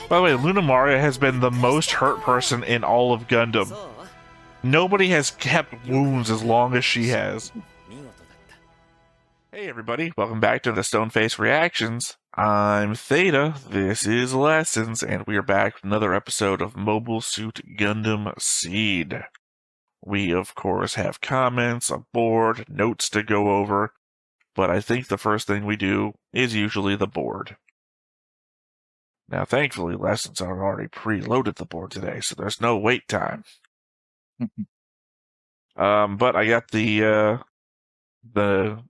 By the way, Luna Maria has been the most hurt person in all of Gundam. Nobody has kept wounds as long as she has. Hey everybody, welcome back to the Stoneface Reactions. I'm Theta, this is Lessons, and we are back with another episode of Mobile Suit Gundam Seed. We, of course, have comments, a board, notes to go over, but I think the first thing we do is usually the board. Now, thankfully, Lessons are already preloaded the board today, so there's no wait time. But I got the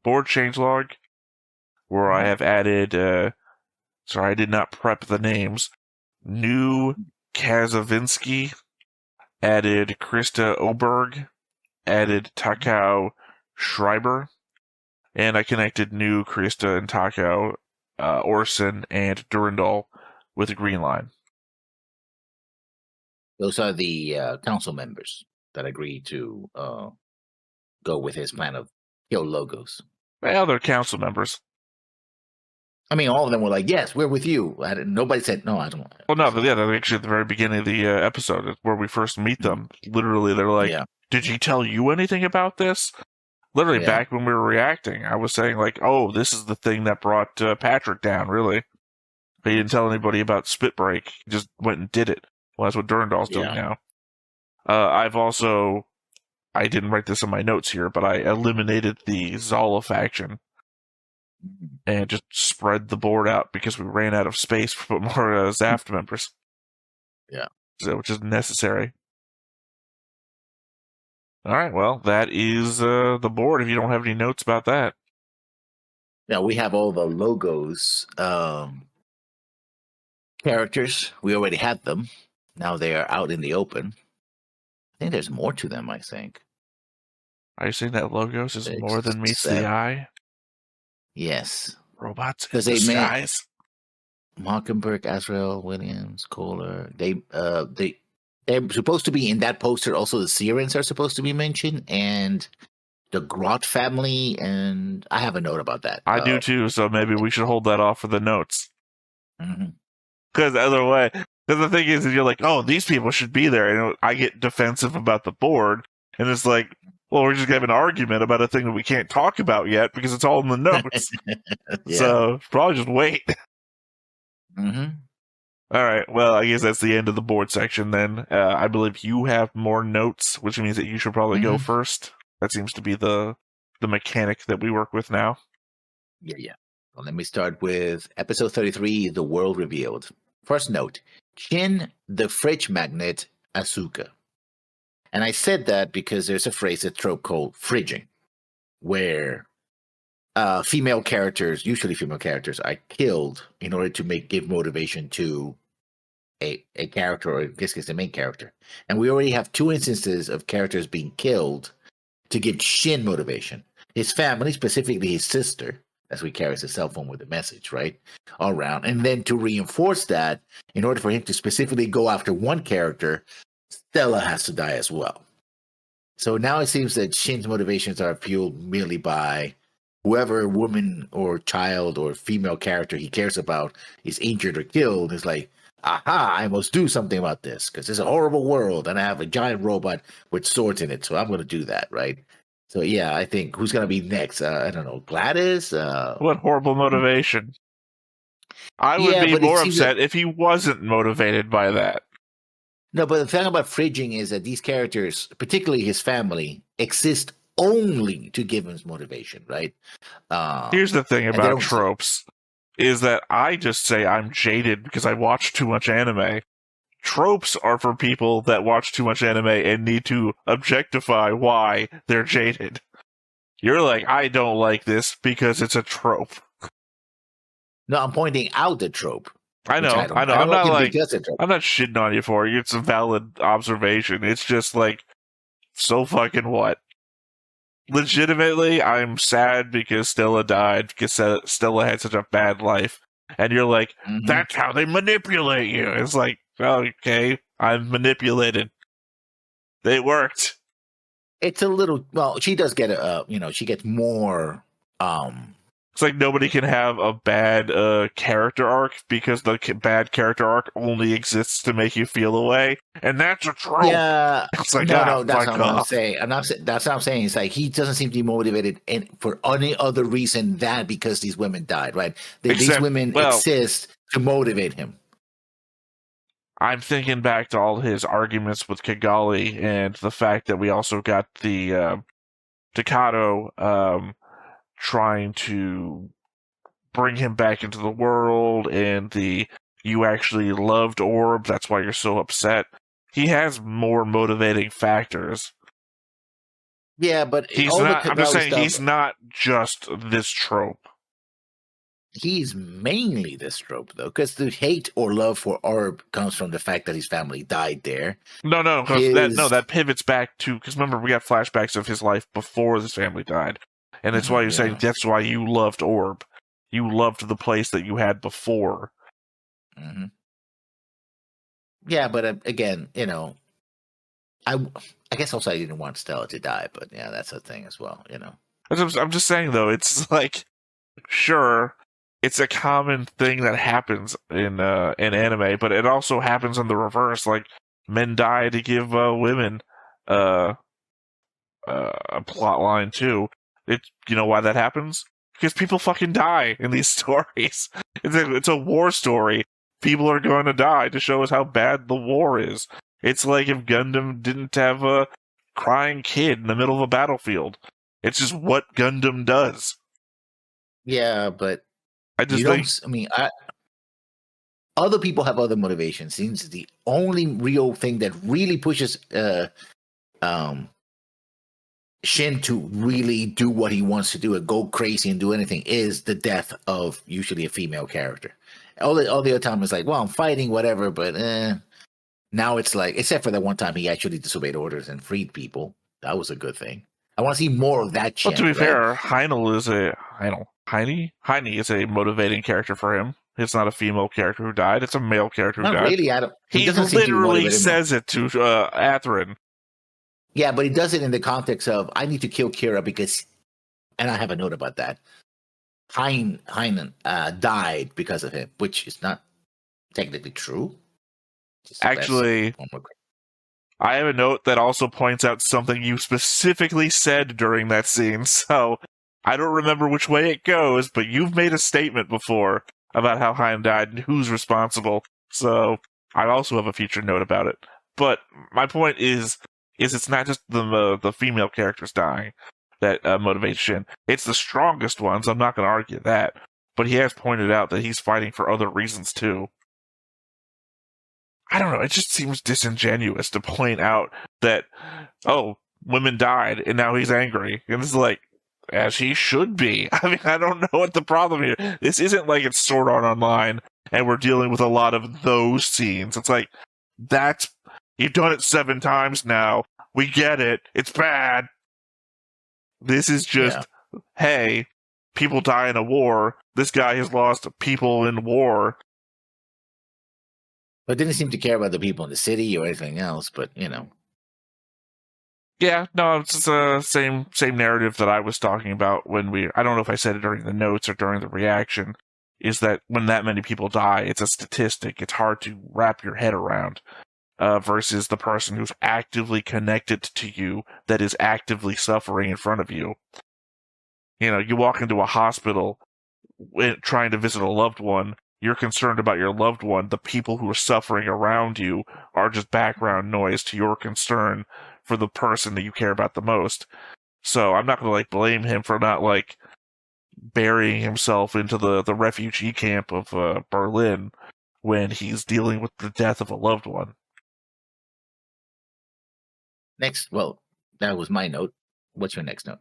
board changelog where I have added, sorry, I did not prep the names, New Kazavinsky, added Krista Oberg, added Takao Schreiber, and I connected New Krista and Takao Orson and Durandal with a green line. Those are the council members that agreed to go with his plan of kill logos. Well, they're council members. I mean, all of them were like, yes, we're with you. Nobody said, no, I don't. Well, no, yeah, they're actually at the very beginning of the episode where we first meet them. Literally, they're like, did he tell you anything about this? Literally, back when we were reacting, I was saying, like, oh, this is the thing that brought Patrick down, really. But he didn't tell anybody about Spit Break. He just went and did it. Well, that's what Durandal's doing now. I've also, I didn't write this in my notes here, but I eliminated the Zala faction and just spread the board out because we ran out of space for more zaft members. Yeah. So, which is necessary. All right, well, that is the board if you don't have any notes about that. Now, we have all the logos, characters. We already had them. Now they are out in the open. I think there's more to them, I think. Are you saying that logos is more than meets the eye? Yes. Robots in the skies. Mockenberg, Azrael, Williams, Kohler. They're supposed to be in that poster. Also, the Sirens are supposed to be mentioned, and the Grot family. And I have a note about that. I do too. So maybe we should hold that off for the notes. Because other way, because the thing is, you're like, oh, these people should be there, and I get defensive about the board, and it's like, well, we're just gonna have an argument about a thing that we can't talk about yet because it's all in the notes. So probably just wait. All right. Well, I guess that's the end of the board section then. I believe you have more notes, which means that you should probably go first. That seems to be the mechanic that we work with now. Yeah. Well, let me start with episode 33, The World Revealed. First note, Shin the Fridge Magnet Asuka. And I said that because there's a phrase, a trope called fridging, where female characters, usually female characters, are killed in order to give motivation to a character, or in this case, the main character. And we already have two instances of characters being killed to give Shin motivation. His family, specifically his sister, as we carries a cell phone with a message, right, all around. And then to reinforce that, in order for him to specifically go after one character, Stella has to die as well. So now it seems that Shin's motivations are fueled merely by whoever woman or child or female character he cares about is injured or killed. It's like, aha, I must do something about this because it's a horrible world and I have a giant robot with swords in it, so I'm going to do that, right? So yeah, I think who's going to be next? I don't know, Gladys? What horrible motivation. I would be more upset if he wasn't motivated by that. No, but the thing about fridging is that these characters, particularly his family, exist only to give him motivation, right? Here's the thing about tropes, is that I just say I'm jaded because I watch too much anime. Tropes are for people that watch too much anime and need to objectify why they're jaded. You're like, I don't like this because it's a trope. No, I'm pointing out the trope. I know. I'm not shitting on you for it. It's a valid observation. It's just like, so fucking what? Legitimately, I'm sad because Stella died, because Stella had such a bad life. And you're like, that's how they manipulate you. It's like, okay, I'm manipulated. They worked. It's a little, well, she does get she gets more It's like nobody can have a bad character arc because the bad character arc only exists to make you feel away, and that's a trope. Yeah, it's like, no, that's fuck not what I'm off. saying. That's what I'm saying. It's like he doesn't seem to be motivated for any other reason than because these women died, right? These women exist to motivate him. I'm thinking back to all his arguments with Kigali and the fact that we also got the Takato trying to bring him back into the world, and you actually loved Orb, that's why you're so upset. He has more motivating factors. Yeah, but I'm just saying he's not just this trope. He's mainly this trope, though, because the hate or love for Orb comes from the fact that his family died there. No, that pivots back to, because remember, we got flashbacks of his life before his family died. And that's why you're saying that's why you loved Orb. You loved the place that you had before. Mm-hmm. Yeah, but again, I guess also I didn't want Stella to die, but yeah, that's a thing as well, I'm just saying, though, it's like, sure, it's a common thing that happens in anime, but it also happens in the reverse. Like, men die to give women a plot line, too. You know why that happens? Because people fucking die in these stories. It's a war story. People are going to die to show us how bad the war is. It's like if Gundam didn't have a crying kid in the middle of a battlefield. It's just what Gundam does. Yeah, but other people have other motivations. Seems the only real thing that really pushes Shin to really do what he wants to do and go crazy and do anything is the death of usually a female character. All the other time is like, well, I'm fighting, whatever, but now it's like, except for that one time he actually disobeyed orders and freed people. That was a good thing. I want to see more of that Shin. Well, to be fair, Heine is a motivating character for him. It's not a female character who died. It's a male character who died. Really, Adam. He literally says it to Athrun. Yeah, but he does it in the context of, I need to kill Kira because, and I have a note about that, Heine died because of him, which is not technically true. Actually, I have a note that also points out something you specifically said during that scene, so I don't remember which way it goes, but you've made a statement before about how Heine died and who's responsible, so I also have a future note about it. But my point is it's not just the female characters dying that motivates Shin. It's the strongest ones, I'm not going to argue that, but he has pointed out that he's fighting for other reasons too. I don't know, it just seems disingenuous to point out that, women died, and now he's angry. And it's like, as he should be. I mean, I don't know what the problem here. This isn't like it's Sword Art Online, and we're dealing with a lot of those scenes. It's like, you've done it 7 times now. We get it. It's bad. This is just, hey, people die in a war. This guy has lost people in war. But didn't seem to care about the people in the city or anything else, but, Yeah, no, it's the same narrative that I was talking about I don't know if I said it during the notes or during the reaction, is that when that many people die, it's a statistic. It's hard to wrap your head around. Versus the person who's actively connected to you, that is actively suffering in front of you. You walk into a hospital trying to visit a loved one, you're concerned about your loved one. The people who are suffering around you are just background noise to your concern for the person that you care about the most. So I'm not going to blame him for not burying himself into the refugee camp of Berlin when he's dealing with the death of a loved one. Next, well, that was my note. What's your next note?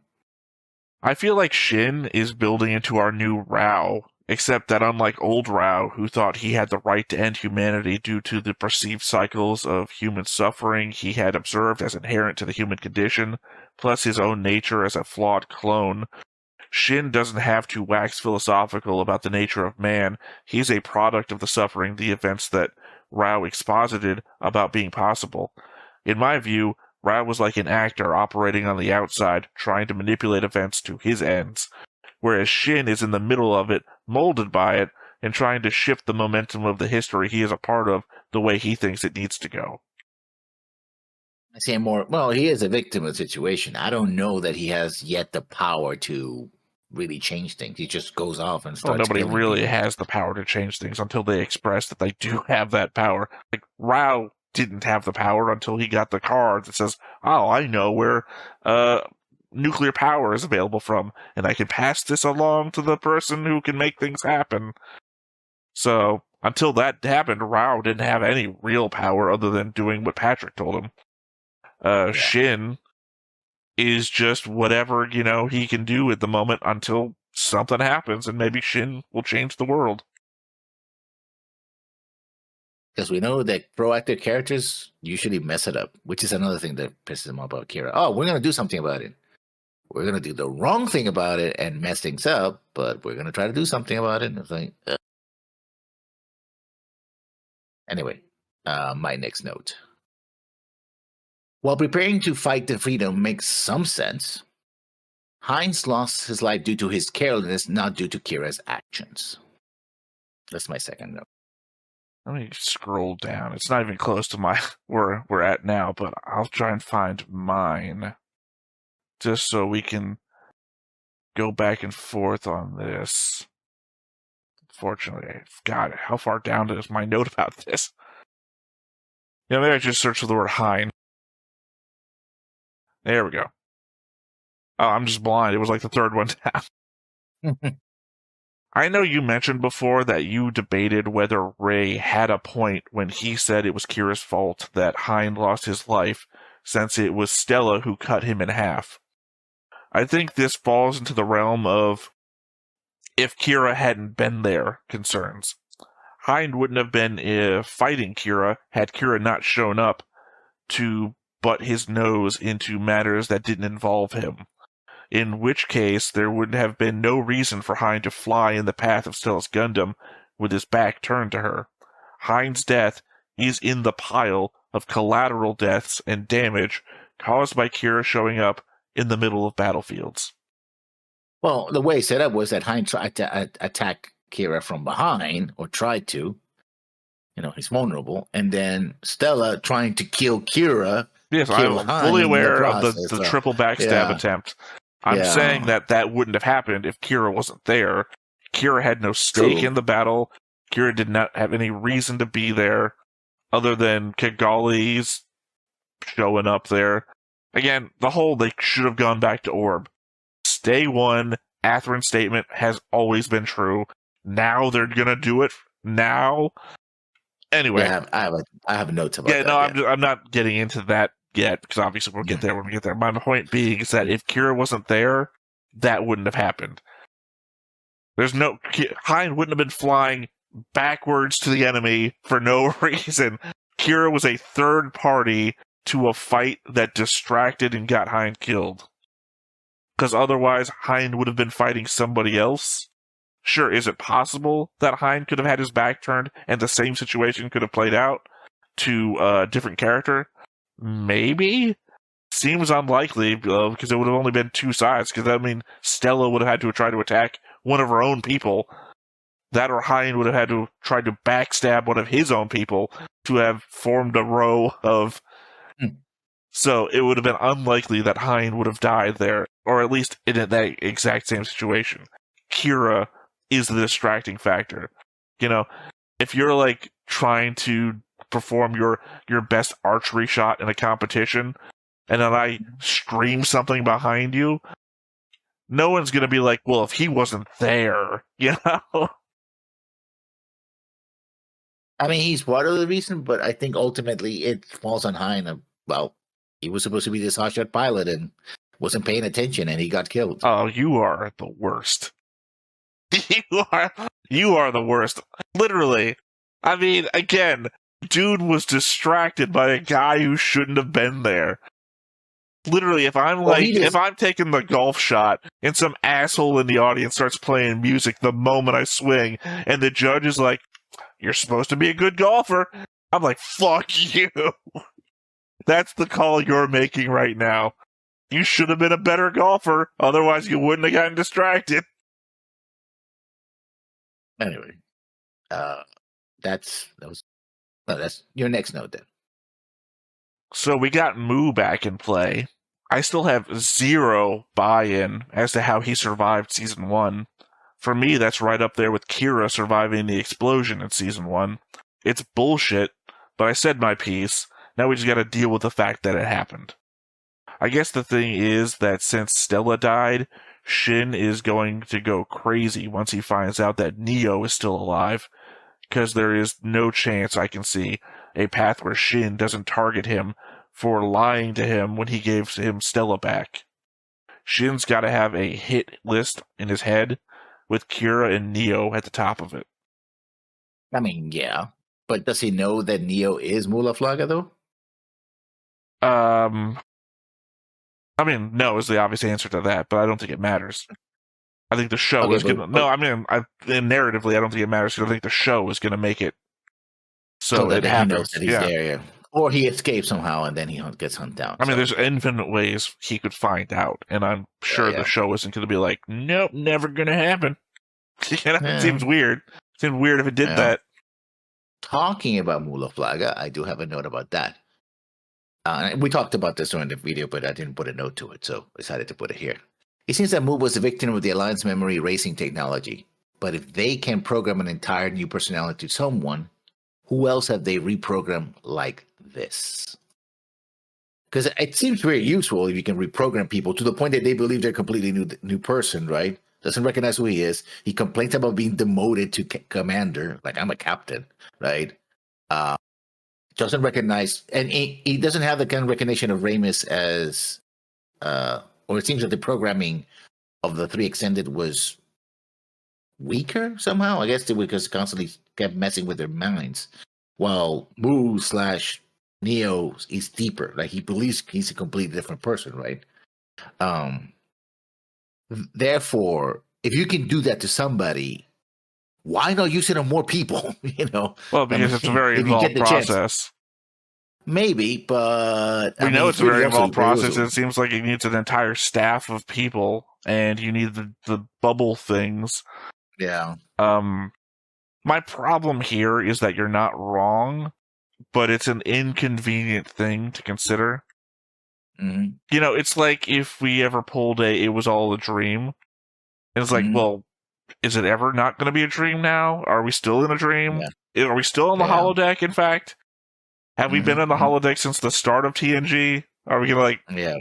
I feel like Shin is building into our new Rao, except that unlike old Rao, who thought he had the right to end humanity due to the perceived cycles of human suffering he had observed as inherent to the human condition, plus his own nature as a flawed clone, Shin doesn't have to wax philosophical about the nature of man. He's a product of the suffering, the events that Rao exposited about being possible. In my view, Rao was like an actor operating on the outside, trying to manipulate events to his ends. whereas Shin is in the middle of it, molded by it, and trying to shift the momentum of the history he is a part of the way he thinks it needs to go. I say more, well, he is a victim of the situation. I don't know that he has yet the power to really change things. He just goes off and starts nobody really has the power to change things until they express that they do have that power. Like, Rao didn't have the power until he got the card that says, oh, I know where nuclear power is available from, and I can pass this along to the person who can make things happen. So, until that happened, Rao didn't have any real power other than doing what Patrick told him. Shin is just whatever, he can do at the moment until something happens, and maybe Shin will change the world. Because we know that proactive characters usually mess it up, which is another thing that pisses him off about Kira. Oh, we're going to do something about it. We're going to do the wrong thing about it and mess things up, but we're going to try to do something about it. And it's like, Anyway, my next note. While preparing to fight the freedom makes some sense, Heinz lost his life due to his carelessness, not due to Kira's actions. That's my second note. Let me scroll down. It's not even close to where we're at now, but I'll try and find mine. Just so we can go back and forth on this. Unfortunately, I forgot how far down is my note about this. Maybe I just search for the word Hein. There we go. Oh, I'm just blind. It was like the third one down. I know you mentioned before that you debated whether Ray had a point when he said it was Kira's fault that Hein lost his life, since it was Stella who cut him in half. I think this falls into the realm of if Kira hadn't been there concerns. Hein wouldn't have been fighting Kira had Kira not shown up to butt his nose into matters that didn't involve him. In which case, there would have been no reason for Hein to fly in the path of Stella's Gundam with his back turned to her. Hein's death is in the pile of collateral deaths and damage caused by Kira showing up in the middle of battlefields. Well, the way it's set up was that Hein tried to attack Kira from behind, or tried to. He's vulnerable. And then Stella trying to kill Kira. Yes, I'm fully aware of the triple backstab attempt. I'm saying that wouldn't have happened if Kira wasn't there. Kira had no stake in the battle. Kira did not have any reason to be there other than Kigali's showing up there. Again, they should have gone back to Orb. Day one, Atherin's statement has always been true. Now they're going to do it. Now? Anyway. Yeah, I have notes about that. I'm not getting into that yet, because obviously we'll get there when we get there. My point being is that if Kira wasn't there, that wouldn't have happened. Hein wouldn't have been flying backwards to the enemy for no reason. Kira was a third party to a fight that distracted and got Hein killed. Because otherwise, Hein would have been fighting somebody else. Sure, is it possible that Hein could have had his back turned and the same situation could have played out to a different character? Maybe? Seems unlikely, because it would have only been two sides, because that mean Stella would have had to try to attack one of her own people. That or Hein would have had to try to backstab one of his own people to have formed a row of... So it would have been unlikely that Hein would have died there, or at least in that exact same situation. Kira is the distracting factor. If you're trying to perform your best archery shot in a competition, and then I scream something behind you, no one's going to be like, well, if he wasn't there, I mean, he's part of the reason, but I think ultimately it falls on Hein. He was supposed to be this hotshot pilot and wasn't paying attention, and he got killed. Oh, you are the worst. You are the worst. Literally. I mean, again, dude was distracted by a guy who shouldn't have been there. Literally, if I'm taking the golf shot and some asshole in the audience starts playing music the moment I swing, and the judge is like, "You're supposed to be a good golfer," I'm like, "Fuck you." That's the call you're making right now. You should have been a better golfer, otherwise you wouldn't have gotten distracted. Anyway, that's your next note then. So we got Mu back in play. I still have zero buy-in as to how he survived Season 1. For me, that's right up there with Kira surviving the explosion in Season 1. It's bullshit, but I said my piece. Now we just gotta deal with the fact that it happened. I guess the thing is that since Stella died, Shin is going to go crazy once he finds out that Neo is still alive, because there is no chance I can see a path where Shin doesn't target him for lying to him when he gave him Stella back. Shin's got to have a hit list in his head with Kira and Neo at the top of it. I mean, yeah. But does he know that Neo is Mula Flaga, though? I mean, no is the obvious answer to that, but I don't think it matters. I think the show is going to... No, I mean, narratively, I don't think it matters because I think the show is going to make it so it happens. He knows that he's there, yeah. Or he escapes somehow and then he gets hunted down. I mean, there's infinite ways he could find out, and I'm sure the show isn't going to be like, nope, never going to happen. It seems weird. It seems weird if it did that. Talking about Mula Flaga, I do have a note about that. We talked about this during the video, but I didn't put a note to it, so I decided to put it here. It seems that Mu was a victim of the Alliance memory erasing technology, but if they can program an entire new personality to someone, who else have they reprogrammed like this? Because it seems very useful if you can reprogram people to the point that they believe they're a completely new person, right? Doesn't recognize who he is. He complains about being demoted to commander, like I'm a captain, right? Doesn't recognize, and he doesn't have the kind of recognition of Ramus as, or it seems that the programming of the 3 Extended was weaker somehow. I guess because constantly kept messing with their minds. While Mu/Neo is deeper. Like he believes he's a completely different person, right? Therefore, if you can do that to somebody, why not use it on more people? Well, because it's a very involved process. Maybe, but we know it's a very involved process. It seems like it needs an entire staff of people, and you need the bubble things. Yeah. My problem here is that you're not wrong, but it's an inconvenient thing to consider. Mm-hmm. It's like if we ever pulled it was all a dream. And it's like, well, is it ever not going to be a dream now? Are we still in a dream? Yeah. Are we still on the holodeck, in fact? Have we been on the holodeck since the start of TNG? Are we going to,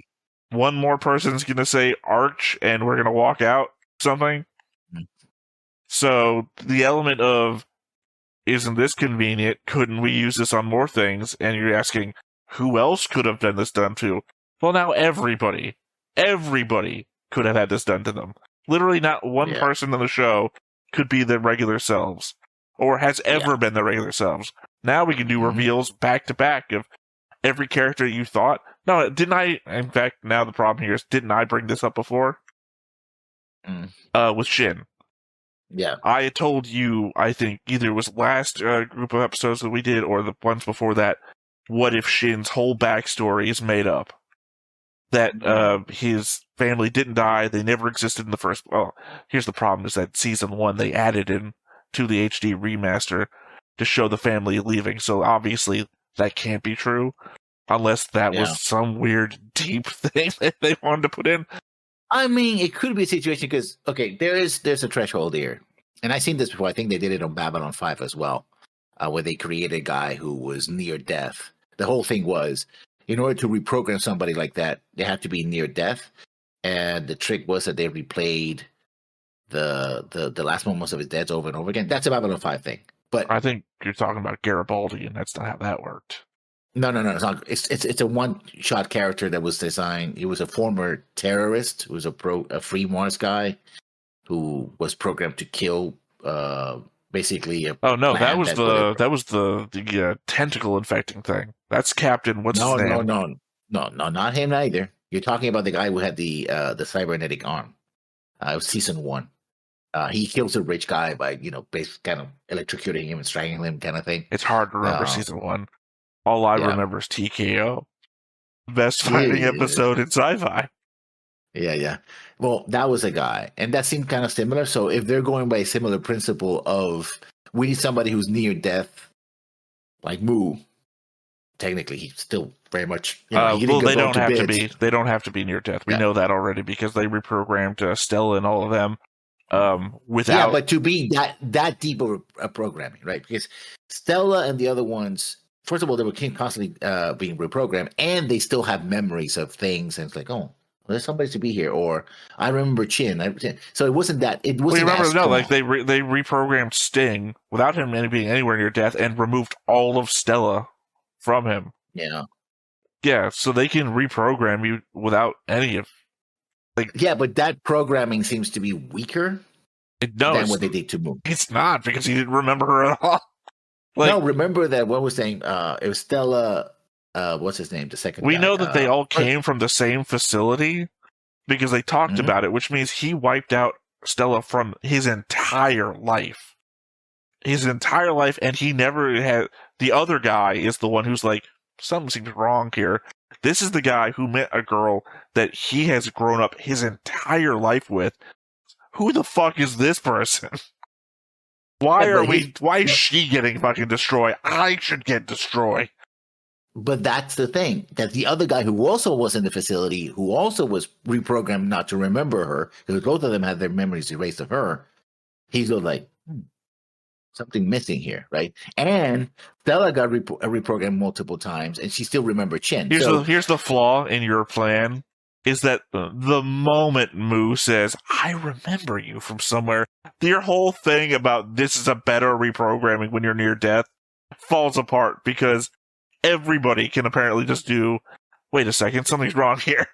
one more person's going to say Arch and we're going to walk out something? So the element of, isn't this convenient? Couldn't we use this on more things? And you're asking, who else could have done this done to? Well, now everybody could have had this done to them. Literally not one person on the show could be their regular selves, or has ever been their regular selves. Now we can do reveals back to back of every character you thought. No, didn't I? In fact, now the problem here is, didn't I bring this up before? With Shin. Yeah. I had told you, I think either it was last group of episodes that we did, or the ones before that, what if Shin's whole backstory is made up? That his family didn't die, they never existed in the first... Well, here's the problem, is that Season 1, they added in to the HD remaster to show the family leaving, so obviously that can't be true, unless that was some weird, deep thing that they wanted to put in. I mean, it could be a situation because, okay, there's a threshold here. And I've seen this before. I think they did it on Babylon 5 as well, where they created a guy who was near death. The whole thing was, in order to reprogram somebody like that, they have to be near death. And the trick was that they replayed the last moments of his death over and over again. That's a Babylon 5 thing. But I think you're talking about Garibaldi, and that's not how that worked. No. It's not. It's a one-shot character that was designed. He was a former terrorist who was a free Mars guy who was programmed to kill basically a that was the tentacle infecting thing. That's Captain. What's his name? No, not him either. You're talking about the guy who had the cybernetic arm. It was Season 1. He kills a rich guy by basically kind of electrocuting him and strangling him, kind of thing. It's hard to remember Season 1. All I remember is TKO. Best fighting episode in sci-fi. Yeah. Well, that was a guy, and that seemed kind of similar. So if they're going by a similar principle of we need somebody who's near death, like Moo, technically he's still very much, he didn't they go don't to have to bits. be. They don't have to be near death. We know that already because they reprogrammed Stella and all of them. Without, but to be that deep of a programming, right? Because Stella and the other ones, first of all, they were constantly being reprogrammed, and they still have memories of things, and it's like, oh, there's somebody to be here, or I remember Chin. So it wasn't that. It wasn't. Well, remember, like they reprogrammed Sting without him being anywhere near death and removed all of Stella from him. Yeah. Yeah, so they can reprogram you without any of. Yeah, but that programming seems to be weaker than what they did to Moon. It's not, because he didn't remember her at all. No, remember that one was saying it was Stella. What's his name? The second. We guy. know that they all came from the same facility because they talked about it, which means he wiped out Stella from his entire life. And he never had. The other guy is the one who's like, something seems wrong here. This is the guy who met a girl that he has grown up his entire life with. Who the fuck is this person? Why is she getting fucking destroyed? I should get destroyed. But that's the thing, that the other guy who also was in the facility, who also was reprogrammed not to remember her, because both of them had their memories erased of her, he's like, something missing here, right? And Stella got reprogrammed multiple times, and she still remembered Chin. Here's the flaw in your plan, is that the moment Moo says, I remember you from somewhere, your whole thing about this is a better reprogramming when you're near death falls apart, because everybody can apparently just do, wait a second, something's wrong here.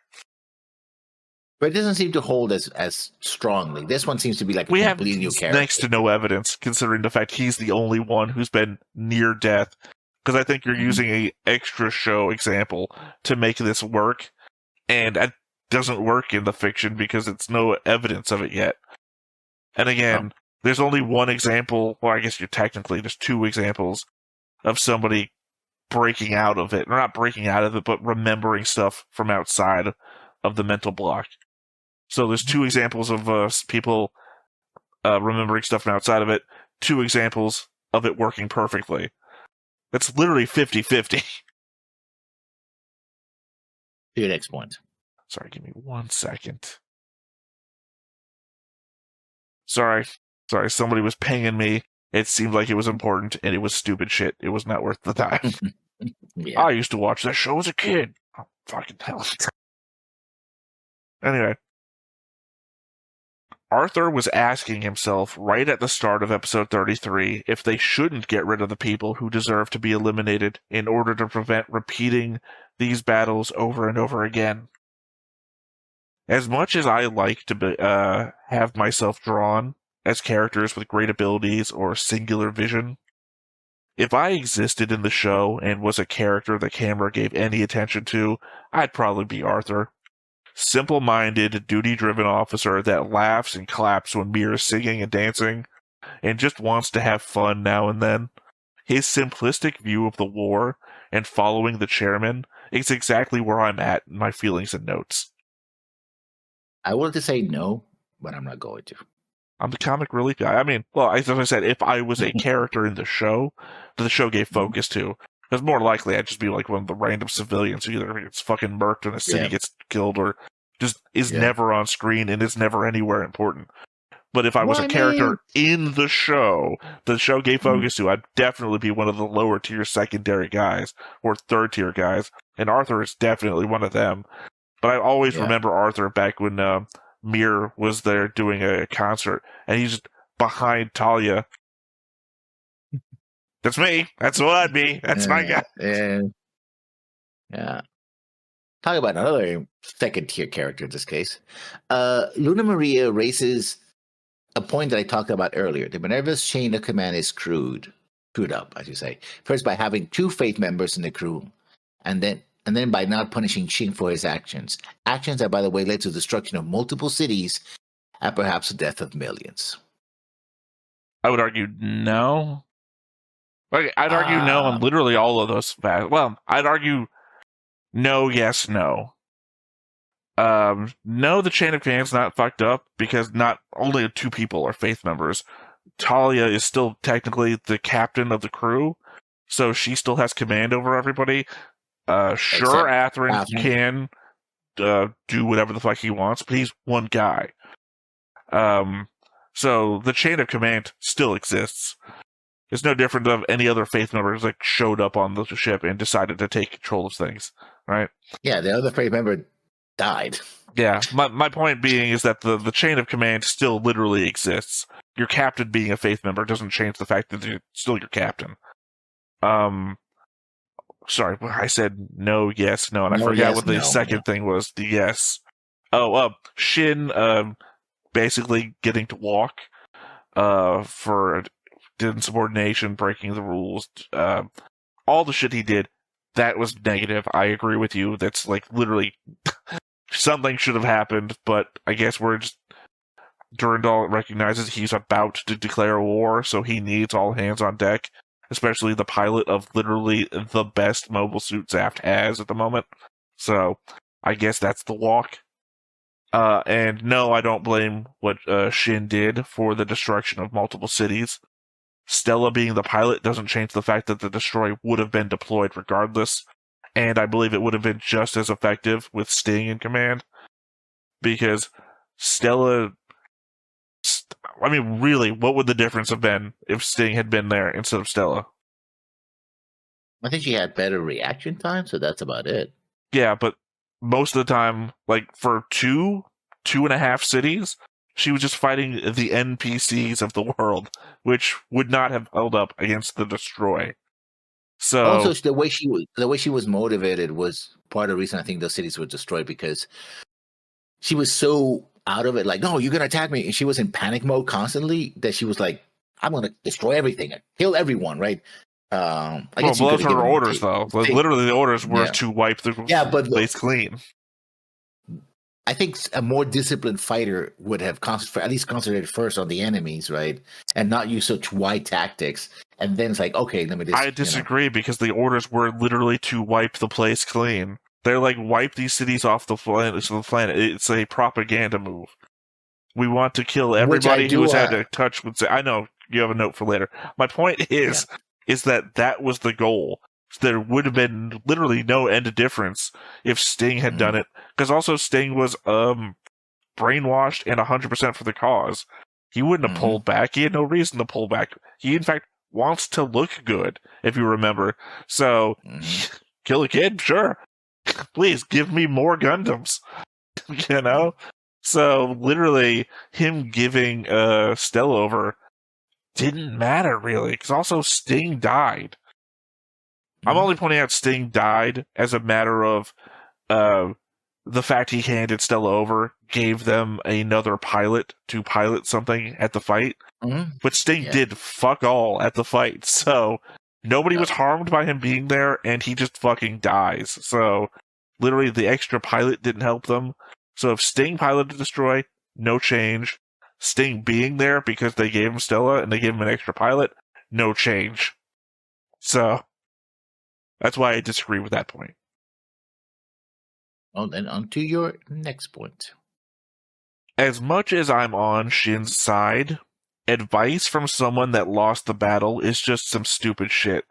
But it doesn't seem to hold as strongly. This one seems to be like a completely new character. Next to no evidence, considering the fact he's the only one who's been near death. Because I think you're using a extra show example to make this work, and that doesn't work in the fiction because it's no evidence of it yet. And again, there's only one example, well, I guess there's two examples of somebody breaking out of it. Or not breaking out of it, but remembering stuff from outside of the mental block. So there's two examples of people remembering stuff from outside of it, two examples of it working perfectly. That's literally 50-50. Your next point. Sorry, give me 1 second. Sorry, somebody was pinging me. It seemed like it was important, and it was stupid shit. It was not worth the time. Yeah. I used to watch that show as a kid. Oh, fucking hell. Anyway. Arthur was asking himself right at the start of episode 33 if they shouldn't get rid of the people who deserve to be eliminated in order to prevent repeating these battles over and over again. As much as I like to have myself drawn as characters with great abilities or singular vision, if I existed in the show and was a character the camera gave any attention to, I'd probably be Arthur. Simple-minded, duty-driven officer that laughs and claps when Mira's singing and dancing, and just wants to have fun now and then. His simplistic view of the war and following the chairman is exactly where I'm at in my feelings and notes. I wanted to say no, but I'm not going to. I'm the comic relief guy. I mean, well, as I said, if I was a character in the show that the show gave focus to, because more likely I'd just be like one of the random civilians who either gets fucking murked and the city gets killed or just is never on screen and is never anywhere important. But if I was a character in the show gave focus to, I'd definitely be one of the lower tier secondary guys or third tier guys. And Arthur is definitely one of them. But I always remember Arthur back when Mir was there doing a concert and he's behind Talia. That's me. That's what I'd be. That's my guy. Yeah. Talk about another second-tier character in this case. Luna Maria raises a point that I talked about earlier. The Minerva's chain of command is screwed up, as you say. First, by having two Faith members in the crew, and then by not punishing Ching for his actions. Actions that, by the way, led to the destruction of multiple cities and perhaps the death of millions. I would argue no. I'd argue no on literally all of those. Well, I'd argue no, yes, no. No, the chain of command's not fucked up because not only 2 people are faith members. Talia is still technically the captain of the crew, so she still has command over everybody. Sure, Atherin can do whatever the fuck he wants, but he's one guy. So the chain of command still exists. It's no different than any other faith members like showed up on the ship and decided to take control of things, right? Yeah, the other faith member died. Yeah, my point being is that the chain of command still literally exists. Your captain being a faith member doesn't change the fact that you're still your captain. Sorry, I said no, yes, no, and I forgot what the second thing was. The yes. Shin basically getting to walk for insubordination, breaking the rules, all the shit he did, that was negative. I agree with you. That's like literally something should have happened, but I guess we're just Durandal recognizes he's about to declare war, so he needs all hands on deck, especially the pilot of literally the best mobile suit Zaft has at the moment. So I guess that's the walk. And no, I don't blame what Shin did for the destruction of multiple cities. Stella being the pilot doesn't change the fact that the destroy would have been deployed regardless, and I believe it would have been just as effective with Sting in command, because Stella... I mean, really, what would the difference have been if Sting had been there instead of Stella? I think she had better reaction time, so that's about it. Yeah, but most of the time, like, for 2.5 cities, she was just fighting the NPCs of the world, which would not have held up against the destroy. So also, the way she was motivated was part of the reason I think those cities were destroyed, because she was so out of it, like, no, you're gonna attack me, and she was in panic mode constantly, that she was like, I'm gonna destroy everything, kill everyone, right? I guess well, her orders though, like, literally the orders were to wipe the place clean. I think a more disciplined fighter would have at least concentrated first on the enemies, right, and not use such wide tactics. And then it's like, okay, let me just... I disagree, because the orders were literally to wipe the place clean. They're like, wipe these cities off the planet. It's a propaganda move. We want to kill everybody who has had a touch with... I know, you have a note for later. My point is that was the goal. There would have been literally no end of difference if Sting had done it, because also Sting was brainwashed and 100% for the cause. He wouldn't have pulled back. He had no reason to pull back. He, in fact, wants to look good, if you remember. So, kill a kid? Sure. Please, give me more Gundams. You know? So, literally, him giving Stella over didn't matter, really, because also Sting died. I'm only pointing out Sting died as a matter of the fact he handed Stella over, gave them another pilot to pilot something at the fight. But Sting did fuck all at the fight, so nobody was harmed by him being there, and he just fucking dies. So literally the extra pilot didn't help them. So if Sting piloted Destroy, no change. Sting being there because they gave him Stella and they gave him an extra pilot, no change. So that's why I disagree with that point. Well, then on to your next point. As much as I'm on Shin's side, advice from someone that lost the battle is just some stupid shit.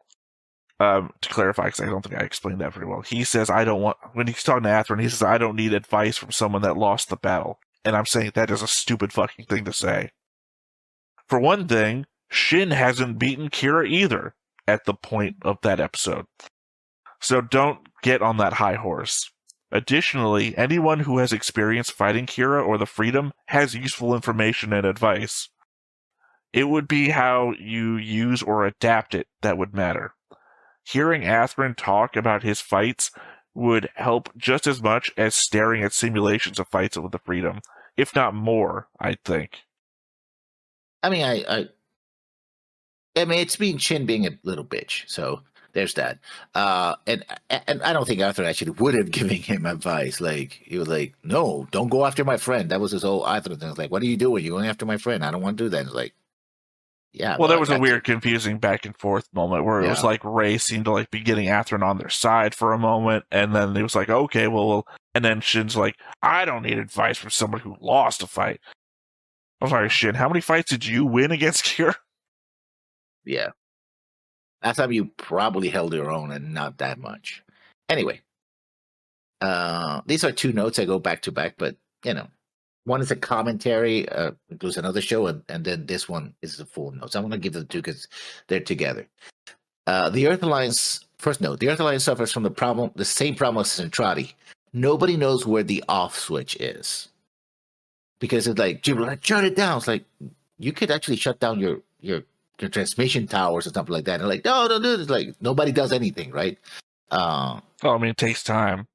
To clarify, because I don't think I explained that very well. He says, when he's talking to Atherin, he says, I don't need advice from someone that lost the battle. And I'm saying that is a stupid fucking thing to say. For one thing, Shin hasn't beaten Kira either at the point of that episode. So don't get on that high horse. Additionally, anyone who has experience fighting Kira or the Freedom has useful information and advice. It would be how you use or adapt it that would matter. Hearing Atherin talk about his fights would help just as much as staring at simulations of fights with the Freedom, if not more, I think. I mean, I mean, it's Shin being a little bitch, so there's that. And I don't think Atherin actually would have given him advice. Like, he was like, no, don't go after my friend. That was his whole Atherin thing. Like, what are you doing? You're going after my friend. I don't want to do that. It's like, Yeah. Well, there was a weird, confusing back and forth moment where it was like Rey seemed to like be getting Athrun on their side for a moment, and then it was like, okay, well, and then Shin's like, I don't need advice from someone who lost a fight. I'm sorry, Shin, how many fights did you win against Kira? Yeah. Last time you probably held your own and not that much. Anyway, these are two notes that go back to back, but, one is a commentary, includes another show, and then this one is the full notes. I'm going to give them two because they're together. The Earth Alliance, first note, the Earth Alliance suffers from the same problem as Centrati. Nobody knows where the off switch is. Because it's like, Jibril, shut it down. It's like, you could actually shut down your transmission towers or something like that. And like, no, don't do this. Like, nobody does anything, right? It takes time.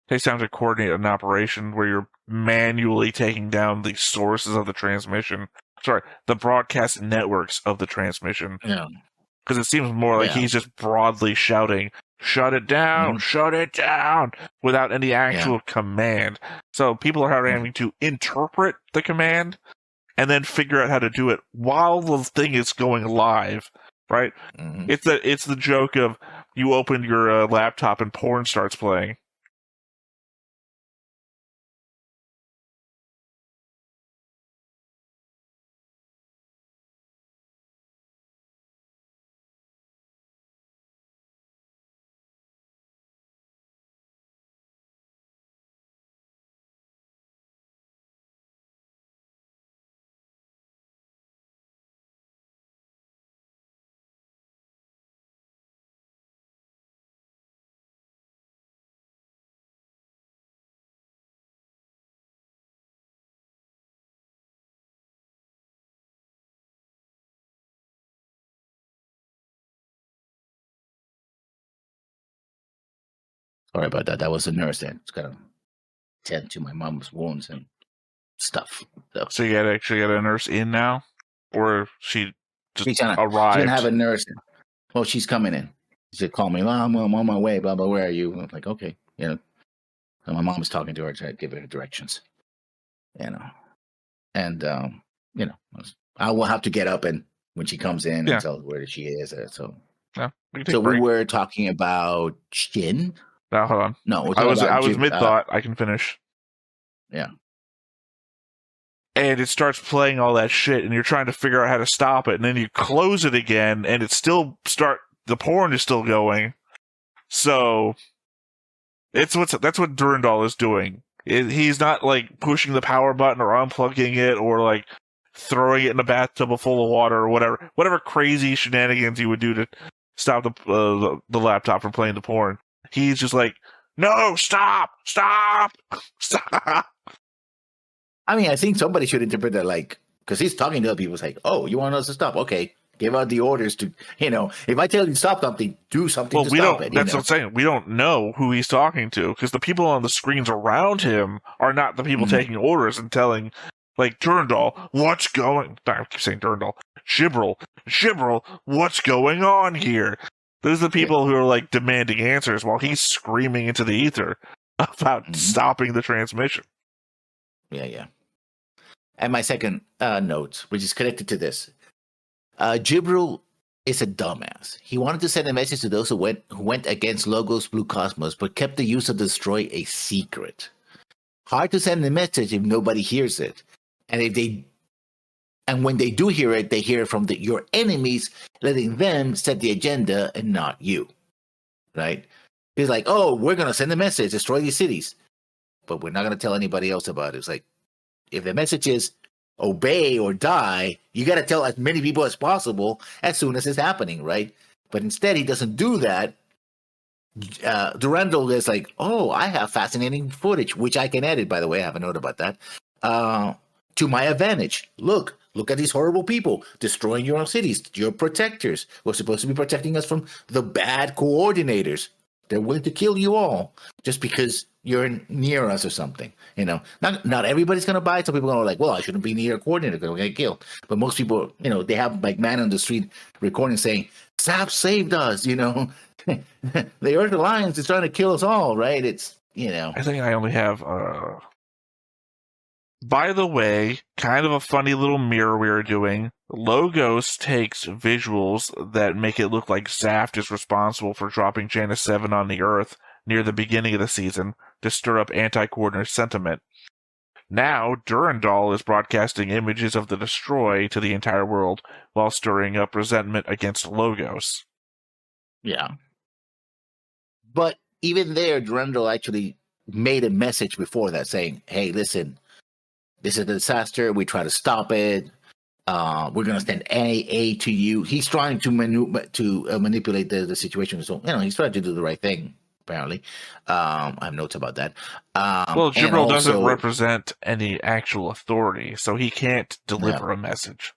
It takes time to coordinate an operation where you're manually taking down the sources of the transmission. Sorry, the broadcast networks of the transmission. Yeah. Because it seems more like he's just broadly shouting, shut it down, shut it down, without any actual command. So people are having to interpret the command and then figure out how to do it while the thing is going live, right? Mm-hmm. It's the joke of you open your laptop and porn starts playing. Sorry about that. That was a nurse that was going to tend to my mom's wounds and stuff. So you actually got a nurse in now? Or she just arrived? She's going to have a nurse. Well, she's coming in. She said, call me. Mom, I'm on my way. Blah, blah, where are you? I'm like, okay. And my mom was talking to her to give her directions. And, I will have to get up and when she comes in and tell her where she is. So we were talking about Shin. No, hold on. No, I was mid-thought. I can finish. Yeah. And it starts playing all that shit, and you're trying to figure out how to stop it, and then you close it again, and it still the porn is still going. So that's what Durandal is doing. He's not like pushing the power button or unplugging it or like throwing it in a bathtub full of water or whatever crazy shenanigans you would do to stop the laptop from playing the porn. He's just like, no, stop. I mean, I think somebody should interpret that like, because he's talking to other people. It's like, oh, you want us to stop? Okay, give out the orders to, if I tell you to stop something, do something to stop it. That's what I'm saying. We don't know who he's talking to because the people on the screens around him are not the people taking orders and telling, like, Durandal, what's going? I keep saying Durandal. Jibril, what's going on here? Those are the people who are like demanding answers while he's screaming into the ether about stopping the transmission. Yeah. And my second note, which is connected to this, Jibril is a dumbass. He wanted to send a message to those who went against Logos Blue Cosmos, but kept the use of Destroy a secret. Hard to send a message if nobody hears it, and when they do hear it, they hear it from your enemies, letting them set the agenda and not you, right? He's like, oh, we're going to send a message, destroy these cities, but we're not going to tell anybody else about it. It's like, if the message is obey or die, you got to tell as many people as possible as soon as it's happening, right? But instead, he doesn't do that. Durandal is like, oh, I have fascinating footage, which I can edit, by the way. I have a note about that. To my advantage. Look at these horrible people destroying your own cities. Your protectors were supposed to be protecting us from the bad coordinators. They're willing to kill you all just because you're near us or something. Not everybody's going to buy it. Some people are like, well, I shouldn't be near a coordinator because I'm going to get killed. But most people, they have like man on the street recording saying, Zaft saved us, The Earth Alliance is trying to kill us all, right? It's, I think I only have By the way, kind of a funny little mirror we were doing. Logos takes visuals that make it look like Zaft is responsible for dropping Janus 7 on the Earth near the beginning of the season to stir up anti-coordinator sentiment. Now, Durandal is broadcasting images of the Destroy to the entire world while stirring up resentment against Logos. Yeah. But even there, Durandal actually made a message before that saying, hey, listen, this is a disaster. We try to stop it. We're going to send aid to you. He's trying to manipulate the situation. So, he's trying to do the right thing, apparently. I have notes about that. Well, Jibril doesn't represent any actual authority, so he can't deliver a message.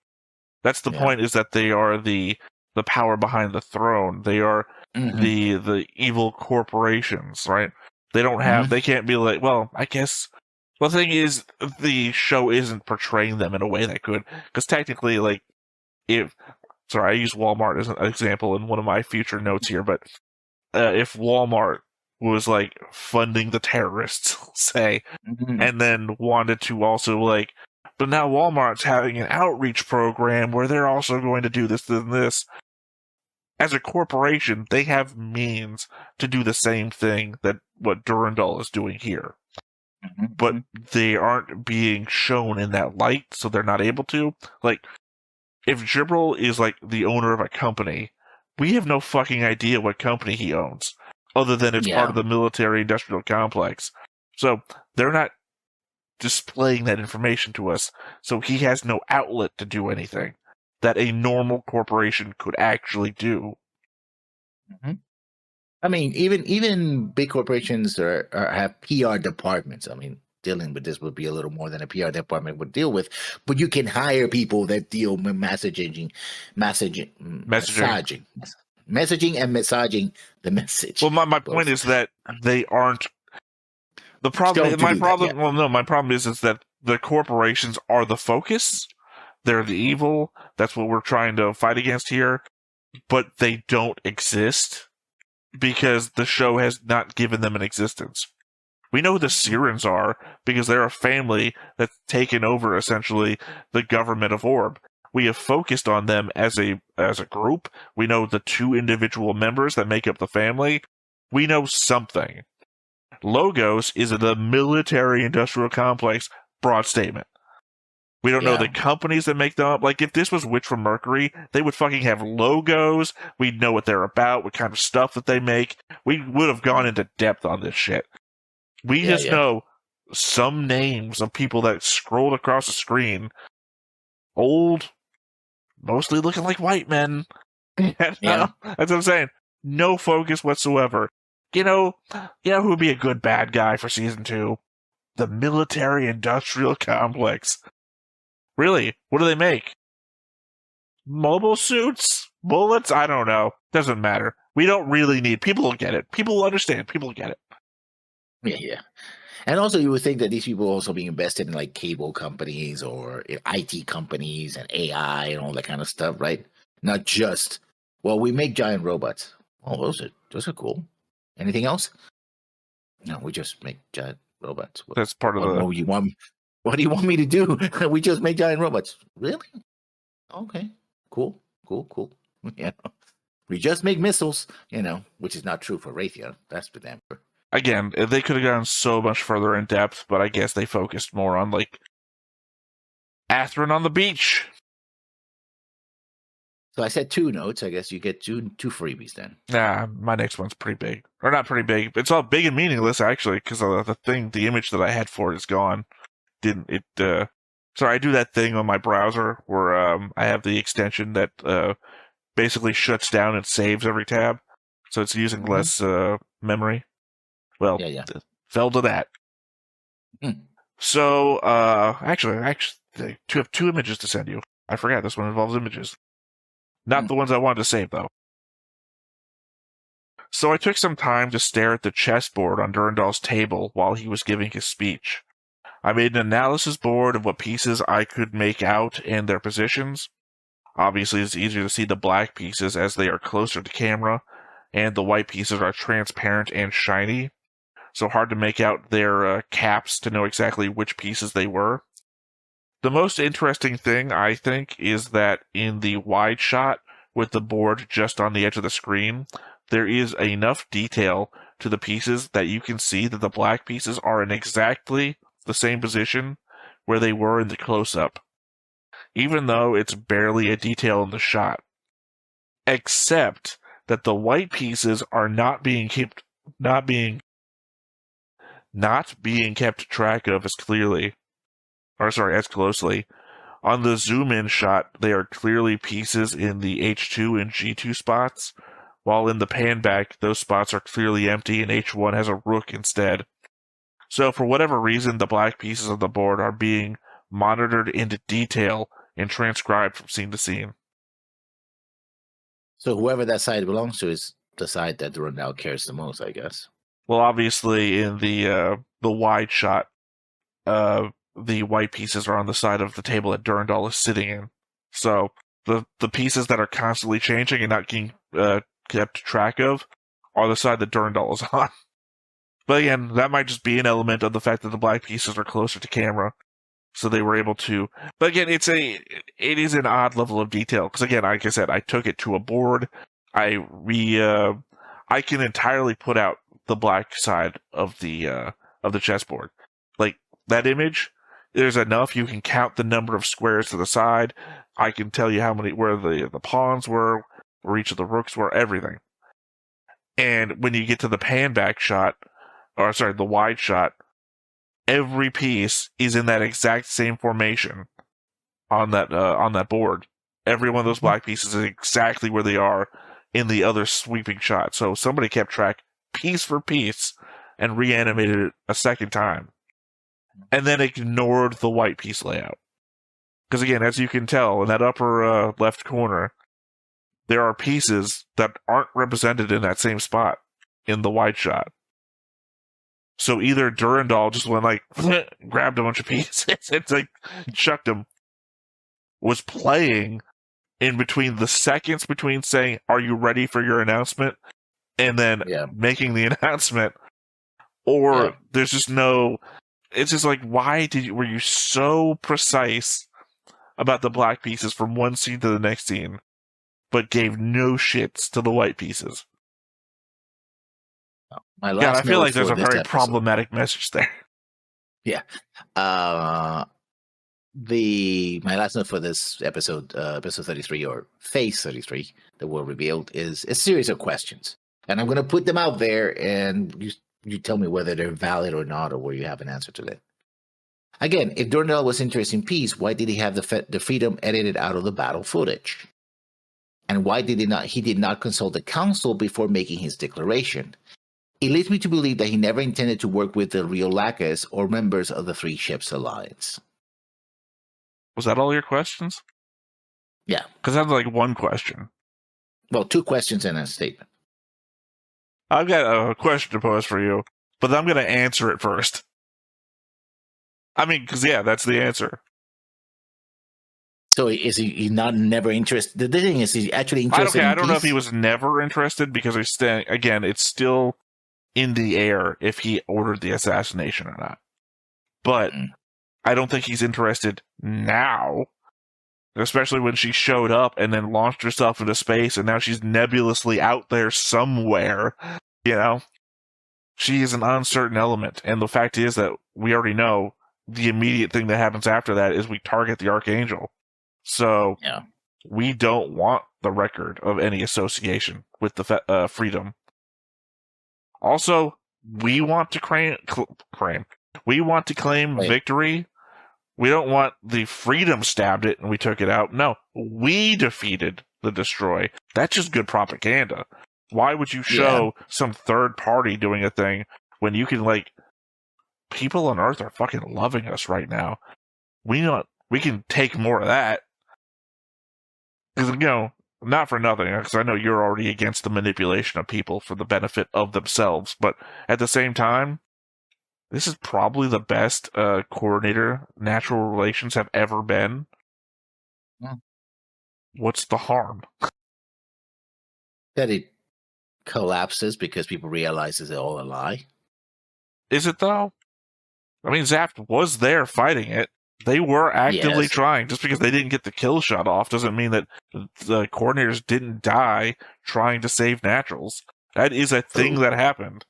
That's the point, is that they are the power behind the throne. They are the evil corporations, right? They don't have, they can't be like, well, I guess... Well, the thing is, the show isn't portraying them in a way that could, because technically, like, I use Walmart as an example in one of my future notes here, but if Walmart was, like, funding the terrorists, say, and then wanted to also, like, but now Walmart's having an outreach program where they're also going to do this and this. As a corporation, they have means to do the same thing that what Durandal is doing here. But they aren't being shown in that light, so they're not able to. Like, if Jibril is, like, the owner of a company, we have no fucking idea what company he owns, other than it's part of the military-industrial complex. So, they're not displaying that information to us, so he has no outlet to do anything that a normal corporation could actually do. I mean, even big corporations have PR departments. I mean, dealing with this would be a little more than a PR department would deal with. But you can hire people that deal with messaging and massaging the message. Well, my point is that they aren't. The problem. My problem. Well, no, my problem is that the corporations are the focus. They're the evil. That's what we're trying to fight against here. But they don't exist, because the show has not given them an existence. We know who the Sirens are, because they're a family that's taken over, essentially, the government of Orb. We have focused on them as a group. We know the 2 individual members that make up the family. We know something. Logos is the military-industrial complex, broad statement. We don't know the companies that make them up. Like, if this was Witch from Mercury, they would fucking have logos. We'd know what they're about, what kind of stuff that they make. We would have gone into depth on this shit. We just know some names of people that scrolled across the screen. Old, mostly looking like white men. That's what I'm saying. No focus whatsoever. You know who would be a good bad guy for season 2? The military-industrial complex. Really? What do they make? Mobile suits? Bullets? I don't know. Doesn't matter. We don't really need... People will get it. People will understand. People will get it. Yeah. And also, you would think that these people also being invested in, like, cable companies or IT companies and AI and all that kind of stuff, right? Not just, well, we make giant robots. Oh, those are cool. Anything else? No, we just make giant robots. That's part of the... What do you want me to do? We just make giant robots. Really? Okay. Cool. Yeah. We just make missiles, which is not true for Raytheon. That's for them. Again, they could have gone so much further in depth, but I guess they focused more on, like, Atherin on the beach. So I said 2 notes. I guess you get two freebies then. Nah, my next one's pretty big. Or not pretty big. It's all big and meaningless, actually, because the image that I had for it is gone. I do that thing on my browser where I have the extension that basically shuts down and saves every tab, so it's using less memory. Well, fell to that. So, actually, I have 2 images to send you. I forgot this one involves images. Not the ones I wanted to save, though. So I took some time to stare at the chessboard on Durandal's table while he was giving his speech. I made an analysis board of what pieces I could make out and their positions. Obviously, it's easier to see the black pieces as they are closer to camera, and the white pieces are transparent and shiny, so hard to make out their caps to know exactly which pieces they were. The most interesting thing, I think, is that in the wide shot with the board just on the edge of the screen, there is enough detail to the pieces that you can see that the black pieces are in exactly the same position where they were in the close-up, even though it's barely a detail in the shot. Except that the white pieces are not being kept track of as clearly, as closely. On the zoom-in shot, they are clearly pieces in the H2 and G2 spots, while in the pan back, those spots are clearly empty and H1 has a rook instead. So for whatever reason, the black pieces on the board are being monitored into detail and transcribed from scene to scene. So whoever that side belongs to is the side that Durandal cares the most, I guess. Well, obviously, in the wide shot, the white pieces are on the side of the table that Durandal is sitting in. So the pieces that are constantly changing and not getting kept track of are the side that Durandal is on. But again, that might just be an element of the fact that the black pieces are closer to camera, so they were able to. But again, it is an odd level of detail because again, like I said, I took it to a board. I can entirely put out the black side of the chessboard. Like that image, there's enough. You can count the number of squares to the side. I can tell you where the pawns were, where each of the rooks were, everything. And when you get to the pan back shot, the wide shot, every piece is in that exact same formation on that board. Every one of those black pieces is exactly where they are in the other sweeping shot. So somebody kept track piece for piece and reanimated it a second time. And then ignored the white piece layout. Because again, as you can tell, in that upper left corner, there are pieces that aren't represented in that same spot in the wide shot. So either Durandal just went grabbed a bunch of pieces and chucked them, was playing in between the seconds between saying, "Are you ready for your announcement?" and then making the announcement, or there's just no. It's just why were you so precise about the black pieces from one scene to the next scene, but gave no shits to the white pieces? I feel like there's a very problematic message there. Yeah. My last note for this episode 33 or phase 33, the world revealed, is a series of questions, and I'm going to put them out there, and you tell me whether they're valid or not, or where you have an answer to that. Again, if Durandal was interested in peace, why did he have the freedom edited out of the battle footage? And why did he did not consult the council before making his declaration? It leads me to believe that he never intended to work with the real Lakas or members of the Three Ships Alliance. Was that all your questions? Yeah. Because that's one question. Well, 2 questions and a statement. I've got a question to pose for you, but I'm going to answer it first. I mean, because, that's the answer. So is he never interested? The thing is, he's actually interested I don't know if he was never interested, because it's still in the air if he ordered the assassination or not. But I don't think he's interested now, especially when she showed up and then launched herself into space, and now she's nebulously out there somewhere, She is an uncertain element, and the fact is that we already know the immediate thing that happens after that is we target the Archangel. So we don't want the record of any association with the Freedom. Also, we want to claim victory. We don't want the Freedom stabbed it and we took it out. No, we defeated the Destroy. That's just good propaganda. Why would you show some third party doing a thing when you can people on Earth are fucking loving us right now. We can take more of that. Because, not for nothing, because I know you're already against the manipulation of people for the benefit of themselves, but at the same time, this is probably the best coordinator natural relations have ever been. What's the harm? That it collapses because people realize it's all a lie. Is it, though? I mean, Zaft was there fighting it. They were actively trying. Just because they didn't get the kill shot off doesn't mean that the coordinators didn't die trying to save naturals. That is a thing that happened.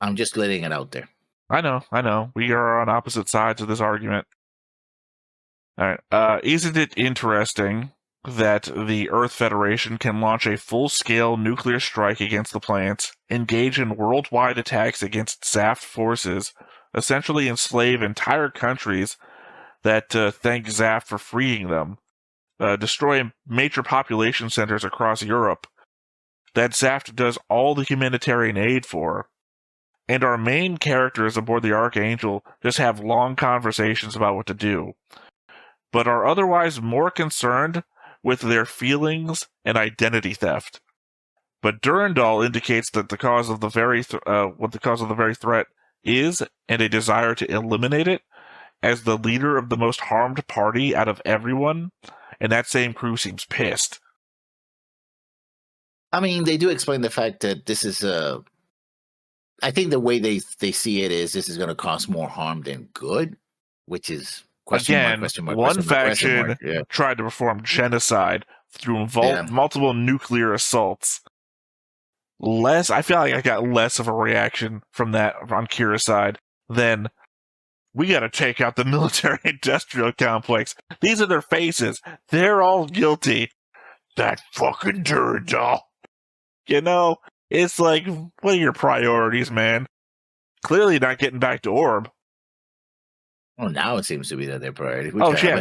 I'm just letting it out there. I know. We are on opposite sides of this argument. All right. Isn't it interesting that the Earth Federation can launch a full-scale nuclear strike against the planets, engage in worldwide attacks against zaft forces, essentially enslave entire countries that thank zaft for freeing them, destroy major population centers across Europe that zaft does all the humanitarian aid for, and our main characters aboard the Archangel just have long conversations about what to do, but are otherwise more concerned with their feelings and identity theft. But Durandal indicates that the cause of the very what the cause of the very threat is, and a desire to eliminate it, as the leader of the most harmed party out of everyone, and that same crew seems pissed. I mean, they do explain the fact that this is I think the way they see it is this is going to cause more harm than good, which is one faction tried to perform genocide through multiple nuclear assaults. I feel like I got less of a reaction from that on Kira's side than we got to take out the military-industrial complex. These are their faces. They're all guilty. That fucking Durandal. You know, it's like, what are your priorities, man? Clearly not getting back to Orb. Well, now it seems to be that their priority.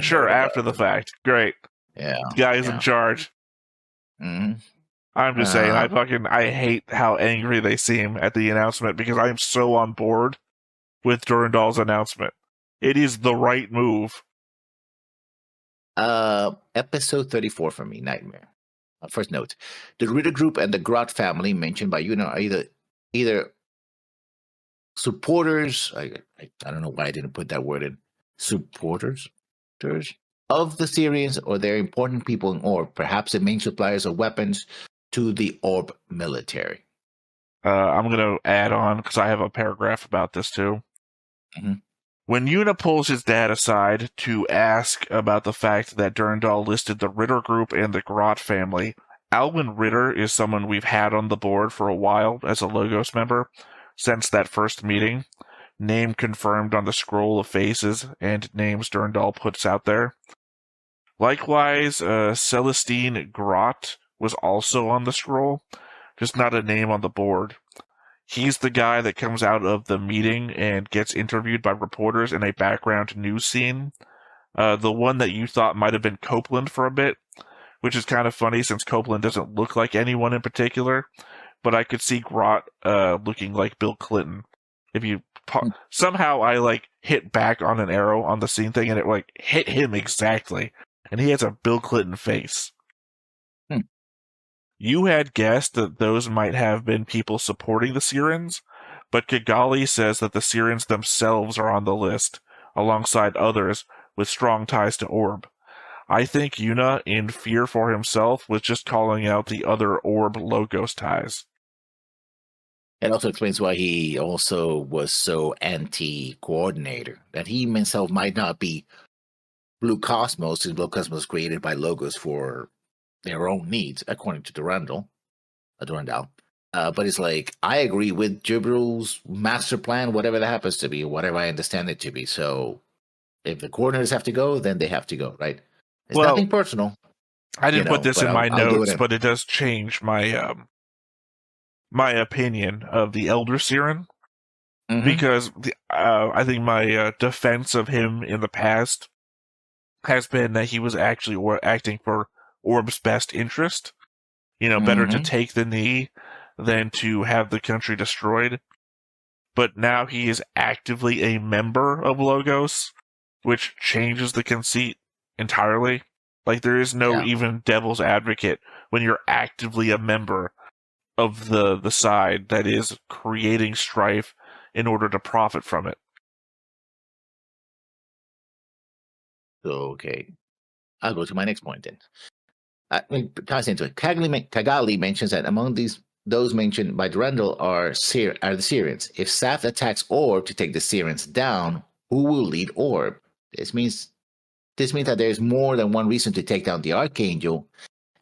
Sure, after the fact. Great. Yeah. The guy's in charge. Mm-hmm. I'm just saying, I hate how angry they seem at the announcement because I am so on board with Durandal's announcement. It is the right move. Episode 34 for me, Nightmare. First note: the Ritter group and the Grot family mentioned by Yuna are either supporters. I don't know why I didn't put that word in. Supporters of the Syrians, or they're important people in Orb, perhaps the main suppliers of weapons to the Orb military. I'm going to add on because I have a paragraph about this too. Mm-hmm. When Yuna pulls his dad aside to ask about the fact that Durandal listed the Ritter group and the Grot family, Alwyn Ritter is someone we've had on the board for a while as a Logos member since that first meeting. Name confirmed on the scroll of faces and names Durandal puts out there. Likewise, Celestine Grot was also on the scroll, just not a name on the board. He's the guy that comes out of the meeting and gets interviewed by reporters in a background news scene. The one that you thought might have been Copeland for a bit, which is kind of funny since Copeland doesn't look like anyone in particular, but I could see Grot looking like Bill Clinton. If you somehow I hit back on an arrow on the scene thing and it hit him exactly, and he has a Bill Clinton face. You had guessed that those might have been people supporting the Sirens, but Kigali says that the Sirens themselves are on the list, alongside others with strong ties to Orb. I think Yuna, in fear for himself, was just calling out the other Orb Logos ties. It also explains why he also was so anti-coordinator, that he himself might not be Blue Cosmos, since Blue Cosmos was created by Logos for their own needs, according to Durandal. But it's like, I agree with Jibril's master plan, whatever that happens to be, whatever I understand it to be. So if the coordinators have to go, then they have to go, right? It's nothing personal. I didn't put this in my notes, but it does change my my opinion of the Elder Siren. Mm-hmm. Because I think my defense of him in the past has been that he was actually acting for Orb's best interest. Better to take the knee than to have the country destroyed. But now he is actively a member of Logos, which changes the conceit entirely. There is no even devil's advocate when you're actively a member of the side that is creating strife in order to profit from it. Okay. I'll go to my next point then. Ties into it. Kigali mentions that among these those mentioned by Durandal are the Syrians. If Zaft attacks Orb to take the Syrians down, who will lead Orb? This means that there's more than one reason to take down the Archangel,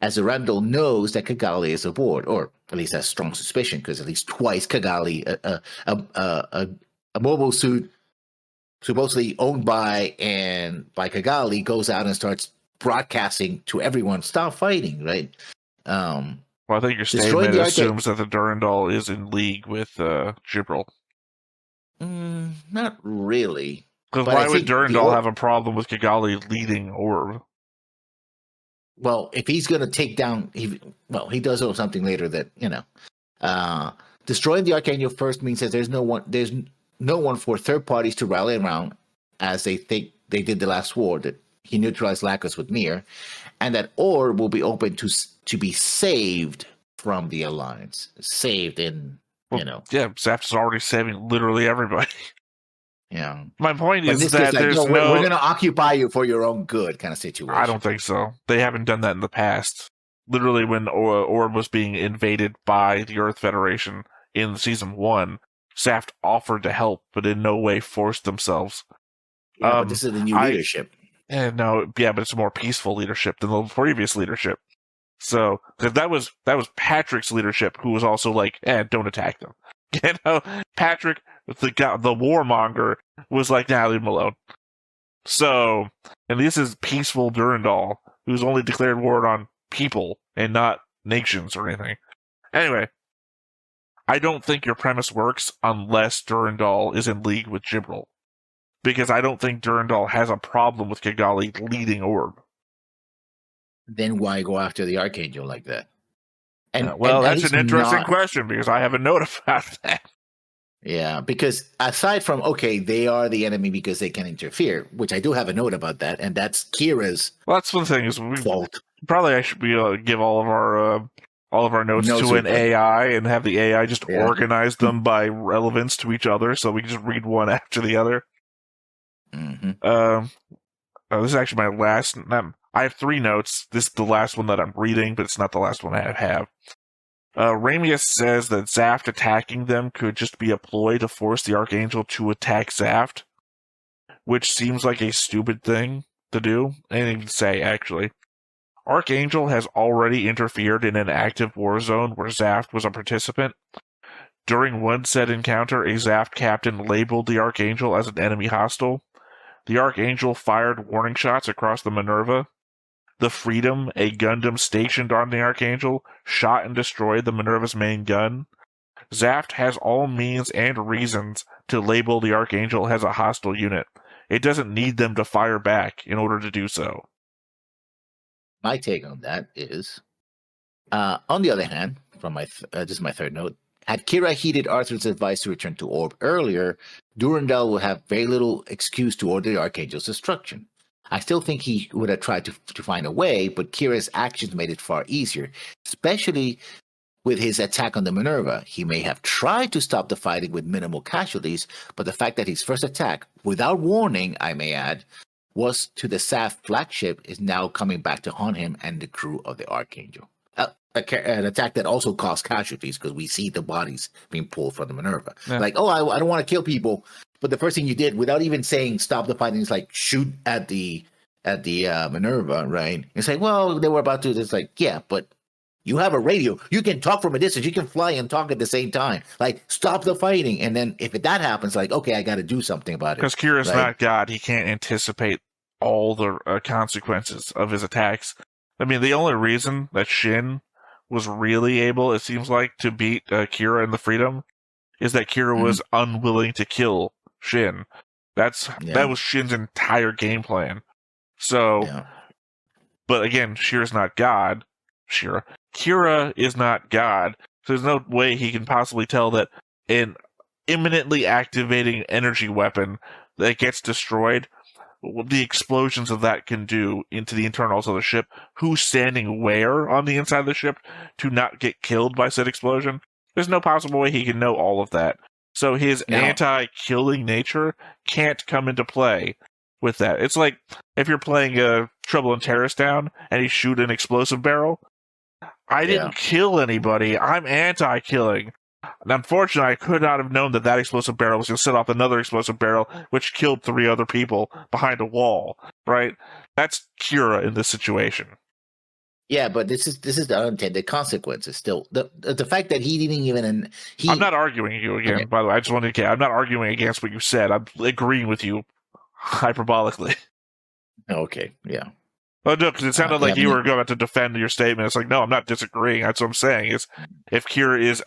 as Durandal knows that Kigali is aboard, or at least has strong suspicion, because at least twice Kigali, a mobile suit supposedly owned by Kigali, goes out and starts broadcasting to everyone, stop fighting, right? Well, I think your statement assumes that the Durandal is in league with Gibraltar. Not really. Because why would Durandal have a problem with Kigali leading Orb? Well, if he's going to take down, he does something later that, destroying the Archangel first means that there's no one for third parties to rally around, as they think they did the last war, that he neutralized Lacus with Mir, and that Orb will be open to be saved from the Alliance. Saved in, Yeah, Zaft is already saving literally everybody. Yeah. My point is that there's we're going to occupy you for your own good kind of situation. I don't think so. They haven't done that in the past. Literally, when Orb was being invaded by the Earth Federation in Season 1, Zaft offered to help, but in no way forced themselves. Yeah, but this is the new leadership. But it's a more peaceful leadership than the previous leadership. So, that was Patrick's leadership, who was also like, don't attack them. Patrick, the warmonger, was like, nah, leave him alone. So, and this is peaceful Durandal, who's only declared war on people and not nations or anything. Anyway, I don't think your premise works unless Durandal is in league with Gibraltar. Because I don't think Durandal has a problem with Kigali leading Orb. Then why go after the Archangel like that? That's an interesting question, because I have a note about that. Yeah, because aside from, they are the enemy because they can interfere, which I do have a note about that, and that's Kira's that's one thing is fault. Probably I should be give all of our notes to an AI and have the AI just organize them by relevance to each other, so we can just read one after the other. Mm-hmm. This is actually my last. I have 3 notes. This is the last one that I'm reading, but it's not the last one I have. Ramius says that Zaft attacking them could just be a ploy to force the Archangel to attack Zaft, which seems like a stupid thing to do. Anything to say, actually. Archangel has already interfered in an active war zone where Zaft was a participant. During one said encounter, a Zaft captain labeled the Archangel as an enemy hostile. The Archangel fired warning shots across the Minerva. The Freedom, a Gundam stationed on the Archangel, shot and destroyed the Minerva's main gun. Zaft has all means and reasons to label the Archangel as a hostile unit. It doesn't need them to fire back in order to do so. My take on that is, on the other hand, from my this is my third note, had Kira heeded Arthur's advice to return to Orb earlier, Durandal would have very little excuse to order the Archangel's destruction. I still think he would have tried to find a way, but Kira's actions made it far easier, especially with his attack on the Minerva. He may have tried to stop the fighting with minimal casualties, but the fact that his first attack, without warning, I may add, was to the Zaft flagship is now coming back to haunt him and the crew of the Archangel. An attack that also caused casualties, because we see the bodies being pulled from the Minerva. Yeah. Like, I don't want to kill people, but the first thing you did, without even saying stop the fighting, is like shoot at the Minerva, right? It's like, well, they were about to. It's like, yeah, but you have a radio. You can talk from a distance. You can fly and talk at the same time. Like, stop the fighting. And then if that happens, like, okay, I got to do something about it. Because Kira's not God. He can't anticipate all the consequences of his attacks. I mean, the only reason that Shin was really able, it seems like, to beat Kira in the Freedom is that Kira was unwilling to kill Shin. That was Shin's entire game plan. So, but again, Kira's not God. Kira is not God. So there's no way he can possibly tell that an imminently activating energy weapon that gets destroyed, what the explosions of that can do into the internals of the ship, who's standing where on the inside of the ship to not get killed by said explosion. There's no possible way he can know all of that. So his anti-killing nature can't come into play with that. It's like if you're playing Trouble in Terrorist Town and you shoot an explosive barrel, I didn't kill anybody. I'm anti-killing. And unfortunately, I could not have known that explosive barrel was going to set off another explosive barrel, which killed 3 other people behind a wall, right? That's Kira in this situation. Yeah, but this is the unintended consequences. Still, the fact that he didn't even I'm not arguing you again. Okay. By the way, I just wanted to. I'm not arguing against what you said. I'm agreeing with you hyperbolically. Okay. Yeah. Oh no, because it sounded like you were going to defend your statement. It's like, no, I'm not disagreeing. That's what I'm saying. Is if Kira is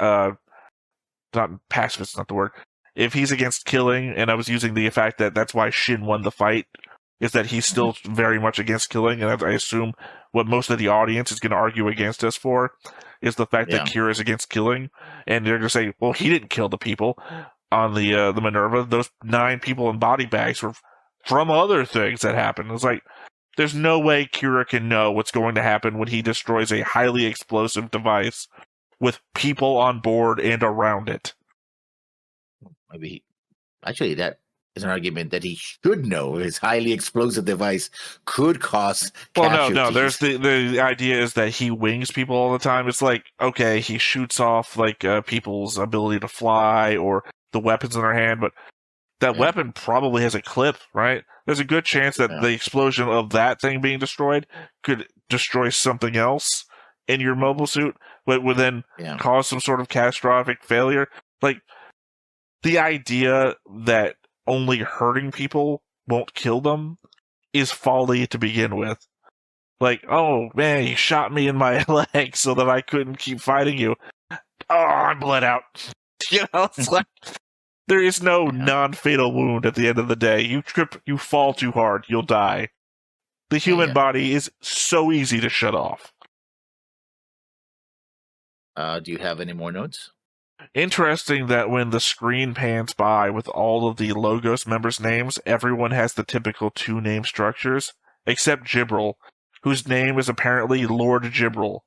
not pacifist, not the word. If he's against killing, and I was using the fact that that's why Shin won the fight, is that he's still very much against killing, and I assume what most of the audience is going to argue against us for is the fact that Kira is against killing, and they're going to say, well, he didn't kill the people on the Minerva. Those 9 people in body bags were from other things that happened. It's like, there's no way Kira can know what's going to happen when he destroys a highly explosive device with people on board and around it. Maybe, actually, that is an argument that he should know his highly explosive device could cause casualties. No. There's the idea is that he wings people all the time. It's like, okay, he shoots off like people's ability to fly or the weapons in their hand, but that weapon probably has a clip, right? There's a good chance that the explosion of that thing being destroyed could destroy something else in your mobile suit, but would then cause some sort of catastrophic failure. Like, the idea that only hurting people won't kill them is folly to begin with. Like, oh man, you shot me in my leg so that I couldn't keep fighting you. Oh, I'm bled out. You know, it's like, there is no non-fatal wound at the end of the day. You trip, you fall too hard, you'll die. The human body is so easy to shut off. Do you have any more notes? Interesting that when the screen pans by with all of the Logos members' names, everyone has the typical 2-name structures, except Jibril, whose name is apparently Lord Jibril.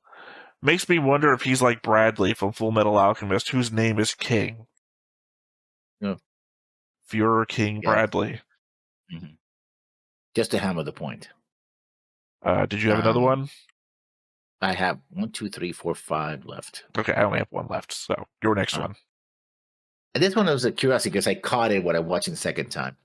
Makes me wonder if he's like Bradley from Full Metal Alchemist, whose name is King. No. Fuhrer King Bradley. Mm-hmm. Just to hammer the point. Did you have another one? I have 1, 2, 3, 4, 5 left. Okay, I only have 1 left, so your next one. And this one was a curiosity because I caught it when I watched it the second time.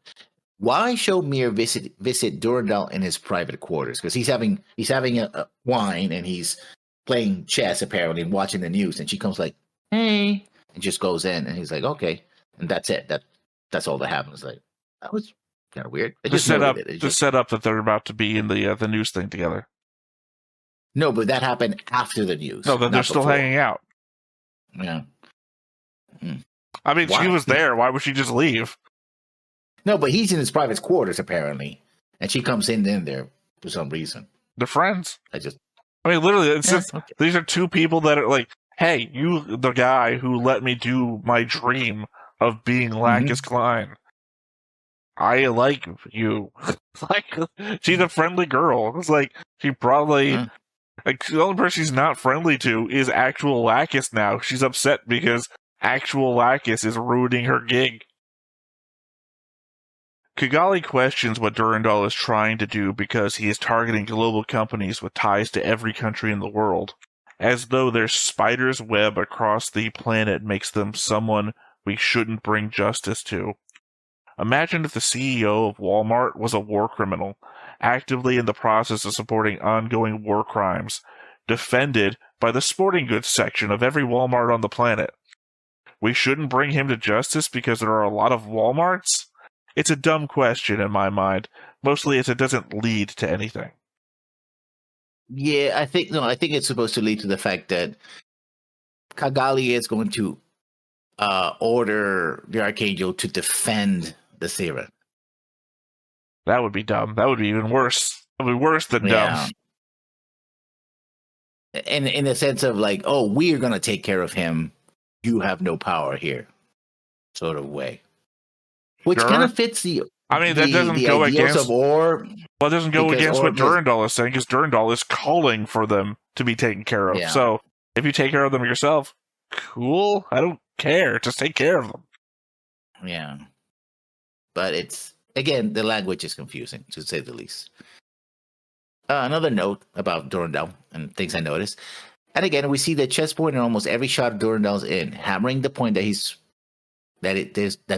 Why show Mir visit Durandal in his private quarters? Because he's having a wine and he's playing chess apparently and watching the news, and she comes like, "Hey," and just goes in, and he's like, "Okay," and that's it. That's all that happens. Like, that was kind of weird. Just set up that they're about to be in the news thing together. No, but that happened after the news. No, but they're still hanging out. Yeah. I mean, she was there. Why would she just leave? No, but he's in his private quarters, apparently. And she comes in there for some reason. They're friends. I mean, literally, it's just, these are 2 people that are like, hey, you, the guy who let me do my dream of being Lacus Klein. I like you. Like, she's a friendly girl. It's like, she probably... Like, the only person she's not friendly to is actual Lacus now. She's upset because actual Lacus is ruining her gig. Kigali questions what Durandal is trying to do because he is targeting global companies with ties to every country in the world, as though their spider's web across the planet makes them someone we shouldn't bring justice to. Imagine if the CEO of Walmart was a war criminal, actively in the process of supporting ongoing war crimes, defended by the sporting goods section of every Walmart on the planet. We shouldn't bring him to justice because there are a lot of Walmarts? It's a dumb question in my mind, mostly as it doesn't lead to anything. Yeah, I think it's supposed to lead to the fact that Kigali is going to order the Archangel to defend the Siren. That would be dumb. That would be even worse. That would be worse than dumb. And in the sense of like, oh, we are going to take care of him. You have no power here, sort of way. Which kind of fits the. I mean, that doesn't go against. Well, it doesn't go against what Durandal is saying, because Durandal is calling for them to be taken care of. Yeah. So if you take care of them yourself, cool. I don't care. Just take care of them. Yeah. But it's, again, the language is confusing, to say the least. Another note about Durandal and things I noticed. And again, we see the chessboard in almost every shot Durandal's in, hammering the point that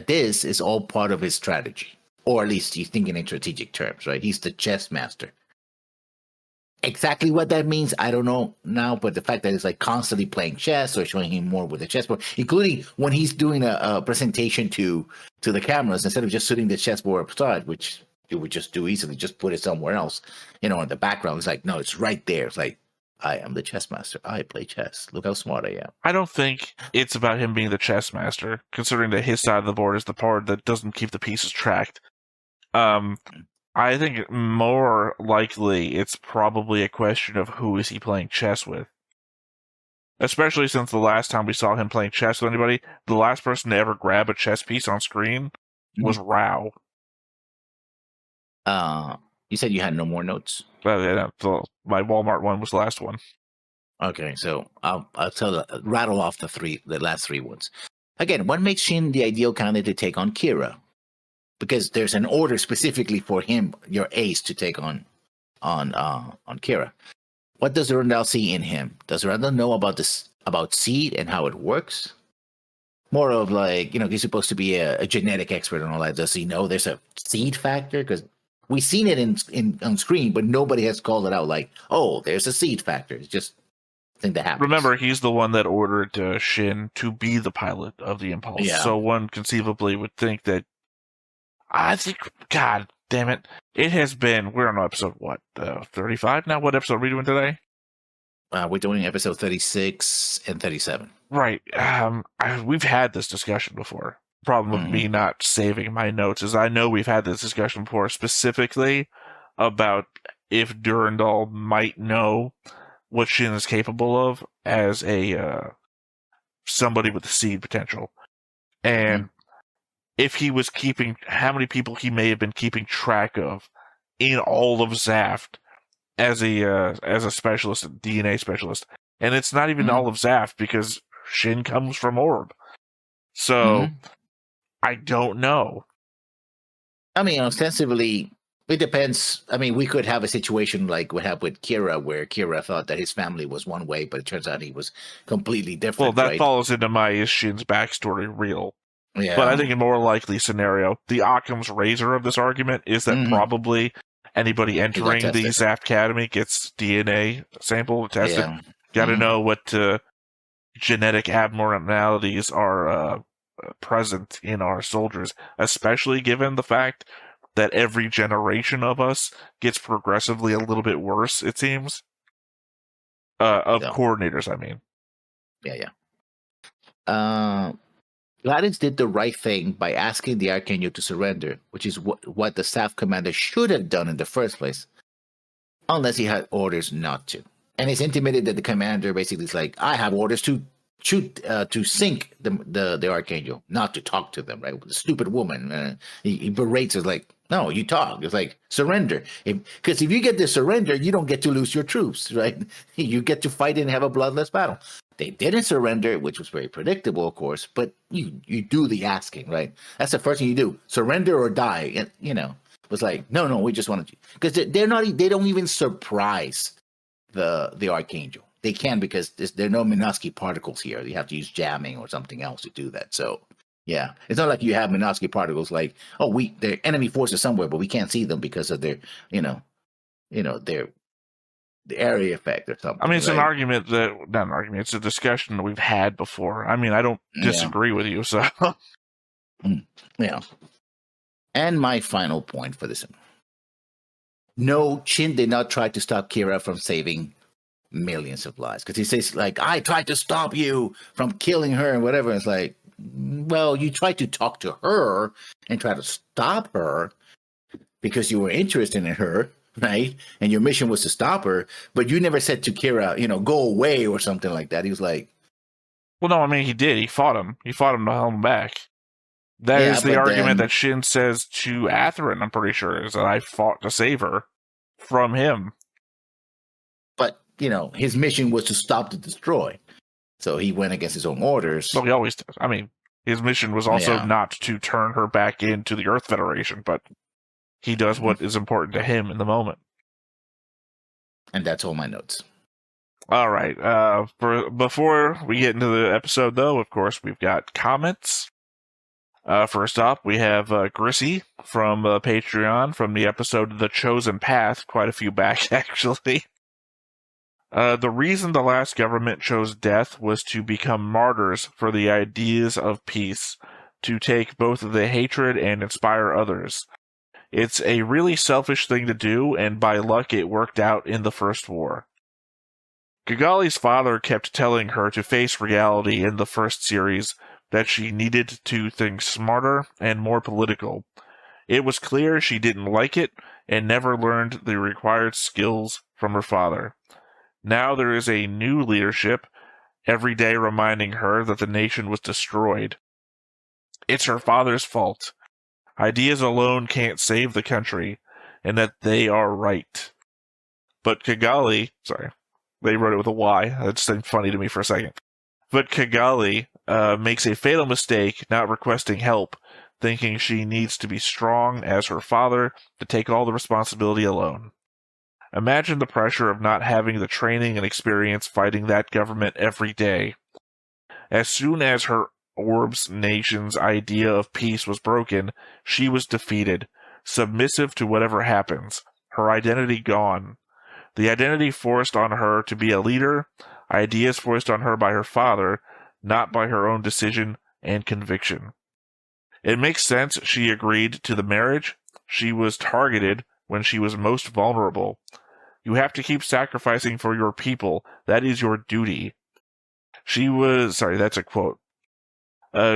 this is all part of his strategy. Or at least he's thinking in strategic terms, right? He's the chess master. Exactly what that means, I don't know now, but the fact that it's like constantly playing chess or showing him more with the chessboard, including when he's doing a presentation to the cameras, instead of just sitting the chessboard aside, which you would just do easily, just put it somewhere else, in the background. It's like, no, it's right there. It's like, I am the chess master. I play chess. Look how smart I am. I don't think it's about him being the chess master, considering that his side of the board is the part that doesn't keep the pieces tracked. I think more likely it's probably a question of who is he playing chess with. Especially since the last time we saw him playing chess with anybody, the last person to ever grab a chess piece on screen was Rao. You said you had no more notes? My Walmart one was the last one. Okay, so I'll rattle off the last three ones. Again, what makes Shin the ideal candidate to take on Kira? Because there's an order specifically for him, your ace, to take on Kira. What does Durandal see in him? Does Durandal know about seed and how it works? More of like, he's supposed to be a genetic expert and all that. Does he know there's a seed factor? Because we've seen it on screen, but nobody has called it out like, oh, there's a seed factor. It's just a thing that happens. Remember, he's the one that ordered Shin to be the pilot of the Impulse. Yeah. So one conceivably would think that, I think, God damn it, it has been, we're on episode, 35 now? What episode are we doing today? We're doing episode 36 and 37. Right. We've had this discussion before. Problem with me not saving my notes is I know we've had this discussion before, specifically about if Durandal might know what Shin is capable of as a somebody with the seed potential. And if he was keeping how many people he may have been keeping track of in all of Zaft as a specialist, a DNA specialist. And it's not even all of Zaft because Shin comes from Orb. So I don't know. I mean, ostensibly, it depends. I mean, we could have a situation like we have with Kira, where Kira thought that his family was one way, but it turns out he was completely different. Well, that falls into my is Shin's backstory real? Yeah. But I think a more likely scenario, the Occam's razor of this argument is that probably anybody entering the Zaft Academy gets DNA sample tested. Yeah. Got to know what genetic abnormalities are present in our soldiers, especially given the fact that every generation of us gets progressively a little bit worse, it seems. Coordinators, I mean. Yeah. Gladys did the right thing by asking the Archangel to surrender, which is what the staff commander should have done in the first place, unless he had orders not to. And he's intimated that the commander basically is like, I have orders to sink the Archangel, not to talk to them, right? The stupid woman. He berates her like, no, you talk. It's like, surrender. Because if you get to surrender, you don't get to lose your troops, right? You get to fight and have a bloodless battle. They didn't surrender, which was very predictable, of course, but you do the asking, right? That's the first thing you do. Surrender or die. And, it was like, no, we just wanted to. Because they don't even surprise the Archangel. They can because there are no Minovsky particles here. You have to use jamming or something else to do that. So, yeah. It's not like you have Minovsky particles like, they're enemy forces somewhere, but we can't see them because of their, the area effect or something. I mean, it's an argument not an argument. It's a discussion that we've had before. I mean, I don't disagree with you, so. Yeah. And my final point for this. No, Shin did not try to stop Kira from saving millions of lives. Because he says, like, I tried to stop you from killing her and whatever. It's like, well, you tried to talk to her and try to stop her because you were interested in her. Right, and your mission was to stop her, but you never said to Kira, go away or something like that. He was like, well, no, I mean, he did. He fought him. He fought him to hold him back. That is the argument that Shin says to Athrun, I'm pretty sure, is that I fought to save her from him. But, his mission was to stop the destroy. So he went against his own orders. Well, he always does. I mean, his mission was also not to turn her back into the Earth Federation, but he does what is important to him in the moment. And that's all my notes. All right. Before we get into the episode, though, of course, we've got comments. First up, we have Grissy from Patreon from the episode The Chosen Path, quite a few back, actually. The reason the last government chose death was to become martyrs for the ideas of peace, to take both the hatred and inspire others. It's a really selfish thing to do, and by luck it worked out in the First War. Kigali's father kept telling her to face reality in the first series, that she needed to think smarter and more political. It was clear she didn't like it and never learned the required skills from her father. Now there is a new leadership, every day reminding her that the nation was destroyed. It's her father's fault. Ideas alone can't save the country, and that they are right. But Kigali, sorry, they wrote it with a Y. That just seemed funny to me for a second. But Kigali makes a fatal mistake not requesting help, thinking she needs to be strong as her father to take all the responsibility alone. Imagine the pressure of not having the training and experience fighting that government every day. As soon as her Orb's nation's idea of peace was broken, she was defeated, submissive to whatever happens, her identity gone. The identity forced on her to be a leader, ideas forced on her by her father, not by her own decision and conviction. It makes sense she agreed to the marriage. She was targeted when she was most vulnerable. You have to keep sacrificing for your people. That is your duty. That's a quote.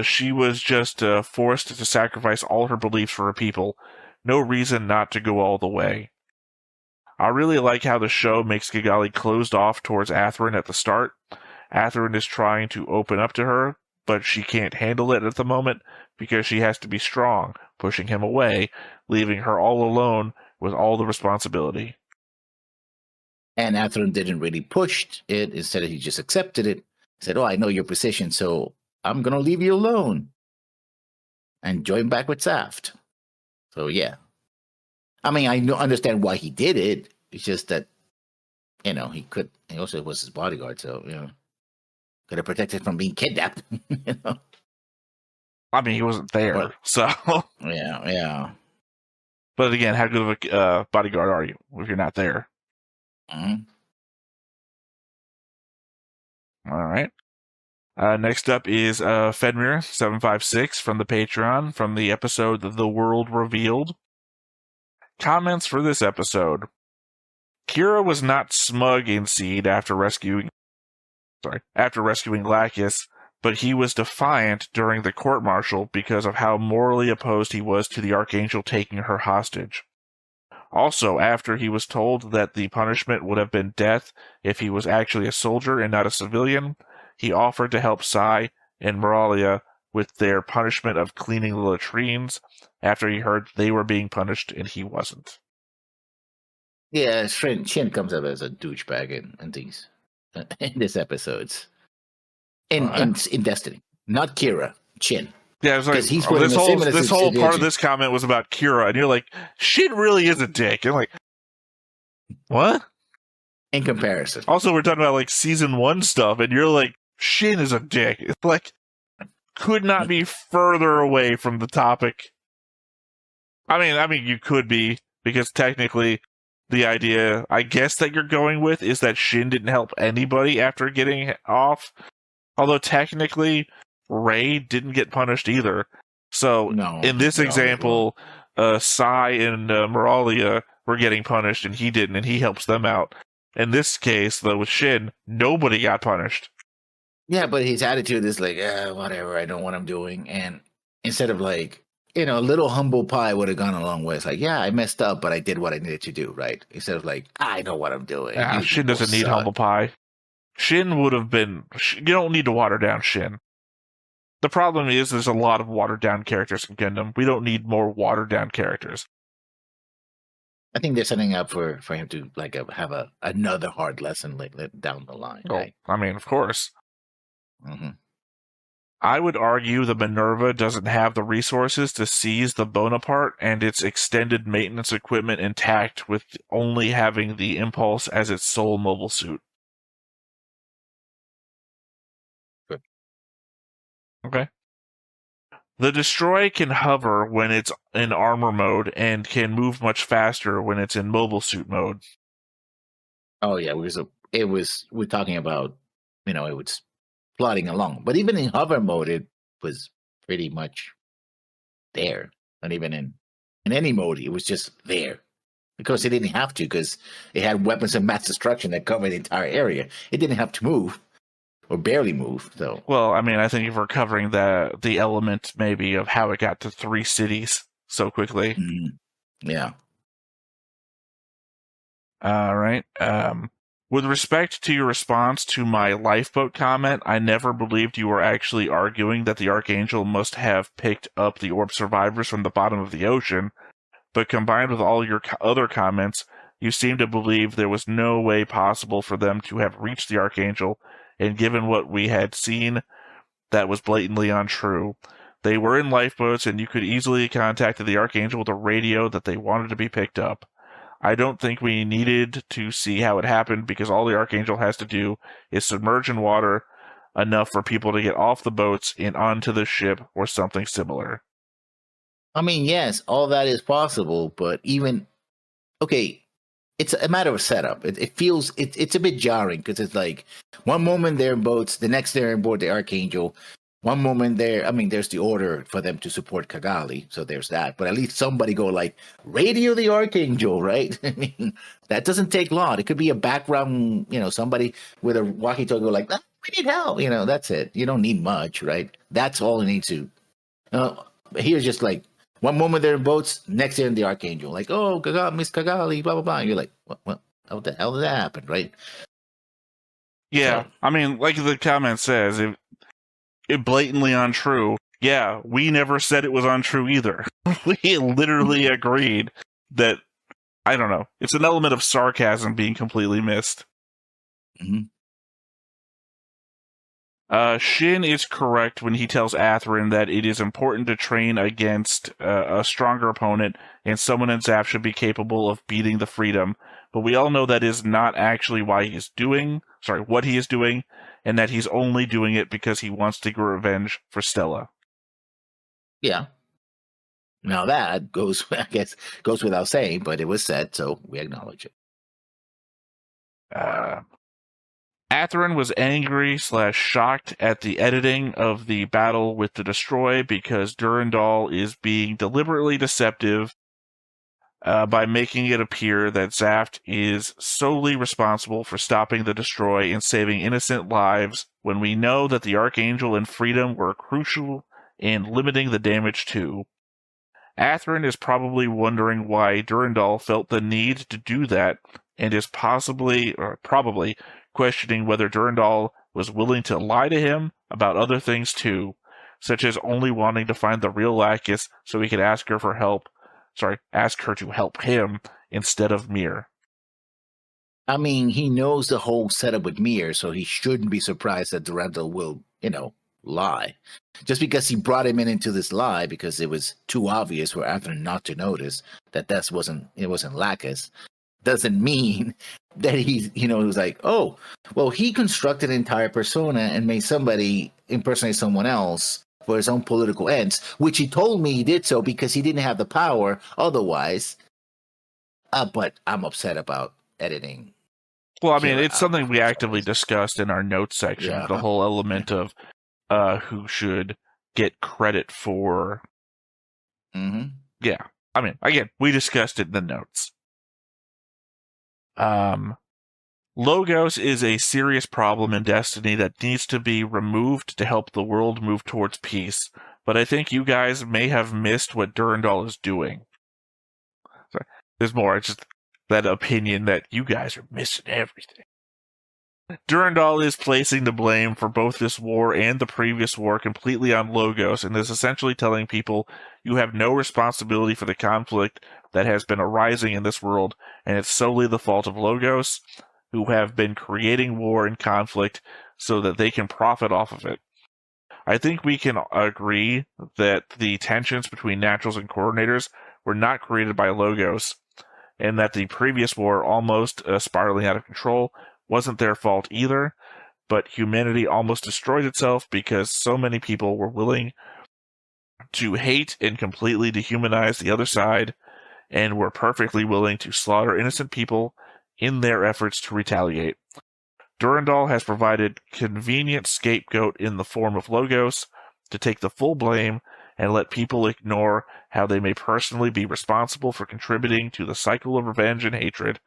She was just forced to sacrifice all her beliefs for her people. No reason not to go all the way. I really like how the show makes Kigali closed off towards Athrun at the start. Athrun is trying to open up to her, but she can't handle it at the moment because she has to be strong, pushing him away, leaving her all alone with all the responsibility. And Athrun didn't really push it. Instead, he just accepted it. Said, I know your position, so I'm going to leave you alone. And join back with Zaft. So, yeah. I mean, I understand why he did it. It's just that, he also was his bodyguard, so, could have protected from being kidnapped, I mean, he wasn't there, so. Yeah. But again, how good of a bodyguard are you if you're not there? Mm-hmm. All right. Next up is Fenrir756 from the Patreon from the episode The World Revealed. Comments for this episode. Kira was not smug in Seed after rescuing Lacus, but he was defiant during the court-martial because of how morally opposed he was to the Archangel taking her hostage. Also, after he was told that the punishment would have been death if he was actually a soldier and not a civilian, he offered to help Sai and Moralia with their punishment of cleaning the latrines after he heard they were being punished and he wasn't. Yeah, his friend Chin comes up as a douchebag in these in this episodes. In Destiny. Not Kira, Chin. Yeah, it's like this whole part of this comment was about Kira, and you're like, Shin really is a dick. And like, what? In comparison. Also, we're talking about like season 1 stuff, and you're like, Shin is a dick. It's like, could not be further away from the topic. I mean, you could be, because technically, the idea, I guess, that you're going with is that Shin didn't help anybody after getting off. Although technically, Ray didn't get punished either. So, in this example, Sai and Moralia were getting punished, and he didn't, and he helps them out. In this case, though, with Shin, nobody got punished. Yeah, but his attitude is like, whatever, I know what I'm doing. And instead of like, a little humble pie would have gone a long way. It's like, yeah, I messed up, but I did what I needed to do, right? Instead of like, I know what I'm doing. Shin doesn't need humble pie. Shin would have been... You don't need to water down Shin. The problem is there's a lot of watered down characters in Gundam. We don't need more watered down characters. I think they're setting up for him to like have another hard lesson down the line. Right? I mean, of course. Mm-hmm. I would argue the Minerva doesn't have the resources to seize the Bonaparte and its extended maintenance equipment intact with only having the Impulse as its sole mobile suit. Okay. The Destroy can hover when it's in armor mode and can move much faster when it's in mobile suit mode. Oh yeah, we're talking about, it was plodding along. But even in hover mode, it was pretty much there. Not even in any mode, it was just there. Of course, it didn't have to because it had weapons of mass destruction that covered the entire area. It didn't have to move, or barely move, though. Well, I mean, I think if we're covering the element maybe of how it got to 3 cities so quickly. Mm-hmm. Yeah. All right. With respect to your response to my lifeboat comment, I never believed you were actually arguing that the Archangel must have picked up the orb survivors from the bottom of the ocean, but combined with all your other comments, you seem to believe there was no way possible for them to have reached the Archangel, and given what we had seen, that was blatantly untrue. They were in lifeboats, and you could easily contact the Archangel with a radio that they wanted to be picked up. I don't think we needed to see how it happened because all the Archangel has to do is submerge in water enough for people to get off the boats and onto the ship or something similar. I mean, yes, all that is possible, but even, okay, it's a matter of setup. It feels, it's a bit jarring because it's like one moment they're in boats, the next they're on board the Archangel. One moment there's the order for them to support Kigali, so there's that. But at least somebody go like, radio the Archangel, right? I mean, that doesn't take long. It could be a background, somebody with a walkie-talkie go like, we need help. That's it. You don't need much, right? That's all you need to. Here's just like, one moment they're in boats, next they're in the Archangel. Like, oh, Miss Kigali, blah, blah, blah. And you're like, what? How the hell did that happen, right? Yeah, so, I mean, like the comment says, it blatantly untrue. Yeah, we never said it was untrue either. We literally agreed that, I don't know, it's an element of sarcasm being completely missed. Mm-hmm. Shin is correct when he tells Athrun that it is important to train against a stronger opponent, and someone in Zaft should be capable of beating the Freedom. But we all know that is not actually what he is doing, and that he's only doing it because he wants to get revenge for Stella. Yeah. Now that goes without saying, but it was said, so we acknowledge it. Athrun was angry / shocked at the editing of the battle with the Destroy because Durandal is being deliberately deceptive by making it appear that Zaft is solely responsible for stopping the Destroy and saving innocent lives when we know that the Archangel and Freedom were crucial in limiting the damage too. Athrun is probably wondering why Durandal felt the need to do that and is probably questioning whether Durandal was willing to lie to him about other things too, such as only wanting to find the real Lacus so he could ask her to help him instead of Mir. I mean, he knows the whole setup with Mir, so he shouldn't be surprised that Durandal will, lie. Just because he brought him into this lie because it was too obvious for Athrun not to notice that it wasn't Lacus, doesn't mean that he was like, oh, well, he constructed an entire persona and made somebody impersonate someone else for his own political ends, which he told me he did so because he didn't have the power otherwise. But I'm upset about editing. Well, I mean, it's something we actively discussed in our notes section, the whole element of who should get credit for... Mm-hmm. Yeah. I mean, again, we discussed it in the notes. Logos is a serious problem in Destiny that needs to be removed to help the world move towards peace, but I think you guys may have missed what Durandal is doing. Sorry. There's more, it's just that opinion that you guys are missing everything. Durandal is placing the blame for both this war and the previous war completely on Logos, and is essentially telling people you have no responsibility for the conflict that has been arising in this world, and it's solely the fault of Logos, who have been creating war and conflict so that they can profit off of it. I think we can agree that the tensions between Naturals and Coordinators were not created by Logos, and that the previous war, almost spiraling out of control, wasn't their fault either, but humanity almost destroyed itself because so many people were willing to hate and completely dehumanize the other side, and were perfectly willing to slaughter innocent people in their efforts to retaliate. Durandal has provided convenient scapegoat in the form of Logos to take the full blame and let people ignore how they may personally be responsible for contributing to the cycle of revenge and hatred,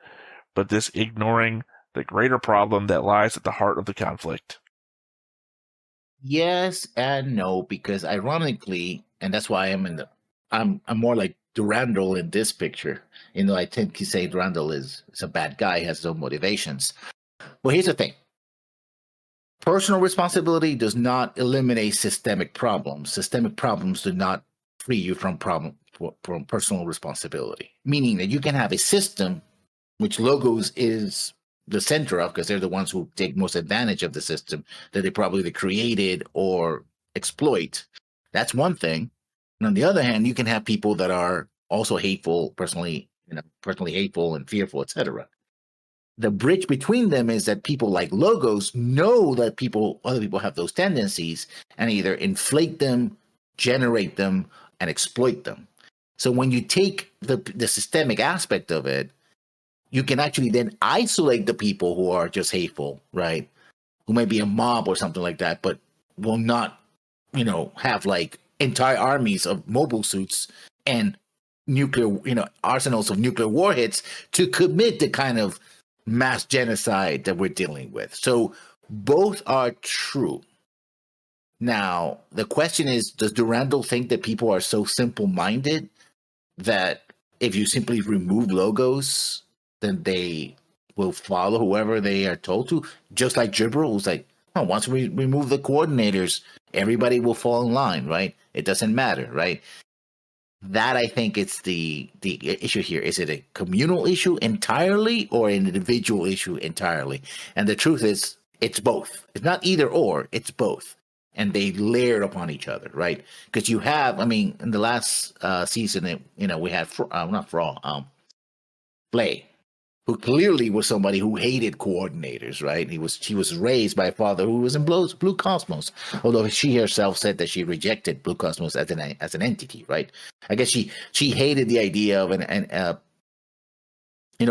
but this ignoring the greater problem that lies at the heart of the conflict. Yes and no, because ironically, and that's why I'm more like Durandal in this picture. I tend to say Durandal is a bad guy, has his own motivations. Well, here's the thing. Personal responsibility does not eliminate systemic problems. Systemic problems do not free you from personal responsibility. Meaning that you can have a system, which Logos is the center of, because they're the ones who take most advantage of the system that they probably created or exploit. That's one thing. And on the other hand, you can have people that are also hateful, personally hateful and fearful, etc. The bridge between them is that people like Logos know that other people have those tendencies and either inflate them, generate them, and exploit them. So when you take the systemic aspect of it, you can actually then isolate the people who are just hateful, right? Who may be a mob or something like that, but will not, have like entire armies of mobile suits and nuclear, arsenals of nuclear warheads to commit the kind of mass genocide that we're dealing with. So both are true. Now, the question is, does Durandal think that people are so simple-minded that if you simply remove Logos, then they will follow whoever they are told to? Just like Jibril was like, once we remove the coordinators, everybody will fall in line, right? It doesn't matter, right? That, I think, it's the issue here. Is it a communal issue entirely or an individual issue entirely? And the truth is, it's both. It's not either or, it's both. And they layered upon each other, right? Because you have, in the last season, we had, Flay, who clearly was somebody who hated coordinators, right? She was raised by a father who was in Blue Cosmos, although she herself said that she rejected Blue Cosmos as an entity, right? I guess she hated the idea of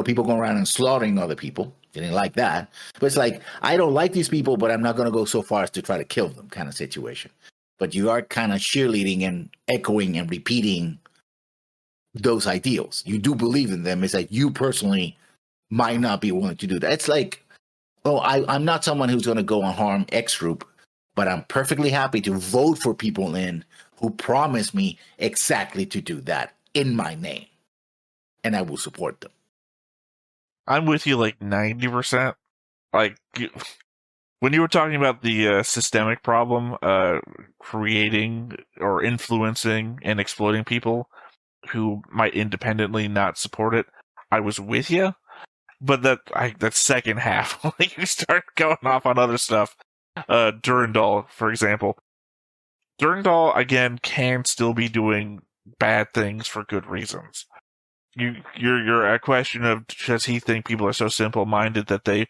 people going around and slaughtering other people. She didn't like that. But it's like, I don't like these people, but I'm not going to go so far as to try to kill them kind of situation. But you are kind of cheerleading and echoing and repeating those ideals. You do believe in them. It's like you personally might not be willing to do that. It's like, I'm not someone who's going to go and harm X group, but I'm perfectly happy to vote for people in who promise me exactly to do that in my name. And I will support them. I'm with you like 90%. Like, when you were talking about the systemic problem, creating or influencing and exploiting people who might independently not support it, I was with you. But that second half, like you start going off on other stuff. Durandal, for example. Durandal, again, can still be doing bad things for good reasons. You're a question of, does he think people are so simple-minded that they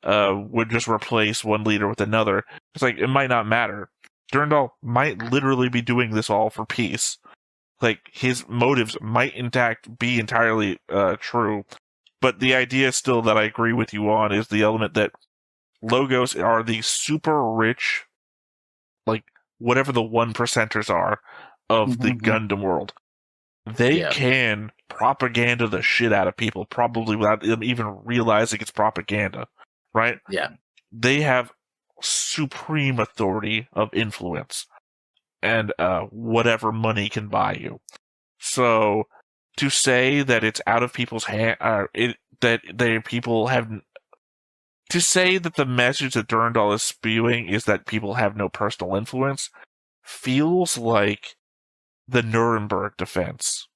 would just replace one leader with another? It's like, it might not matter. Durandal might literally be doing this all for peace. Like, his motives might be entirely true. But the idea still that I agree with you on is the element that Logos are the super rich, like, whatever the 1%ers are of the Gundam world. They can propaganda the shit out of people, probably without them even realizing it's propaganda, right? Yeah. They have supreme authority of influence and whatever money can buy you. So to say that it's out of people's hand, to say that the message that Durandal is spewing is that people have no personal influence feels like the Nuremberg defense,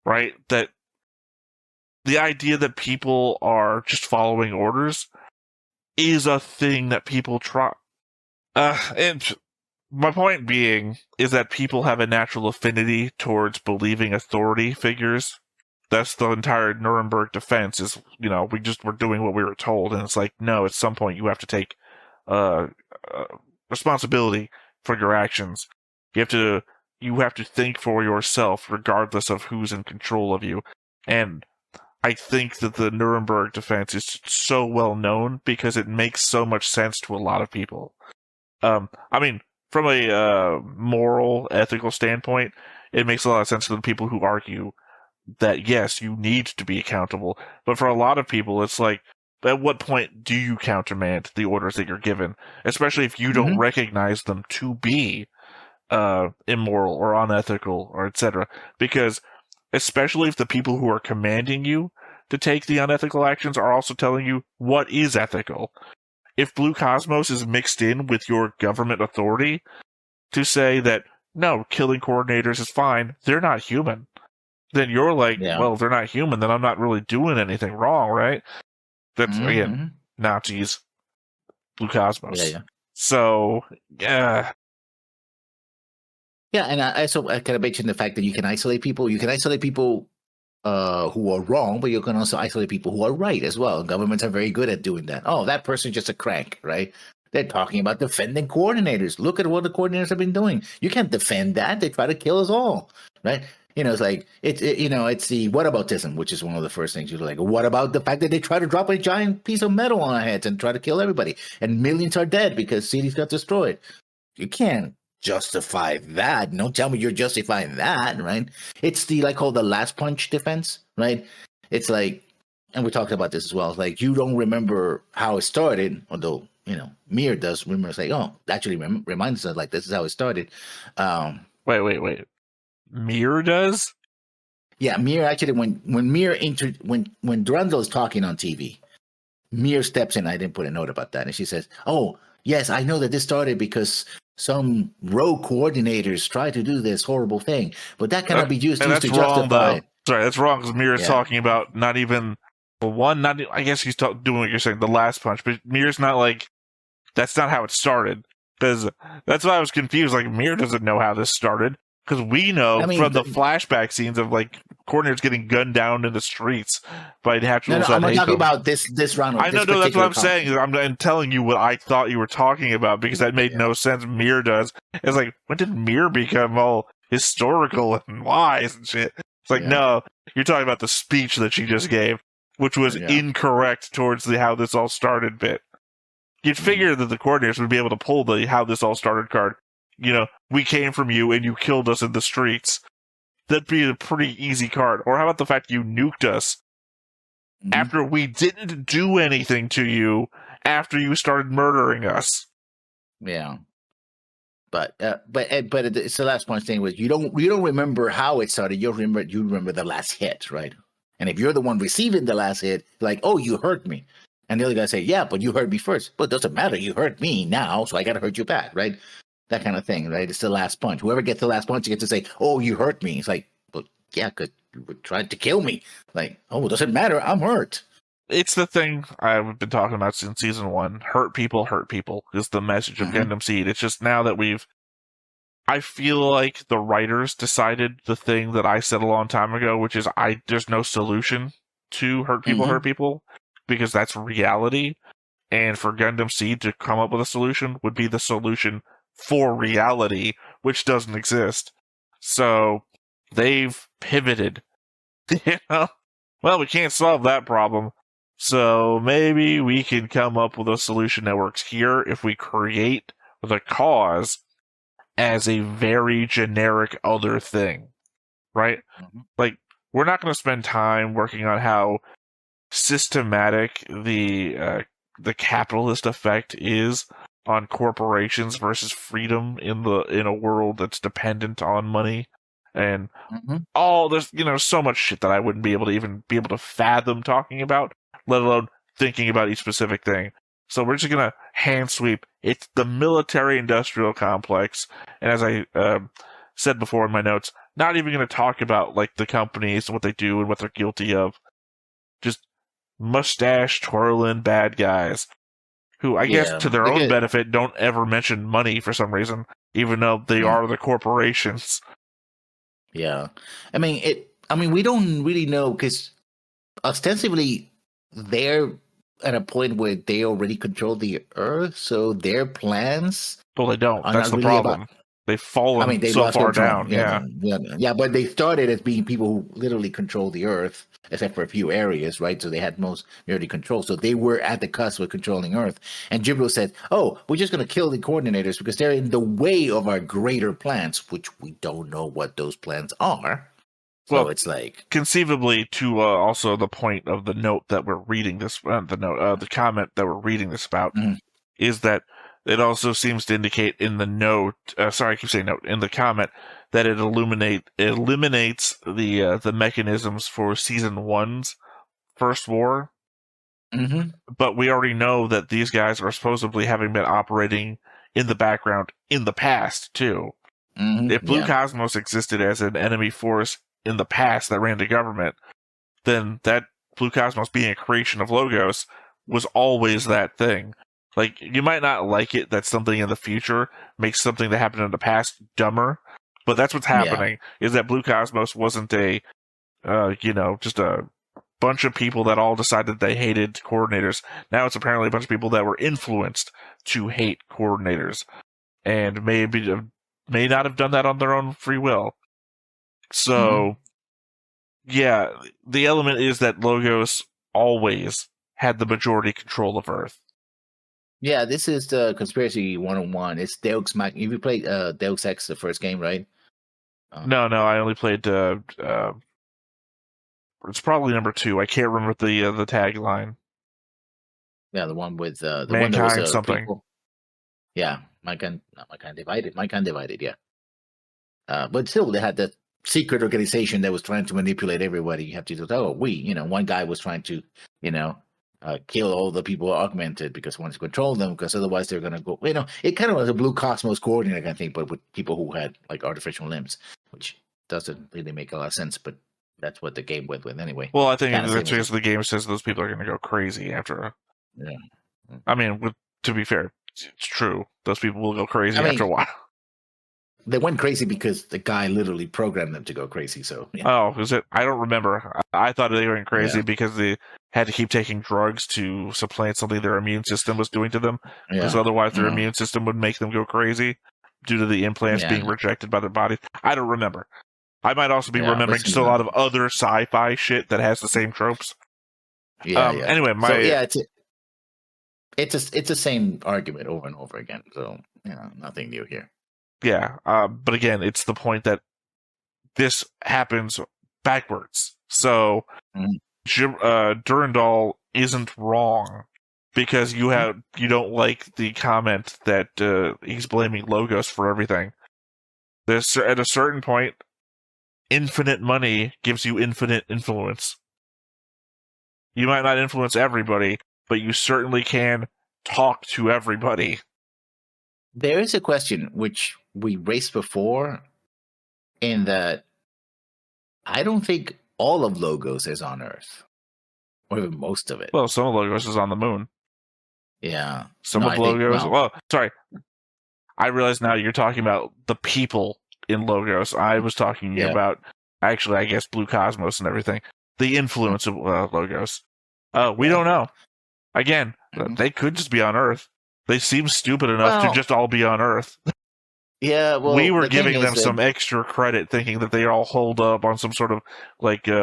right? That the idea that people are just following orders is a thing that people try. And my point being is that people have a natural affinity towards believing authority figures. That's the entire Nuremberg defense is, we're doing what we were told. And it's like, no, at some point you have to take uh, responsibility for your actions. You have to think for yourself, regardless of who's in control of you. And I think that the Nuremberg defense is so well known because it makes so much sense to a lot of people. I mean, from a moral, ethical standpoint, it makes a lot of sense to the people who argue that, yes, you need to be accountable. But for a lot of people, it's like, at what point do you countermand the orders that you're given? Especially if you don't recognize them to be immoral or unethical or etc. Because especially if the people who are commanding you to take the unethical actions are also telling you what is ethical. If Blue Cosmos is mixed in with your government authority to say that, no, killing coordinators is fine, they're not human, then you're like, well, if they're not human, then I'm not really doing anything wrong, right? That's, again, Nazis, Blue Cosmos. So, yeah. Yeah, and I kind of mentioned the fact that you can isolate people. You can isolate people who are wrong, but you can also isolate people who are right as well. Governments are very good at doing that. Oh, that person's just a crank, right? They're talking about defending coordinators. Look at what the coordinators have been doing. You can't defend that. They try to kill us all, right? It's like it's the whataboutism, which is one of the first things you're like. What about the fact that they try to drop a giant piece of metal on our heads and try to kill everybody, and millions are dead because cities got destroyed? You can't justify that. Don't tell me you're justifying that, right? It's the called the last punch defense, right? It's like, and we talked about this as well. It's like you don't remember how it started, although Mir does remember. It's like, oh, actually reminds us like this is how it started. Wait. Mir does? Yeah, Mir actually when Mir when Durandal is talking on TV, Mir steps in. I didn't put a note about that, and she says, "Oh, yes, I know that this started because some rogue coordinators tried to do this horrible thing, but that cannot be used to justify." Sorry, that's wrong because Mir is talking about not even one. I guess he's doing what you're saying, the last punch, but Mir's not like that's not how it started. Because that's why I was confused. Like Mir doesn't know how this started. Because we know from the flashback scenes of coordinators getting gunned down in the streets by naturals. No, I'm not talking about this round. I know, that's what I'm saying. I'm telling you what I thought you were talking about because that made no sense. Mir does. It's like, when did Mir become all historical and wise and shit? It's like, no, you're talking about the speech that she just gave, which was incorrect towards the how this all started bit. You'd figure that the coordinators would be able to pull the how this all started card. We came from you and you killed us in the streets. That'd be a pretty easy card. Or how about the fact you nuked us after we didn't do anything to you after you started murdering us? Yeah. But it's the last punch thing was you don't remember how it started. You remember the last hit, right? And if you're the one receiving the last hit, like, oh, you hurt me. And the other guy say, yeah, but you hurt me first. But it doesn't matter. You hurt me now, so I got to hurt you back, right? That kind of thing, right? It's the last punch. Whoever gets the last punch, you get to say, oh, you hurt me. It's like, well, yeah, because you tried to kill me. Like, oh, it doesn't matter. I'm hurt. It's the thing I've been talking about since season 1. Hurt people is the message of Gundam Seed. It's just now that I feel like the writers decided the thing that I said a long time ago, which is there's no solution to hurt people, because that's reality. And for Gundam Seed to come up with a solution would be the solution for reality, which doesn't exist. So they've pivoted. Well, we can't solve that problem. So maybe we can come up with a solution that works here if we create the cause as a very generic other thing. Right? Like, we're not going to spend time working on how systematic the capitalist effect is on corporations versus freedom in a world that's dependent on money, and there's so much shit that I wouldn't be able to fathom talking about, let alone thinking about each specific thing. So we're just gonna hand sweep. It's the military-industrial complex, and as I said before in my notes, not even gonna talk about the companies and what they do and what they're guilty of. Just mustache twirling bad guys who I guess to their own benefit don't ever mention money for some reason, even though they are the corporations. Yeah. I mean we don't really know because ostensibly their at a point where they already control the Earth, so their plans. Well, they don't. That's the really problem. They've fallen so far down. Yeah, but they started as being people who literally control the Earth, except for a few areas, right? So they had most nearly control. So they were at the cusp of controlling Earth. And Jimbo said, "Oh, we're just going to kill the coordinators because they're in the way of our greater plans, which we don't know what those plans are." So well, it's like conceivably to also the point of the note that we're reading this, the comment that we're reading this about is that it also seems to indicate in the note. Sorry, I keep saying note in the comment that it eliminates the mechanisms for season 1's first war. Mm-hmm. But we already know that these guys are supposedly having been operating in the background in the past too. Mm-hmm. If Blue Cosmos existed as an enemy force in the past that ran the government, then that Blue Cosmos being a creation of Logos was always that thing. Like, you might not like it that something in the future makes something that happened in the past dumber, but that's what's happening, is that Blue Cosmos wasn't just a bunch of people that all decided they hated coordinators. Now it's apparently a bunch of people that were influenced to hate coordinators, and may not have done that on their own free will. So, the element is that Logos always had the majority control of Earth. Yeah, this is the Conspiracy 101. It's Deus Ex. You played Deus Ex, the first game, right? No, I only played... it's probably number 2. I can't remember the tagline. Yeah, the one with... the Mankind one that was, something. People. Yeah, Mankind Divided. Mankind Divided, yeah. But still, they had that secret organization that was trying to manipulate everybody. You have to say, one guy was trying to, kill all the people who augmented because he wants to control them, because otherwise they're going to go, it kind of was a Blue Cosmos coordinator, I think, but with people who had like artificial limbs, which doesn't really make a lot of sense, but that's what the game went with anyway. Well, I think that's because the game says those people are going to go crazy after. Yeah. I mean, to be fair, it's true. Those people will go crazy after a while. They went crazy because the guy literally programmed them to go crazy. So, Oh, is it? I don't remember. I thought they went crazy because they had to keep taking drugs to supplant something their immune system was doing to them. Because otherwise their immune system would make them go crazy due to the implants being rejected by their bodies. I don't remember. I might also be remembering just a lot of other sci-fi shit that has the same tropes. Anyway, it's the same argument over and over again. So, nothing new here. Yeah, but again, it's the point that this happens backwards. So, Durandal isn't wrong because you don't like the comment that he's blaming Logos for everything. At a certain point, infinite money gives you infinite influence. You might not influence everybody, but you certainly can talk to everybody. There is a question which we raised before, in that I don't think all of Logos is on Earth, or even most of it. Well, some of Logos is on the moon. Yeah. Some of Logos... sorry. I realize now you're talking about the people in Logos. I was talking about, actually, I guess, Blue Cosmos and everything. The influence of Logos. We don't know. Again, they could just be on Earth. They seem stupid enough to just all be on Earth. Yeah, well, we were giving them some extra credit, thinking that they all holed up on some sort of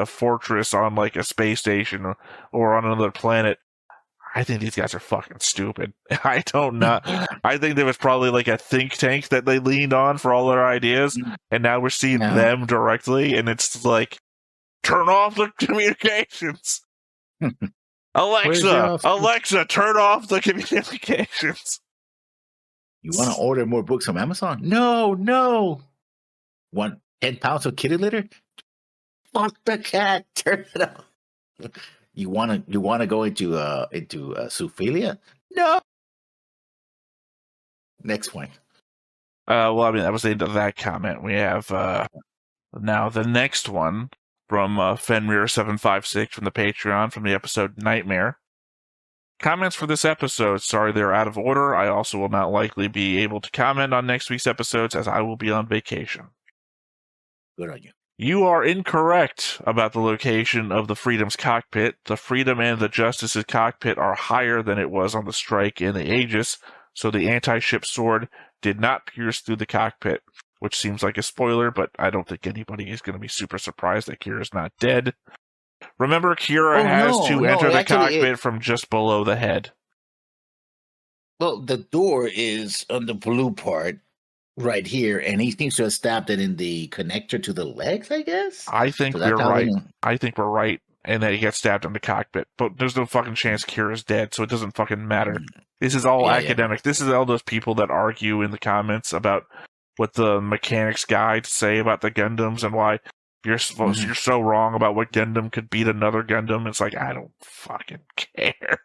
fortress on like a space station or on another planet. I think these guys are fucking stupid. I don't know. I think there was probably like a think tank that they leaned on for all their ideas, and now we're seeing them directly, and it's like, turn off the communications. Alexa, turn off the communications. You want to order more books from Amazon? No. Want 10 pounds of kitty litter? Fuck the cat. Turn it off. You want to go into zoophilia? No. Next point. Well, I mean, that was the end of that comment. We have now the next one from Fenrir756 from the Patreon from the episode Nightmare. Comments for this episode. Sorry they're out of order. I also will not likely be able to comment on next week's episodes as I will be on vacation. Good on you. You are incorrect about the location of the Freedom's cockpit. The Freedom and the Justice's cockpit are higher than it was on the Strike and the Aegis, so the anti-ship sword did not pierce through the cockpit, which seems like a spoiler, but I don't think anybody is going to be super surprised that Kira's not dead. Remember, Kira has to enter the cockpit from just below the head. Well, the door is on the blue part right here, and he seems to have stabbed it in the connector to the legs, I guess? I think we're right. I think we're right, and that he gets stabbed in the cockpit. But there's no fucking chance Kira's dead, so it doesn't fucking matter. This is all academic. This is all those people that argue in the comments about what the mechanics guides say about the Gundams and why you're so wrong about what Gundam could beat another Gundam. It's like, I don't fucking care.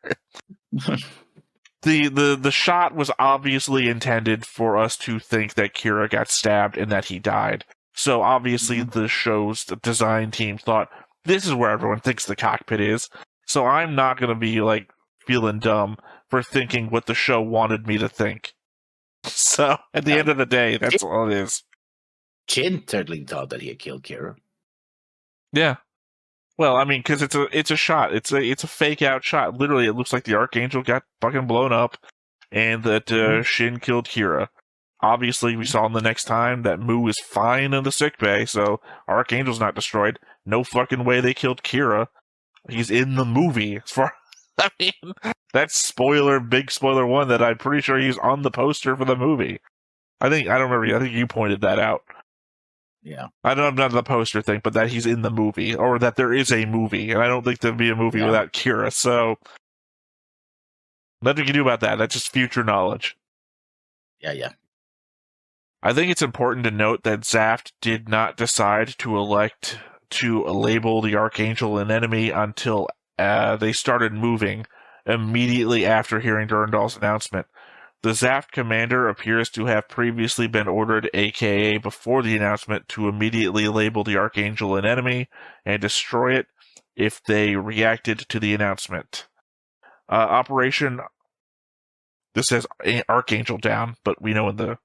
The shot was obviously intended for us to think that Kira got stabbed and that he died. So obviously the design team thought, this is where everyone thinks the cockpit is. So I'm not going to be like feeling dumb for thinking what the show wanted me to think. So at the end of the day, that's all it is. Chin certainly thought that he had killed Kira. Yeah. Well, I mean, because it's a shot. It's a fake out shot. Literally, it looks like the Archangel got fucking blown up, and that Shin killed Kira. Obviously, we saw in the next time that Mu is fine in the sickbay, so Archangel's not destroyed. No fucking way they killed Kira. He's in the movie. I mean, that's big spoiler one that I'm pretty sure he's on the poster for the movie. I don't remember. I think you pointed that out. Yeah. I don't know, not the poster thing, but that he's in the movie, or that there is a movie, and I don't think there'd be a movie without Kira, so nothing you can do about that. That's just future knowledge. Yeah. I think it's important to note that Zaft did not decide to elect to label the Archangel an enemy until they started moving immediately after hearing Durandal's announcement. The Zaft commander appears to have previously been ordered, aka before the announcement, to immediately label the Archangel an enemy and destroy it if they reacted to the announcement. This says Archangel down, but we know in the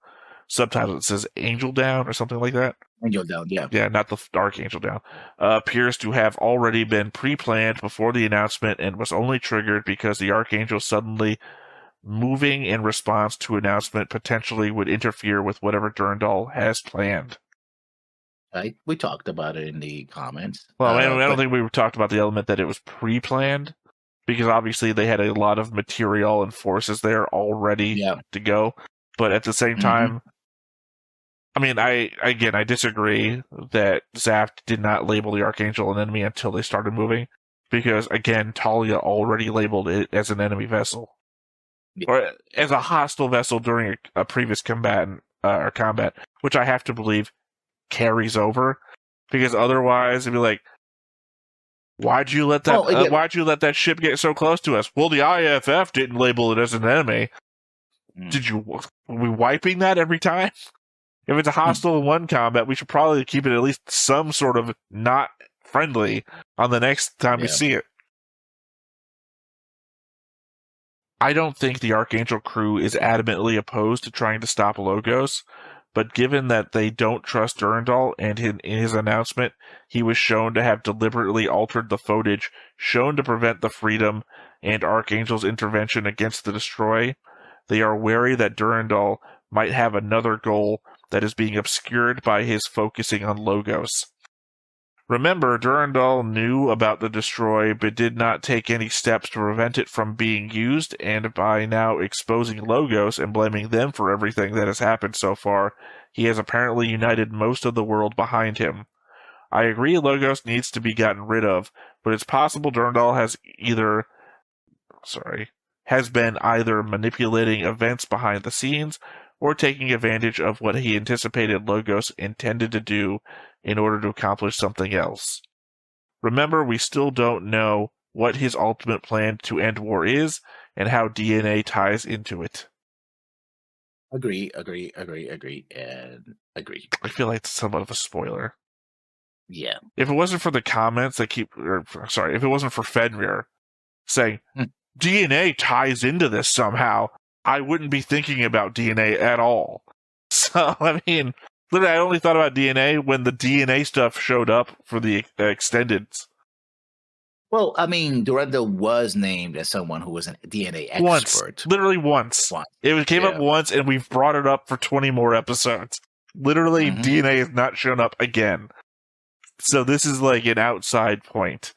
subtitle it says Angel down or something like that. Angel down, yeah. Yeah, not the Archangel down. Appears to have already been pre-planned before the announcement and was only triggered because the Archangel suddenly moving in response to announcement potentially would interfere with whatever Durandal has planned. We talked about it in the comments. Well, I don't think we talked about the element that it was pre-planned, because obviously they had a lot of material and forces there already to go. But at the same time, I mean, I disagree that Zaft did not label the Archangel an enemy until they started moving, because, again, Talia already labeled it as an enemy vessel. Or as a hostile vessel during a previous combat, which I have to believe carries over, because otherwise it'd be like, why'd you let that ship get so close to us? Well, the IFF didn't label it as an enemy. Were we wiping that every time? If it's a hostile in one combat, we should probably keep it at least some sort of not friendly on the next time we see it. I don't think the Archangel crew is adamantly opposed to trying to stop Logos, but given that they don't trust Durandal, and in his announcement, he was shown to have deliberately altered the footage shown to prevent the Freedom and Archangel's intervention against the Destroy, they are wary that Durandal might have another goal that is being obscured by his focusing on Logos. Remember, Durandal knew about the Destroy, but did not take any steps to prevent it from being used, and by now exposing Logos and blaming them for everything that has happened so far, he has apparently united most of the world behind him. I agree Logos needs to be gotten rid of, but it's possible Durandal has been either manipulating events behind the scenes, or taking advantage of what he anticipated Logos intended to do in order to accomplish something else. Remember, we still don't know what his ultimate plan to end war is, and how DNA ties into it. Agree, and agree. I feel like it's somewhat of a spoiler. Yeah. If it wasn't for the comments if it wasn't for Fenrir saying, DNA ties into this somehow, I wouldn't be thinking about DNA at all. So, I mean, Literally, I only thought about DNA when the DNA stuff showed up for the extended. Well, I mean, Durandal was named as someone who was a DNA expert. Literally once. It came up once, and we've brought it up for 20 more episodes. Literally, DNA has not shown up again. So this is like an outside point.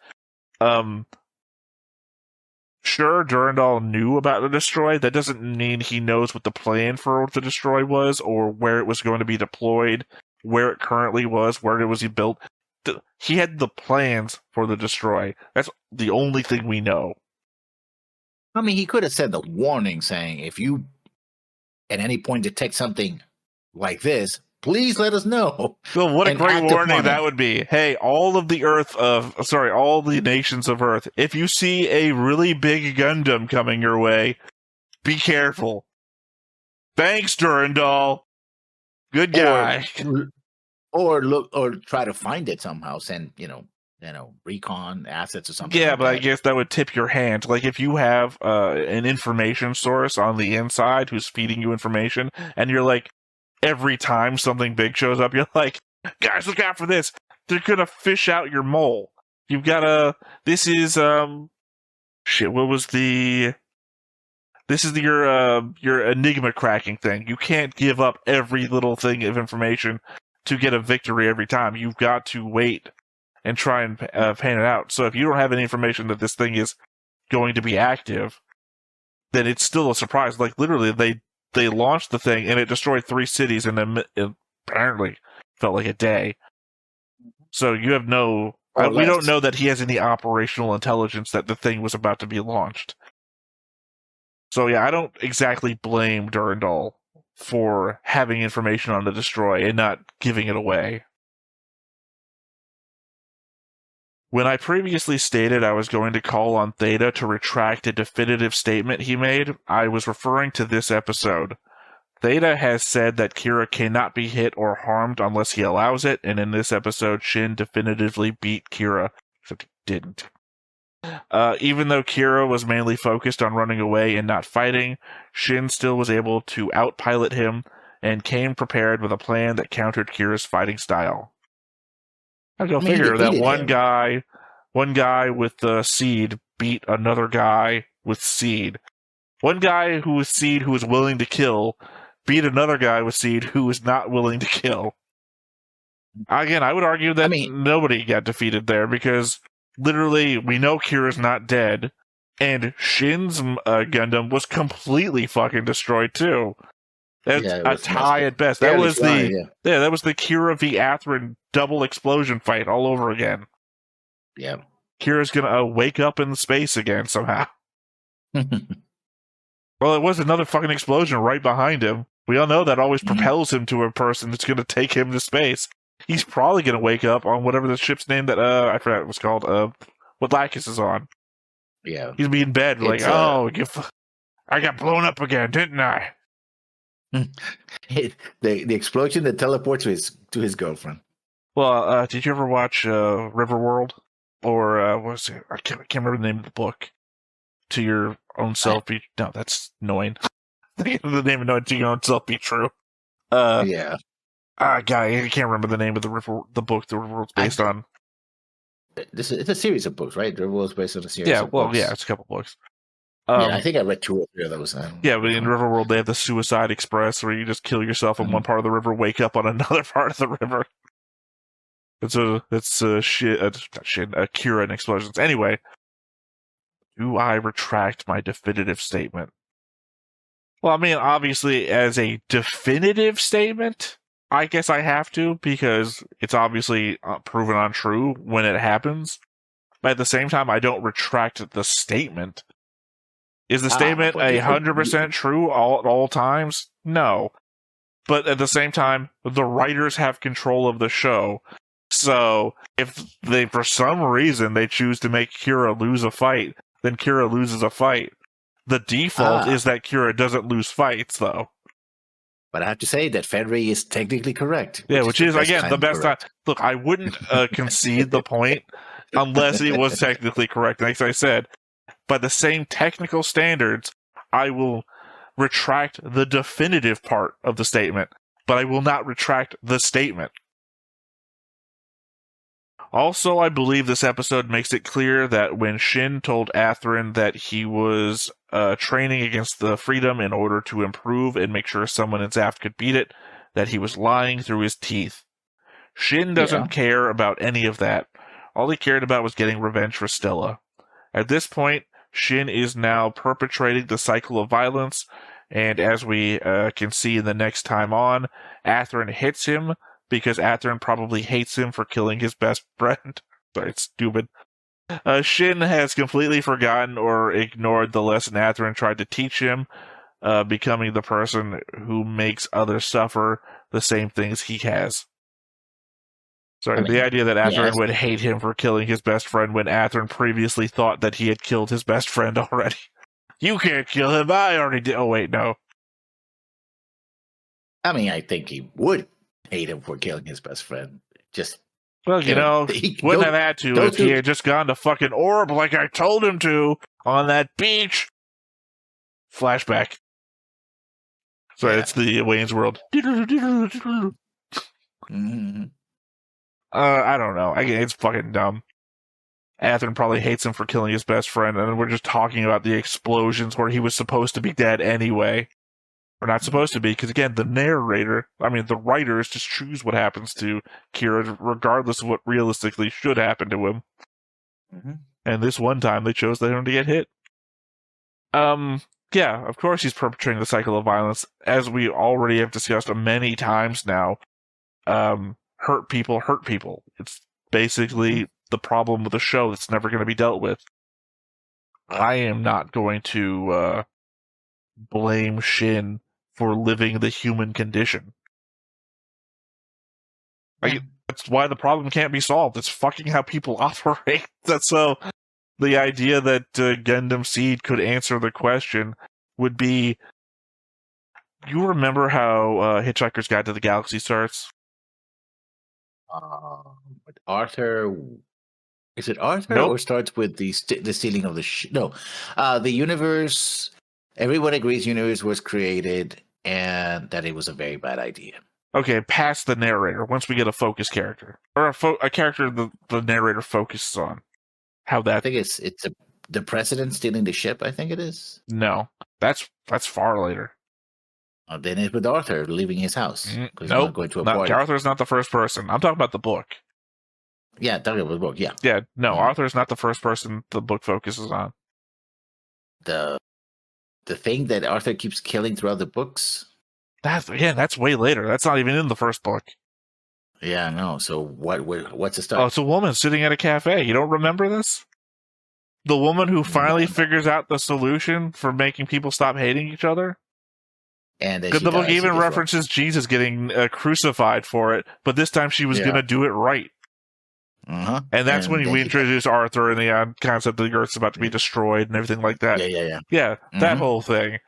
Sure, Durandal knew about the destroy. That doesn't mean he knows what the plan for the destroy was, or where it was going to be deployed, where it currently was, where it was built. He had the plans for the destroy. That's the only thing we know. I mean, he could have said the warning saying, if you at any point detect something like this, please let us know. Well, what a great warning that would be. Hey, all of the all the nations of Earth, if you see a really big Gundam coming your way, be careful. Thanks, Durandal. Good guy. Or look, or try to find it somehow. Send, recon assets or something. Yeah, like but that. I guess that would tip your hand. Like if you have an information source on the inside who's feeding you information, and you're like, every time something big shows up, you're like, guys, look out for this. They're gonna fish out your mole. You've gotta. This is What was the? This is your enigma cracking thing. You can't give up every little thing of information to get a victory every time. You've got to wait and try and pan it out. So if you don't have any information that this thing is going to be active, then it's still a surprise. Like literally, they launched the thing and it destroyed 3 cities, and then it apparently felt like a day. So you have we don't know that he has any operational intelligence that the thing was about to be launched. So yeah, I don't exactly blame Durandal for having information on the destroy and not giving it away. When I previously stated I was going to call on Theta to retract a definitive statement he made, I was referring to this episode. Theta has said that Kira cannot be hit or harmed unless he allows it, and in this episode, Shin definitively beat Kira, except he didn't. Even though Kira was mainly focused on running away and not fighting, Shin still was able to outpilot him and came prepared with a plan that countered Kira's fighting style. I go figure that one guy with the seed beat another guy with seed. One guy who was seed who was willing to kill beat another guy with seed who was not willing to kill. Again, I would argue that nobody got defeated there because literally we know Kira's not dead, and Shin's Gundam was completely fucking destroyed too. That's a tie at best. That was that was the Kira v. Atherin double explosion fight all over again. Yeah. Kira's gonna wake up in space again somehow. Well, it was another fucking explosion right behind him. We all know that always propels him to a person that's gonna take him to space. He's probably gonna wake up on whatever the ship's name that I forgot what it was called. What Lacus is on. Yeah. He's gonna be in bed like, I got blown up again, didn't I? The explosion that teleports to his girlfriend. Well, did you ever watch Riverworld? Or what was it? I can't remember the name of the book. To your own self be... No, that's annoying. The name of To Your Own Self Be True. Yeah. I can't remember the name of the book the Riverworld's based on. It's a series of books, right? Riverworld's based on a series of books. books. Yeah, it's a couple books. I think I read 2 or 3 of those. Yeah, but in Riverworld they have the Suicide Express where you just kill yourself in one part of the river, wake up on another part of the river. It's Kira and explosions. Anyway, do I retract my definitive statement? Well, I mean, obviously, as a definitive statement, I guess I have to, because it's obviously proven untrue when it happens. But at the same time, I don't retract the statement. Is the statement 100% true at all times? No. But at the same time, the writers have control of the show. So, if they, for some reason, they choose to make Kira lose a fight, then Kira loses a fight. The default is that Kira doesn't lose fights, though. But I have to say that Fenry is technically correct. Yeah, which is again, the best time. Look, I wouldn't concede the point unless it was technically correct. Like I said, by the same technical standards, I will retract the definitive part of the statement. but I will not retract the statement. Also, I believe this episode makes it clear that when Shin told Athrun that he was training against the Freedom in order to improve and make sure someone in Zaft could beat it, that he was lying through his teeth. Shin doesn't care about any of that. All he cared about was getting revenge for Stella. At this point, Shin is now perpetrating the cycle of violence, and as we can see in the next time on, Athrun hits him, because Athrun probably hates him for killing his best friend. Sorry, it's stupid. Shin has completely forgotten or ignored the lesson Athrun tried to teach him, becoming the person who makes others suffer the same things he has. Sorry, the idea that Athrun would hate him for killing his best friend when Athrun previously thought that he had killed his best friend already. You can't kill him, I already did. Oh, wait, no. I mean, I think he would hate him for killing his best friend. Just, well, he wouldn't have had to if he had just gone to fucking Orb like I told him to on that beach. Flashback. Sorry, it's the Wayne's World. Mm-hmm. I don't know. It's fucking dumb. Athrun probably hates him for killing his best friend, and we're just talking about the explosions where he was supposed to be dead anyway. Or not supposed to be, because again, the writers just choose what happens to Kira, regardless of what realistically should happen to him. Mm-hmm. And this one time, they chose him to get hit. Yeah, of course he's perpetrating the cycle of violence, as we already have discussed many times now. Hurt people. It's basically the problem with the show that's never going to be dealt with. I am not going to blame Shin for living the human condition. That's why the problem can't be solved. It's fucking how people operate. So the idea that Gundam Seed could answer the question would be, you remember how Hitchhiker's Guide to the Galaxy starts? Arthur, is it Arthur? Nope. Or starts with the stealing of the the universe. Everyone agrees universe was created and that it was a very bad idea. Okay, past the narrator. Once we get a focus character or a character the narrator focuses on, how that. I think it's the president stealing the ship. I think it is. No, that's far later. Then it's with Arthur leaving his house. Nope. Going to a party. Arthur's not the first person. I'm talking about the book. Yeah, talking about the book, yeah. Yeah, no, Arthur's not the first person the book focuses on. The thing that Arthur keeps killing throughout the books? That's way later. That's not even in the first book. Yeah, no. So what's the start? Oh, it's a woman sitting at a cafe. You don't remember this? The woman who finally figures out the solution for making people stop hating each other? And the book even references Jesus getting crucified for it, but this time she was going to do it right. Uh-huh. And that's when we introduce Arthur and the concept that the Earth's about to be destroyed and everything like that. Yeah, that whole thing.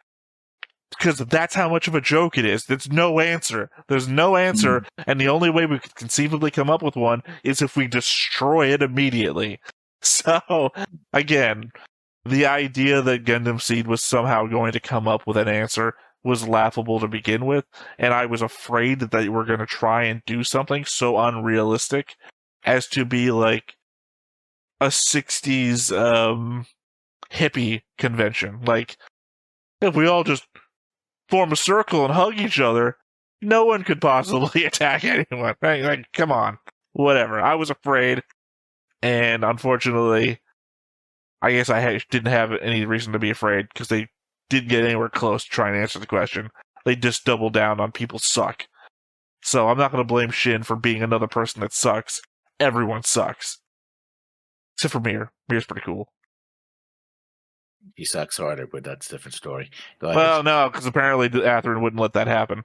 Because that's how much of a joke it is. There's no answer. And the only way we could conceivably come up with one is if we destroy it immediately. So, again, the idea that Gundam Seed was somehow going to come up with an answer was laughable to begin with, and I was afraid that they were going to try and do something so unrealistic as to be like a 60s hippie convention. Like, if we all just form a circle and hug each other, no one could possibly attack anyone. Right? Like, come on. Whatever. I was afraid, and unfortunately, I guess I didn't have any reason to be afraid, because they didn't get anywhere close to trying to answer the question. They just doubled down on people suck. So I'm not going to blame Shin for being another person that sucks. Everyone sucks. Except for Mir. Mir's pretty cool. He sucks harder, but that's a different story. Go ahead. Well, no, because apparently Athrun wouldn't let that happen.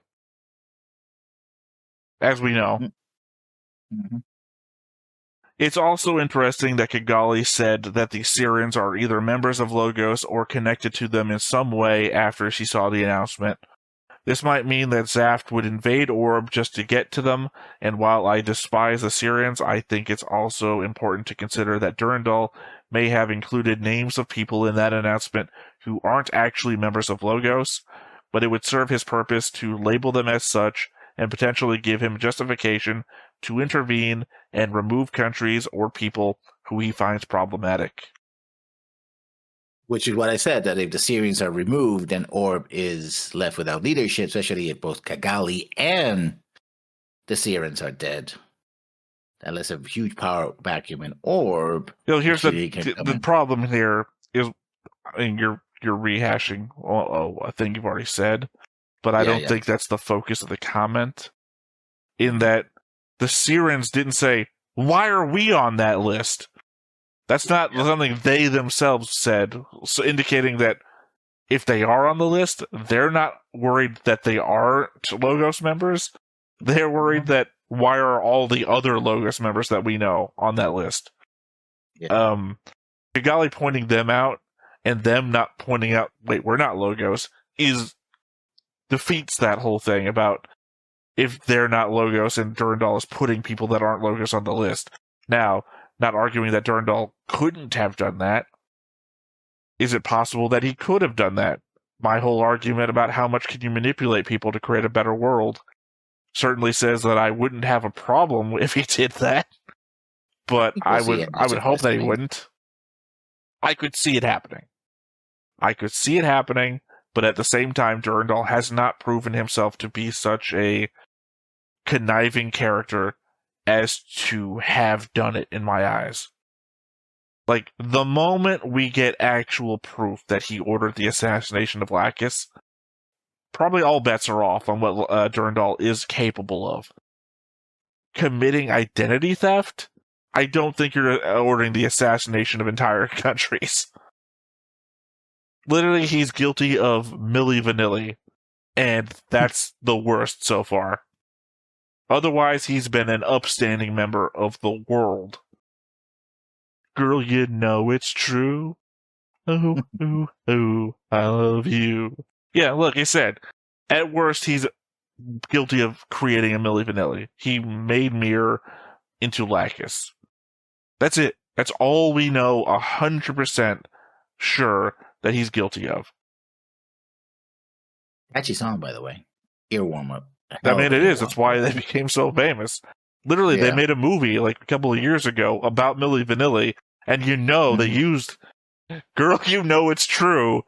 As we know. Mm-hmm. It's also interesting that Kigali said that the Sirens are either members of Logos or connected to them in some way after she saw the announcement. This might mean that Zaft would invade Orb just to get to them, and while I despise the Sirens, I think it's also important to consider that Durandal may have included names of people in that announcement who aren't actually members of Logos, but it would serve his purpose to label them as such and potentially give him justification to intervene and remove countries or people who he finds problematic. Which is what I said, that if the Syrians are removed, then Orb is left without leadership, especially if both Kigali and the Syrians are dead. That leaves a huge power vacuum in Orb. Here's the problem here is, I mean, you're rehashing a thing you've already said, but I don't think that's the focus of the comment. In that the Syrians didn't say, "Why are we on that list?" That's not something they themselves said, so indicating that if they are on the list, they're not worried that they are Logos members. They're worried that why are all the other Logos members that we know on that list? Yeah. Kigali pointing them out and them not pointing out, wait, we're not Logos, defeats that whole thing about if they're not Logos and Durandal is putting people that aren't Logos on the list. Now, not arguing that Durandal couldn't have done that. Is it possible that he could have done that? My whole argument about how much can you manipulate people to create a better world certainly says that I wouldn't have a problem if he did that. But I would hope that he wouldn't. I could see it happening. But at the same time, Durandal has not proven himself to be such a conniving character as to have done it in my eyes. Like, the moment we get actual proof that he ordered the assassination of Lacus, probably all bets are off on what Durandal is capable of. Committing identity theft? I don't think you're ordering the assassination of entire countries. Literally, he's guilty of Milli Vanilli, and that's the worst so far. Otherwise, he's been an upstanding member of the world. Girl, you know it's true. Oh, oh, oh, I love you. Yeah, look, I said, at worst, he's guilty of creating a Milli Vanilli. He made Mir into Lacus. That's it. That's all we know 100% sure that he's guilty of. Catchy song, by the way. Ear warm-up. I mean, it is. That's why they became so famous. Literally, they made a movie like a couple of years ago about Milli Vanilli, and they used "Girl, You Know It's True."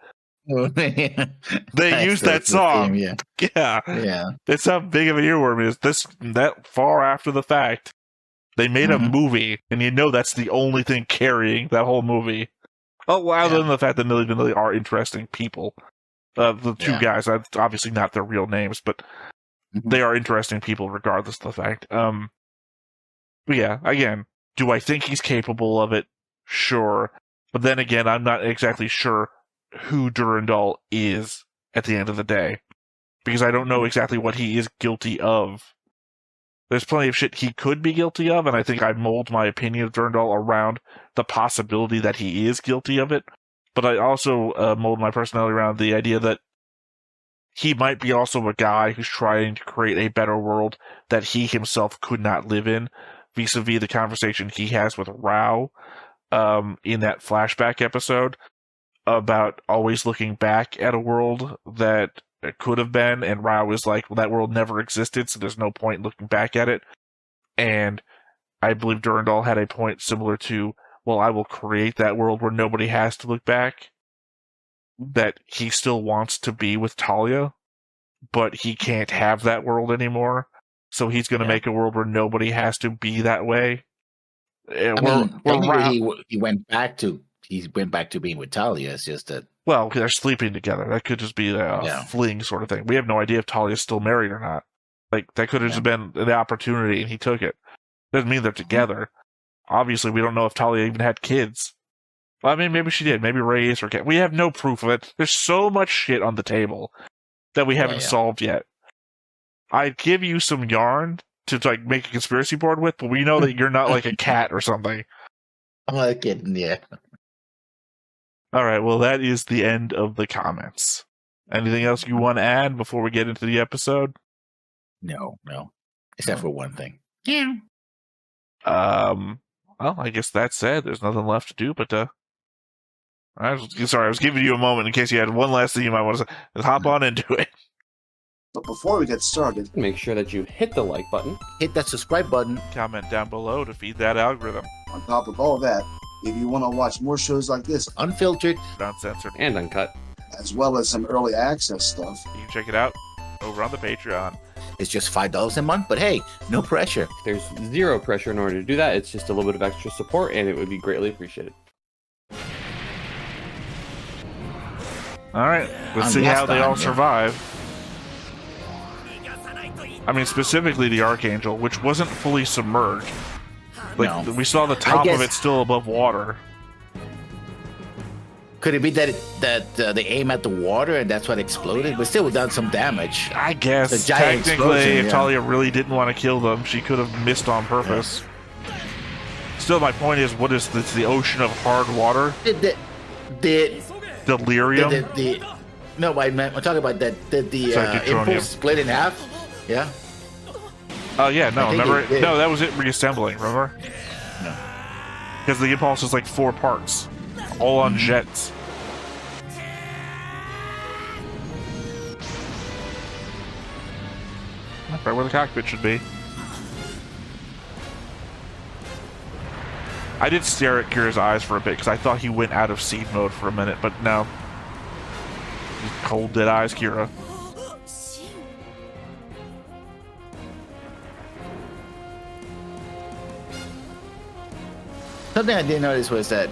They used that song. Theme, yeah. That's how big of an earworm it is. That far after the fact, they made a movie, and that's the only thing carrying that whole movie. Oh, other than the fact that Milli Vanilli are interesting people. The two guys, obviously not their real names, but they are interesting people regardless of the fact. But yeah, again, do I think he's capable of it? Sure. But then again, I'm not exactly sure who Durandal is at the end of the day. Because I don't know exactly what he is guilty of. There's plenty of shit he could be guilty of, and I think I mold my opinion of Durandal around the possibility that he is guilty of it. But I also mold my personality around the idea that he might be also a guy who's trying to create a better world that he himself could not live in, vis-a-vis the conversation he has with Rao in that flashback episode about always looking back at a world that it could have been, and Rao is like, well, that world never existed, so there's no point in looking back at it. And I believe Durandal had a point similar to, well, I will create that world where nobody has to look back. That he still wants to be with Talia, but he can't have that world anymore. So he's going to make a world where nobody has to be that way. He went back to being with Talia. It's just that. Well, they're sleeping together. That could just be a fleeing sort of thing. We have no idea if Talia's still married or not. Like, that could have just been the opportunity, and he took it. Doesn't mean they're together. Obviously, we don't know if Talia even had kids. Well, I mean, maybe she did. Maybe Ray is her kid. We have no proof of it. There's so much shit on the table that we haven't solved yet. I'd give you some yarn to make a conspiracy board with, but we know that you're not like a cat or something. I'm not kidding, yeah. All right, well, that is the end of the comments. Anything else you want to add before we get into the episode? No. Except for one thing. Yeah. Well, I guess that said, there's nothing left to do but I was giving you a moment in case you had one last thing you might want to say. Let's hop on into it. But before we get started, make sure that you hit the like button. Hit that subscribe button. Comment down below to feed that algorithm. on top of all that, if you want to watch more shows like this, Unfiltered. Uncensored. And uncut. as well as some early access stuff, You can check it out over on the Patreon. It's just $5 a month, but hey, no pressure. There's zero pressure in order to do that. It's just a little bit of extra support, and it would be greatly appreciated. Alright, let's see how they all survive. I mean, specifically the Archangel, which wasn't fully submerged. Like, we saw the top of it still above water. Could it be that they aim at the water and that's what exploded? But still, done some damage. I guess. The giant Technically, if explosion, Talia really didn't want to kill them, she could have missed on purpose. Still, my point is, what is this? The ocean of hard water? Delirium? No, I'm talking about that. The impulse split in half? Yeah. Oh, yeah, no, remember? It No, that was it reassembling, remember? No. Because the impulse is like 4 parts, all on jets. Right where the cockpit should be. I did stare at Kira's eyes for a bit because I thought he went out of seed mode for a minute, but no. Just cold dead eyes, Kira. Something I didn't notice was that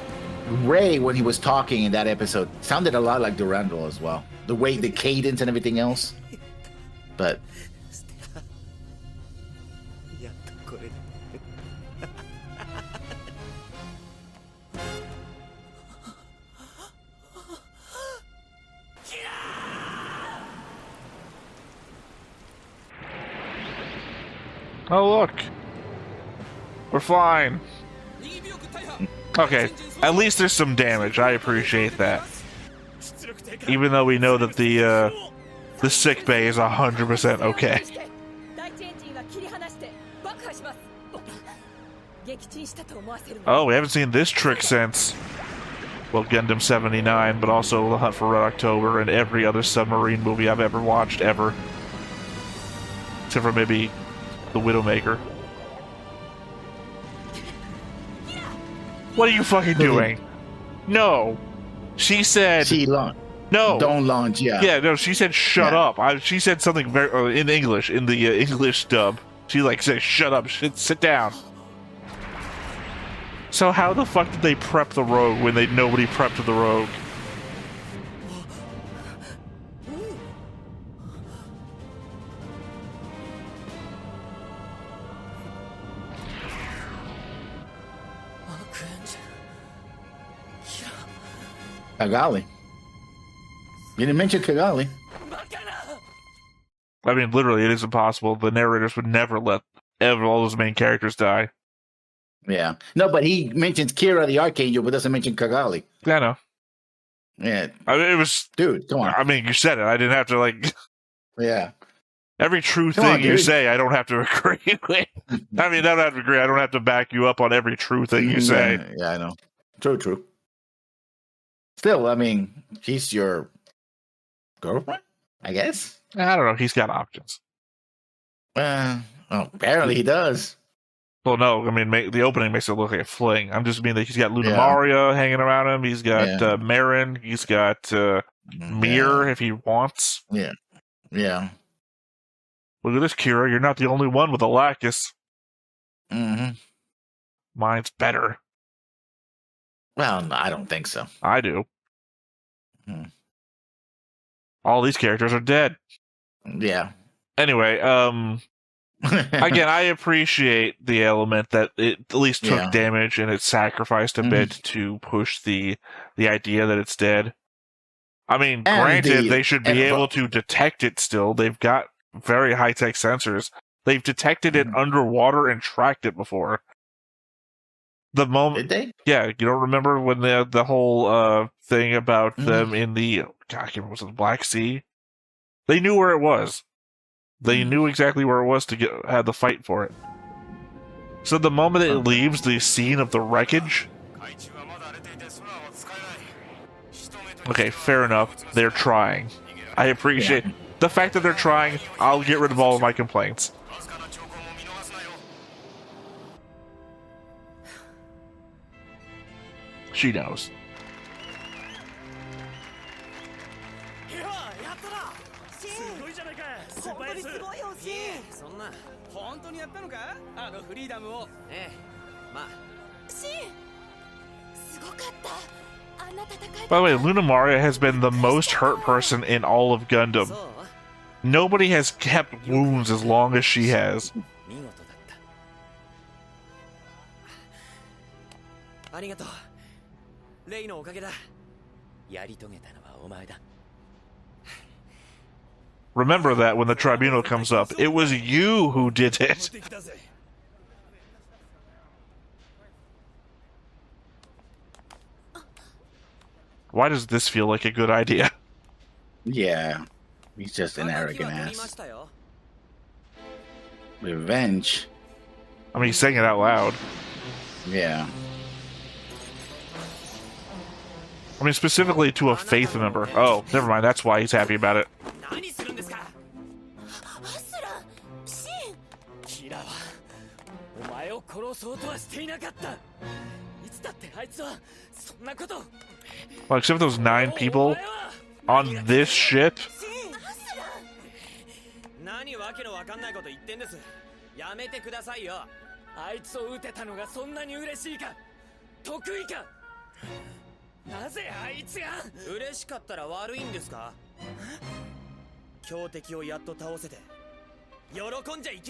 Ray, when he was talking in that episode, sounded a lot like Durandal as well. The way, the cadence and everything else. But Oh, look. We're fine. Okay, at least there's some damage. I appreciate that. Even though we know that the sick bay is 100% okay. Oh, we haven't seen this trick since, well, Gundam 79, but also The Hunt for Red October and every other submarine movie I've ever watched, ever. Except for maybe The Widowmaker. What are you fucking doing? No. She said... No. Don't launch, yeah. Yeah, no, she said shut up. She said something very... in English, in the English dub. She, like, said shut up, sit down. So how the fuck did they prep the Rogue when nobody prepped the Rogue? Kigali. You didn't mention Kigali. I mean, literally, it is impossible. The narrators would never let all those main characters die. Yeah. No, but he mentions Kira the Archangel, but doesn't mention Kigali. Yeah, I know. Yeah. I mean, it was... Dude, come on. I mean, you said it. I didn't have to, like... Yeah. Every true thing you say, I don't have to agree with. I mean, I don't have to agree. I don't have to back you up on every true thing you say. Yeah, I know. True. Still, I mean, she's your girlfriend, I guess? I don't know. He's got options. Apparently he does. Well, no. I mean, the opening makes it look like a fling. I'm just meaning that he's got Luna Maria hanging around him. He's got Marin. He's got Mir if he wants. Yeah. Look at this, Kira. You're not the only one with a Lacus. Mm-hmm. Mine's better. Well, no, I don't think so. I do. All these characters are dead. Yeah. Anyway, again, I appreciate the element that it at least took damage and it sacrificed a bit to push the idea that it's dead. I mean, granted, they should be able to detect it still. They've got very high-tech sensors. They've detected it underwater and tracked it before. The moment, did they? Yeah, you don't remember when the whole thing about them in the I can't remember, was it the Black Sea? They knew where it was. They knew exactly where it was to have the fight for it. So the moment it leaves the scene of the wreckage, okay, fair enough. They're trying. I appreciate The fact that they're trying, I'll get rid of all of my complaints. She knows. By the way, Luna Maria has been the most hurt person in all of Gundam. Nobody has kept wounds as long as she has. Remember that when the tribunal comes up, it was you who did it. Why does this feel like a good idea? Yeah, he's just an arrogant ass. Revenge. I mean, he's saying it out loud. Yeah. I mean, specifically to a faith member. Oh, never mind. That's why he's happy about it. Well, except for those 9 people on this ship.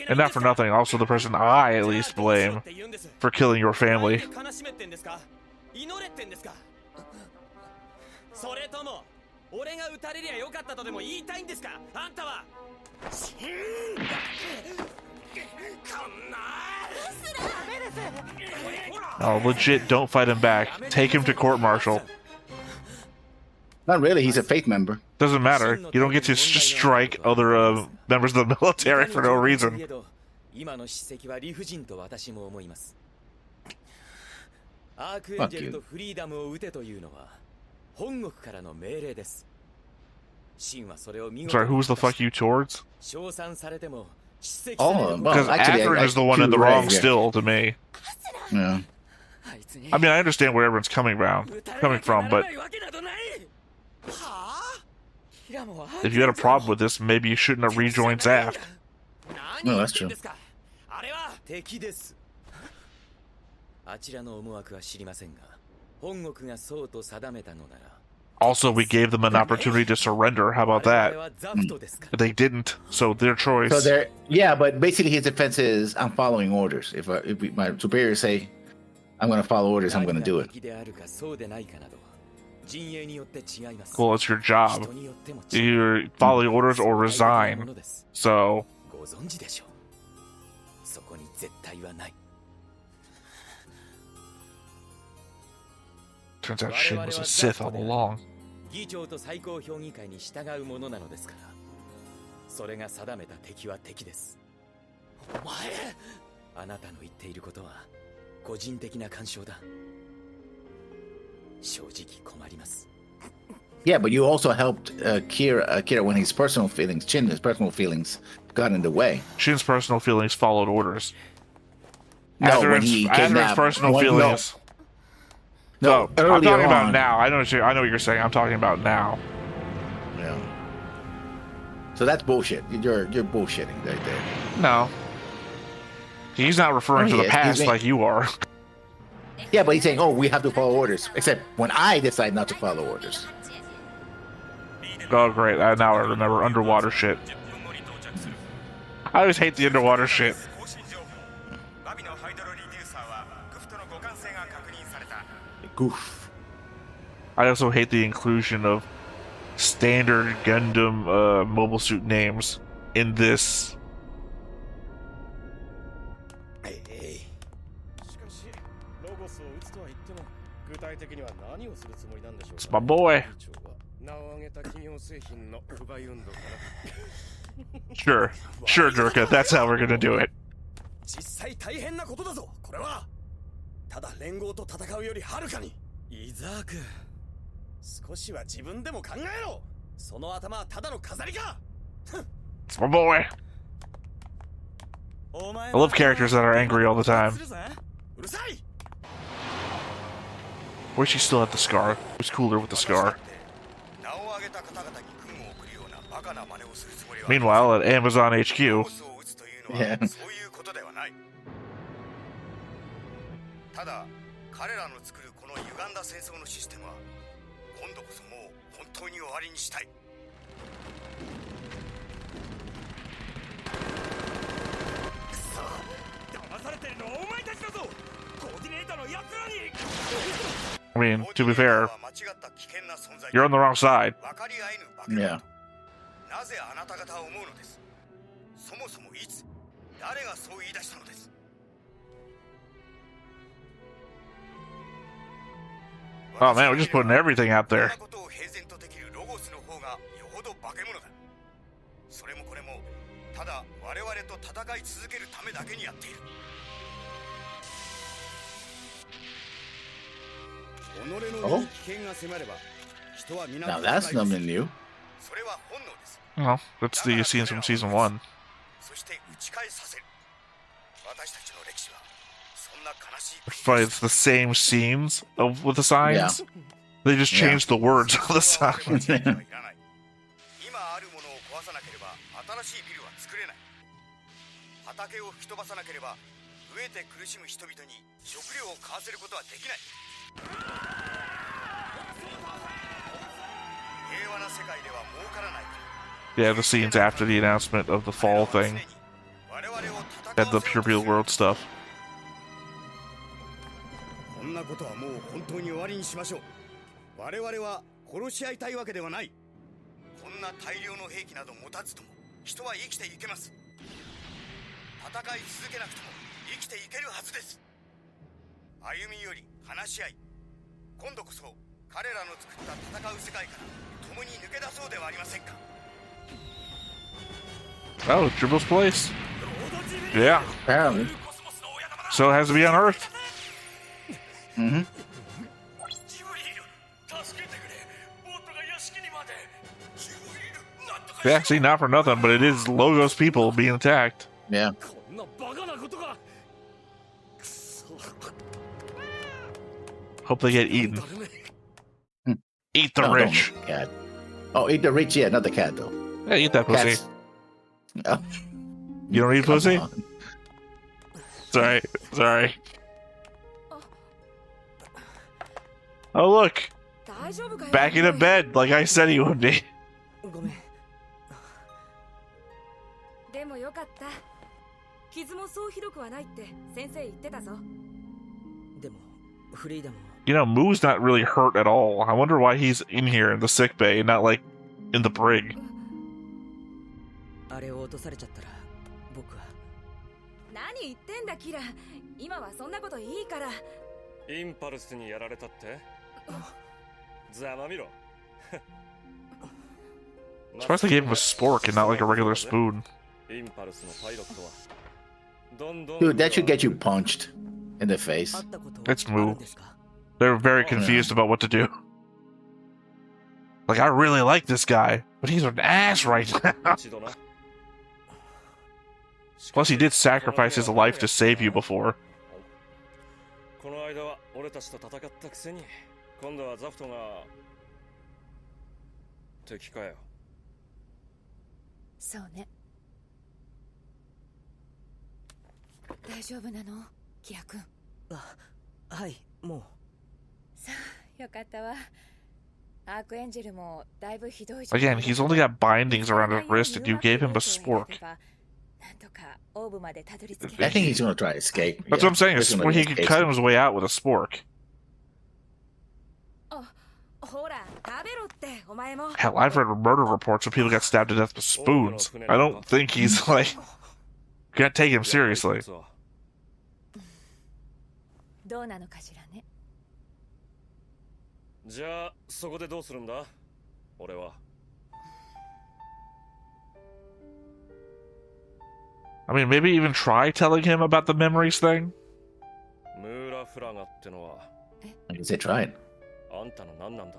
And not for nothing, also the person I at least blame for killing your family. Oh, legit, don't fight him back. Take him to court-martial. Not really, he's a faith member. Doesn't matter. You don't get to just strike other members of the military for no reason. Fuck you. Sorry, who was the fuck you towards? Oh, because well, actually, Akron is the one in the wrong still, to me. Yeah. I mean, I understand where everyone's coming from, but if you had a problem with this, maybe you shouldn't have rejoined zaft. No, that's true. Also, we gave them an opportunity to surrender. How about that? They didn't, so their choice. So they're, yeah, but basically his defense is, I'm following orders. If my superiors say, I'm going to follow orders, I'm going to do it. Well, it's your job. Either follow orders or resign. So... Turns out Shin was a Sith all along. Yeah, but you also helped Kira when his personal feelings, Shin's personal feelings got in the way. Shin's personal feelings followed orders. No, when he his personal feelings. No, I'm talking about now. I know what you're saying. I'm talking about now. Yeah. So that's bullshit. You're bullshitting right there. No. He's not referring to the past like you are. Yeah, but he's saying, oh, we have to follow orders. Except when I decide not to follow orders. Oh, great. Now I remember underwater shit. I always hate the underwater shit. Goof. I also hate the inclusion of standard Gundam mobile suit names in this. It's my boy. Sure, Durka, that's how we're gonna do it. It's my boy. I love characters that are angry all the time. Wish she still had the scar. It was cooler with the scar. Meanwhile, at Amazon HQ. Yeah. ただ彼らの作るこの歪んだ戦争のシステムは今度こそもう本当に終わりにしたい。くそ、騙されてるのはお前たちだぞ。コーディネーターの奴らに。I mean, to be fair, you're on the wrong side. 分かり合えぬ化け物 Yeah. となぜあなた方は思うのです。そもそもいつ誰がそう言い出したのです。 Oh man, we're just putting everything out there. それもこれもただ我々と戦い続けるためだけにやっている。己の危険が迫れば人は皆 Now that's something new. それは本能です。 Well, that's the scenes from season 1. そして打ち返させる。私たちの歴史はそんな悲しい。 But it's the same scenes with the signs. They just changed the words of the signs. 今あるものを壊さなければ新しいビルは作れない。畑を吹き飛ばさなければ飢えて苦しむ人々に食料を買わせることはできない。平和な世界では儲からない。 Yeah, the scenes after the announcement of the fall thing had the Pure Real World stuff. こんなことはもう本当に終わりにしましょう。我々は殺し合いたいわけではない。こんな大量の兵器など持たずとも人は生きていけます。戦い続けなくとも生きていけるはずです。歩みより話し合い、今度こそ彼らの作った戦う世界から共に抜け出そうではありませんか。 Oh, Dribbles' place. Yeah. Apparently. So it has to be on Earth. Mm-hmm. Yeah, see, not for nothing, but it is Logos people being attacked. Yeah. Hope they get eaten. Eat the No, rich. don't, cat. Oh, eat the rich, yeah, not the cat though. Yeah, eat that pussy. Cats. Oh, You don't eat come pussy? on. Sorry. Sorry. Oh, look. Back into bed, like I said he would be. でもよかった。傷もそうひどくはないって先生言ってたぞ。でもフリーダム You know, Moo's not really hurt at all. I wonder why he's in here in the sick bay and not, like, in the brig. あれを落とされちゃったら僕は。何言ってんだキラ。今はそんなこといいから。インパルスにやられたって？ざまみろ。Surprised they gave him a spork and not like a regular spoon. Dude, that should get you punched in the face. It's Moo. They're very confused about what to do. Like, I really like this guy, but he's an ass right now. Plus, he did sacrifice his life to save you before. この間は俺たちと戦ったくせに、今度はザフトが敵かよ。そうね。大丈夫なの、キラ君。あ、はい、もう。さあ、よかったわ。アークエンジェルもだいぶひどい。Again, he's only got bindings around his wrist, and you gave him a spork. I think he's gonna try to escape. That's what I'm saying. He could cut his way out with a spork. Hell, I've read murder reports where people got stabbed to death with spoons. I don't think he's like... Can't take him seriously. どうなのかしらね。じゃあそこでどうするんだ？俺は。I mean, maybe even try telling him about the memories thing? ムーラフラガってのは。I guess they tried. あんたの何なんだ？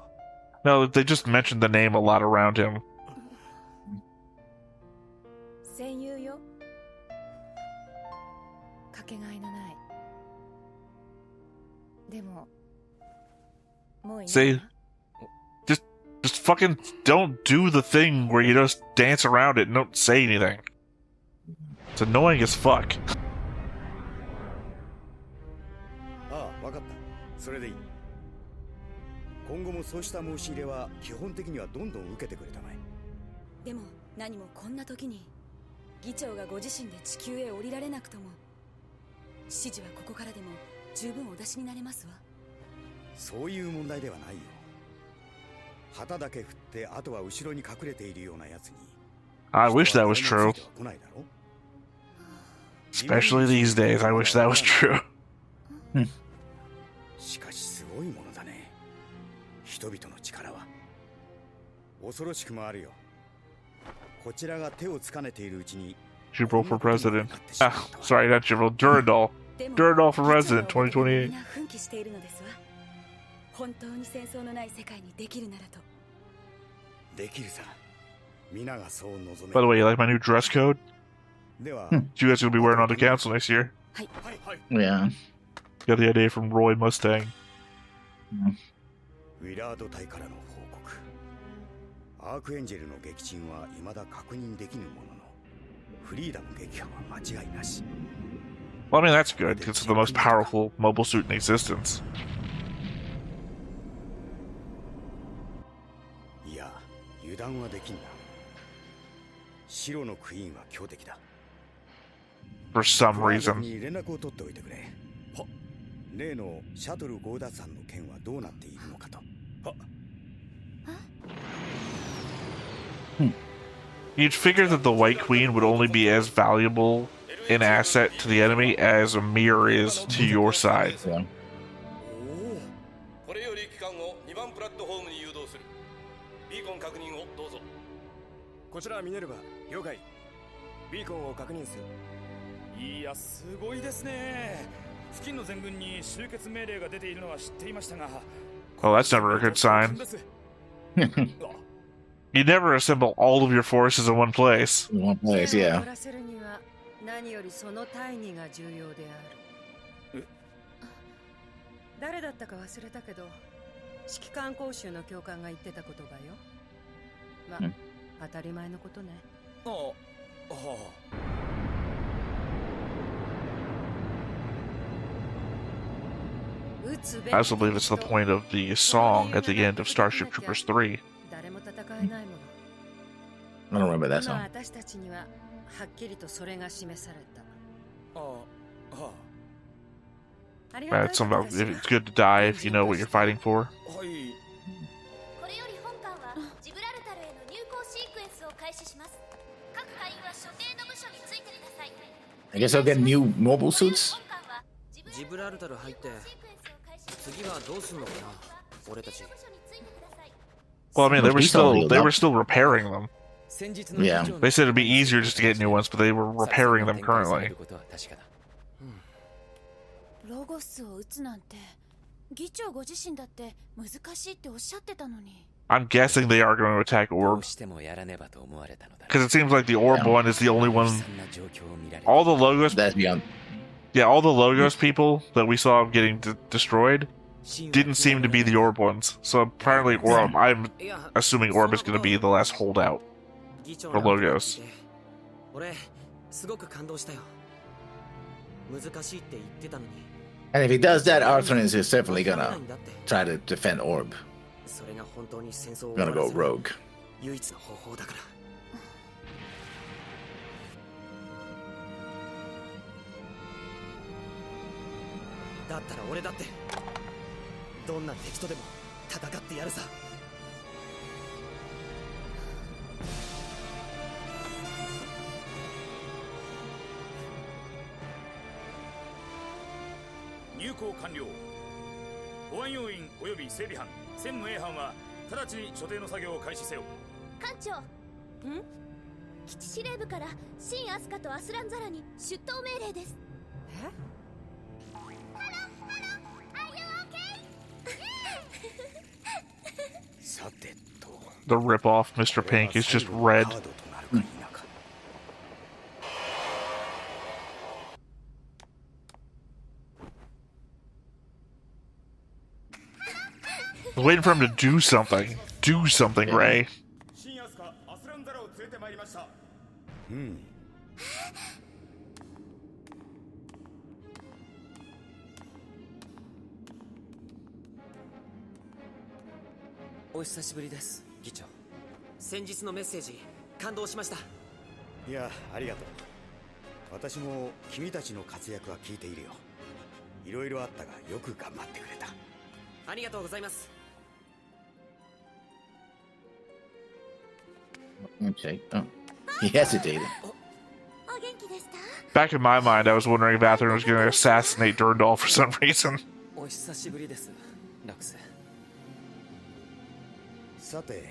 No, they just mentioned the name a lot around him. 戦友よ。かけがえのない。でももういない。 Say, just fucking don't do the thing where you just dance around it and don't say anything. It's annoying as fuck. ああ、わかった。それでいい。今後もそうした申し入れは基本的にはどんどん受けてくれたまえ。でも何もこんな時に議長がご自身で地球へ降りられなくとも、指示はここからでも十分お出しになれますわ。そういう問題ではないよ。旗だけ振ってあとは後ろに隠れているようなやつに。 I wish that was true. Especially these days, I wish that was true. しかしすごいものだね。人々の力は恐ろしくもあるよ。こちらが手をつかねているうちに。Jubal for president. Ah, sorry, not Jubal. Duradol. Duradol for president 2028. 奮起しているのですわ。本当に戦争のない世界にできるならと。できるさ。皆がそう望め。 By the way, you like my new dress code? では、 You guys gonna be wearing on the council next year? Yeah. Got the idea from Roy Mustang. ウィラード隊からの報告。アークエンジェルの撃沈は未だ確認できぬものの、フリーダム撃破は間違いなし。 Well, I mean, that's good, because it's the most powerful mobile suit in existence. いや、油断はできんな。白のクイーンは強敵だ。 For some クワイエット reason. に連絡を取っておいてくれ。は、例のシャトル強奪犯の件はどうなっているのかと。は。 You'd figure that the White Queen would only be as valuable an asset to the enemy as a mirror is to your side. Yeah. これより機関を2番プラットフォームに誘導する。ビーコン確認をどうぞ。こちらミネルヴァ、了解。ビーコンを確認する。いや、すごいですね。付近の全軍に集結命令が出ているのは知っていましたが。Oh, that's never a good sign. You never assemble all of your forces in one place. In one place, yeah. 何よりその大義が重要である。誰だったか忘れたけど、指揮官講習の教官が言ってた言葉よ。ま、当たり前のことね。I also believe it's the point of the song at the end of Starship Troopers 3. I don't remember that song. 私たちにははっきりとそれが示された。It's something about if it's good to die if you know what you're fighting for. これより本艦はジブラルタルへの入港シークエンスを開始します。各隊員は所定の部署についてください。 I guess I'll get new mobile suits. ジブラルタル入って次はどうすんのかな、俺たち。 Well, I mean, they were still repairing them. Yeah. They said it'd be easier just to get new ones, but they were repairing them currently. ロゴスを撃つなんて議長ご自身だって難しいっておっしゃってたのに。 I'm guessing they are going to attack Orb. Because it seems like the Orb one is the only one. All the Logos. That's beyond. Yeah, all the Logos people that we saw getting destroyed didn't seem to be the Orb ones. So apparently Orb, I'm assuming Orb is going to be the last holdout for Logos. 俺すごく感動したよ。難しいって言ってたのに。 And if he does that, Arthurins is definitely gonna try to defend Orb. それが本当に戦争を Gonna go rogue. 唯一の方法だから。だったら俺だってどんな敵とでも戦ってやるさ。入港完了。保安要員および整備班、専務 A 班は直ちに所定の作業を開始せよ。艦長。基地司令部から新アスカとアスランザラに出頭命令です。The rip-off Mr. Pink is just red. I was waiting for him to do something. Do something, Ray. お久しぶりです、議長。先日のメッセージ、感動しました。いや、ありがとう。私も君たちの活躍は聞いているよ。いろいろあったがよく頑張ってくれた。ありがとうございます。Okay. Oh. He hesitated. Back in my mind, I was wondering if Atherin was going to assassinate Durandal for some reason. お久しぶりです、ラクセ。さて、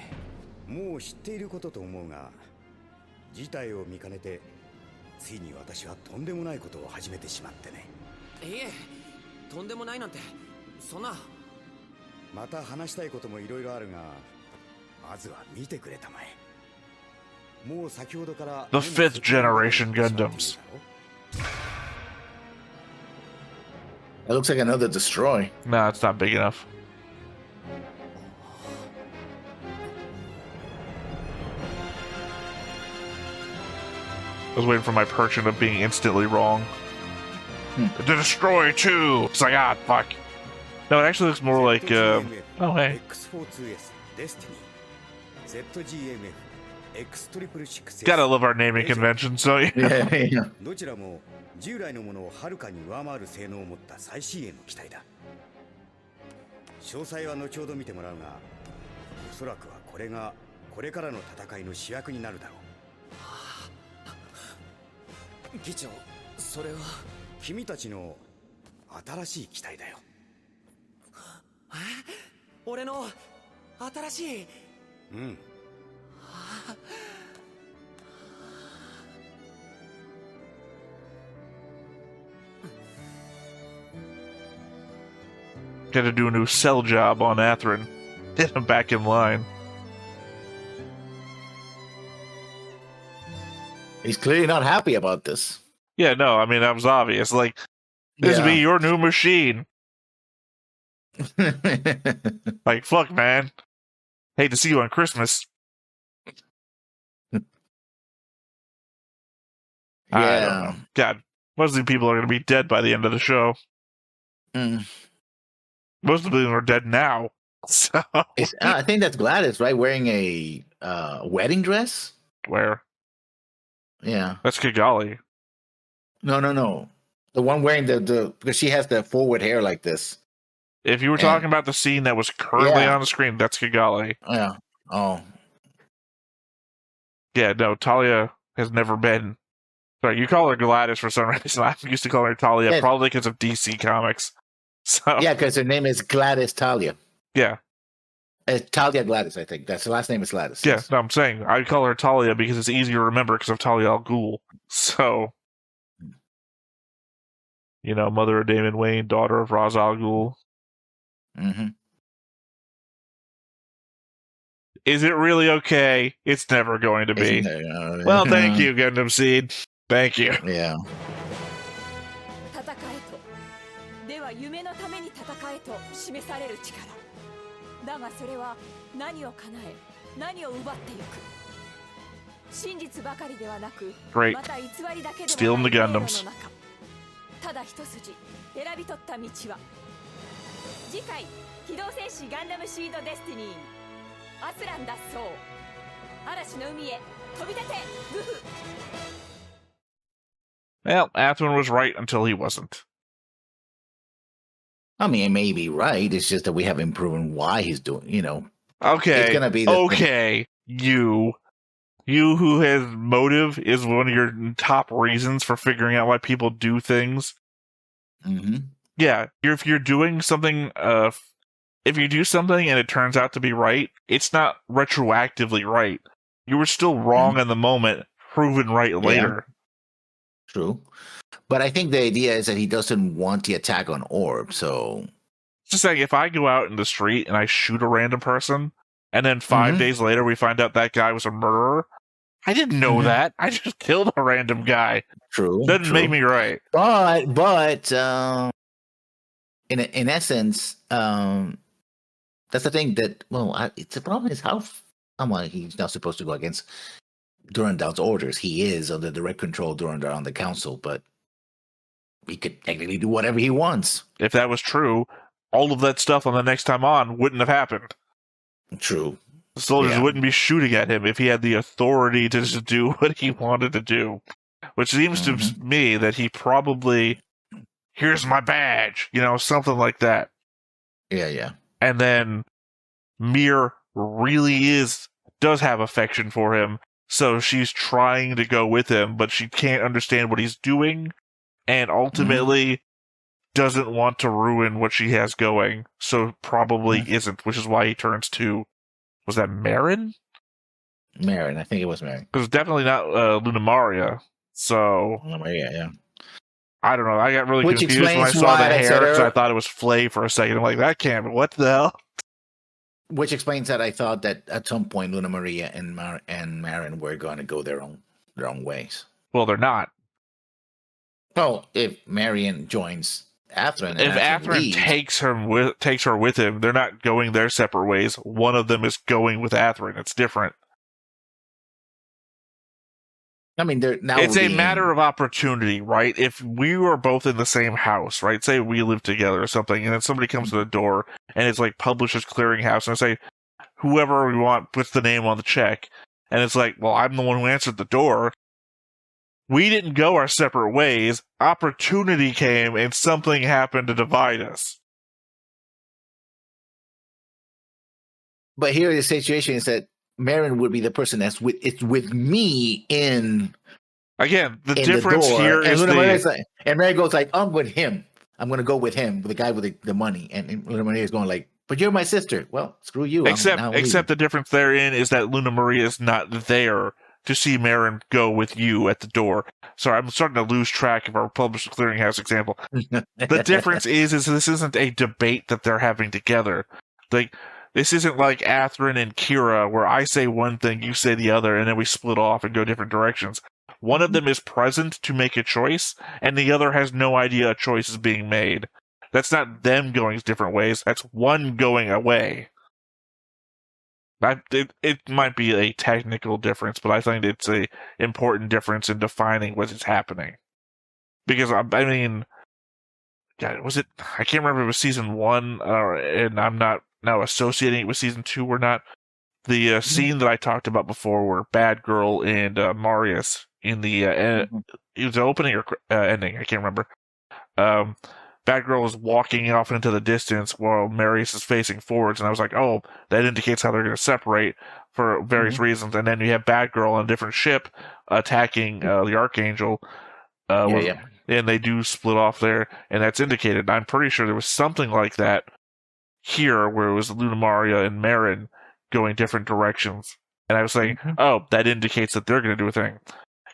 もう知っていることと思うが、事態を見かねて、ついに私はとんでもないことを始めてしまってね。いえ、とんでもないなんて、そんな。また話したいこともいろいろあるが、まずは見てくれたまえ。もう先ほどから The 5th generation Gundams. It looks like another destroy. No, it's not big enough. I was waiting for my Perchin of being instantly wrong. The Destroy 2! It's like, ah, fuck. No, it actually looks more like, oh, hey. Gotta love our naming conventions, so yeah. どちらも従来のものをはるかに上回る性能を持った最新鋭の機体だ。詳細は後ほど見てもらうが、おそらくはこれがこれからの戦いの主役になるだろう。議長、それは君たちの新しい機体だよ。俺の新しい。うん。Gotta do a new cell job on Atherin. Get him back in line. He's clearly not happy about this. Yeah, no, I mean, that was obvious. Like, this will be your new machine. Like, fuck, man. Hate to see you on Christmas. I don't know. God, most of the people are going to be dead by the end of the show. Most of them are dead now. So I think that's Gladys, right? Wearing a wedding dress? Where? Yeah. That's Kigali. No. The one wearing the because she has the forward hair like this. If you were talking about the scene that was currently on the screen, that's Kigali. Yeah. Oh. Yeah, no, Talia has never been. Sorry, you call her Gladys for some reason. I used to call her Talia, probably because of DC Comics. So yeah, because her name is Gladys Talia. Yeah. Talia Gladys, I think. That's the last name is Gladys. Yeah, no, I'm saying I call her Talia because it's easier to remember because of Talia al Ghul. So, you know, mother of Damon Wayne, daughter of Ra's al Ghul. Mm-hmm. Is it really okay? It's never going to be. Well, thank you, Gundam Seed. Thank you. Yeah. では夢のために戦えと示される力。だがそれは何を叶え、何を奪っていく。真実ばかりではなく、また偽りだけでもない Stealing the Gundams. ただ一筋選び取った道は。次回機動戦士ガンダムシードデスティニー。アスラン脱走。嵐の海へ飛び立て。グフ。Well, Atherin was right until he wasn't. I mean, it may be right. It's just that we haven't proven why he's doing, you know. Okay. It's gonna be okay. You who has motive is one of your top reasons for figuring out why people do things. Mm-hmm. Yeah. If you're doing something, if you do something and it turns out to be right, it's not retroactively right. You were still wrong in the moment, proven right later. True. But I think the idea is that he doesn't want the attack on Orb, so... Just saying, if I go out in the street and I shoot a random person, and then 5 days later we find out that guy was a murderer, I didn't know that. I just killed a random guy. True. Doesn't make me right. But in essence, that's the thing that it's the problem is how he's not supposed to go against Durandal's orders. He is under direct control Durandal on the council, but he could technically do whatever he wants. If that was true, all of that stuff on the next time on wouldn't have happened. True. The soldiers wouldn't be shooting at him if he had the authority to just do what he wanted to do. Which seems to me that he probably, here's my badge, something like that. Yeah. And then Mir really does have affection for him, so she's trying to go with him, but she can't understand what he's doing, and ultimately doesn't want to ruin what she has going, so probably isn't, which is why he turns to, was that Marin? Marin, I think it was Marin. Because definitely not Lunamaria, so... Yeah. I don't know, I got really confused when I saw the hair, so I thought it was Flay for a second. I'm like, that can't, what the hell? Which explains that I thought that at some point Luna Maria and Marin were going to go their own ways. Well, they're not. Oh, if Marion joins Atherin, if Atherin takes her with him, they're not going their separate ways. One of them is going with Atherin. It's different. I mean, it's a matter of opportunity, right? If we were both in the same house, right? Say we live together or something, and then somebody comes to the door, and it's like Publishers Clearinghouse, and I say, whoever we want puts the name on the check, and it's like, well, I'm the one who answered the door. We didn't go our separate ways. Opportunity came, and something happened to divide us. But here the situation is that Marin would be the person that's with me in. Again, the difference here is and Marin goes like, I'm with him. I'm going to go with him, with the guy with the money. And Luna Maria is going like, but you're my sister. Well, screw you. Except the difference therein is that Luna Maria is not there to see Marin go with you at the door. Sorry, I'm starting to lose track of our Publisher Clearinghouse example. The difference is this isn't a debate that they're having together. Like, this isn't like Atherin and Kira, where I say one thing, you say the other, and then we split off and go different directions. One of them is present to make a choice, and the other has no idea a choice is being made. That's not them going different ways. That's one going away. It might be a technical difference, but I think it's a important difference in defining what is happening. Because, I mean, God, was it? I can't remember if it was season 1, and I'm not now associating it with season 2 or not. The scene that I talked about before, where Bad Girl and Marius in the it was the opening or ending, I can't remember. Bad Girl is walking off into the distance while Marius is facing forwards, and I was like, oh, that indicates how they're going to separate for various reasons. And then you have Bad Girl on a different ship attacking the Archangel. And they do split off there, and that's indicated. I'm pretty sure there was something like that here, where it was Luna Maria and Marin going different directions. And I was saying, oh, that indicates that they're going to do a thing.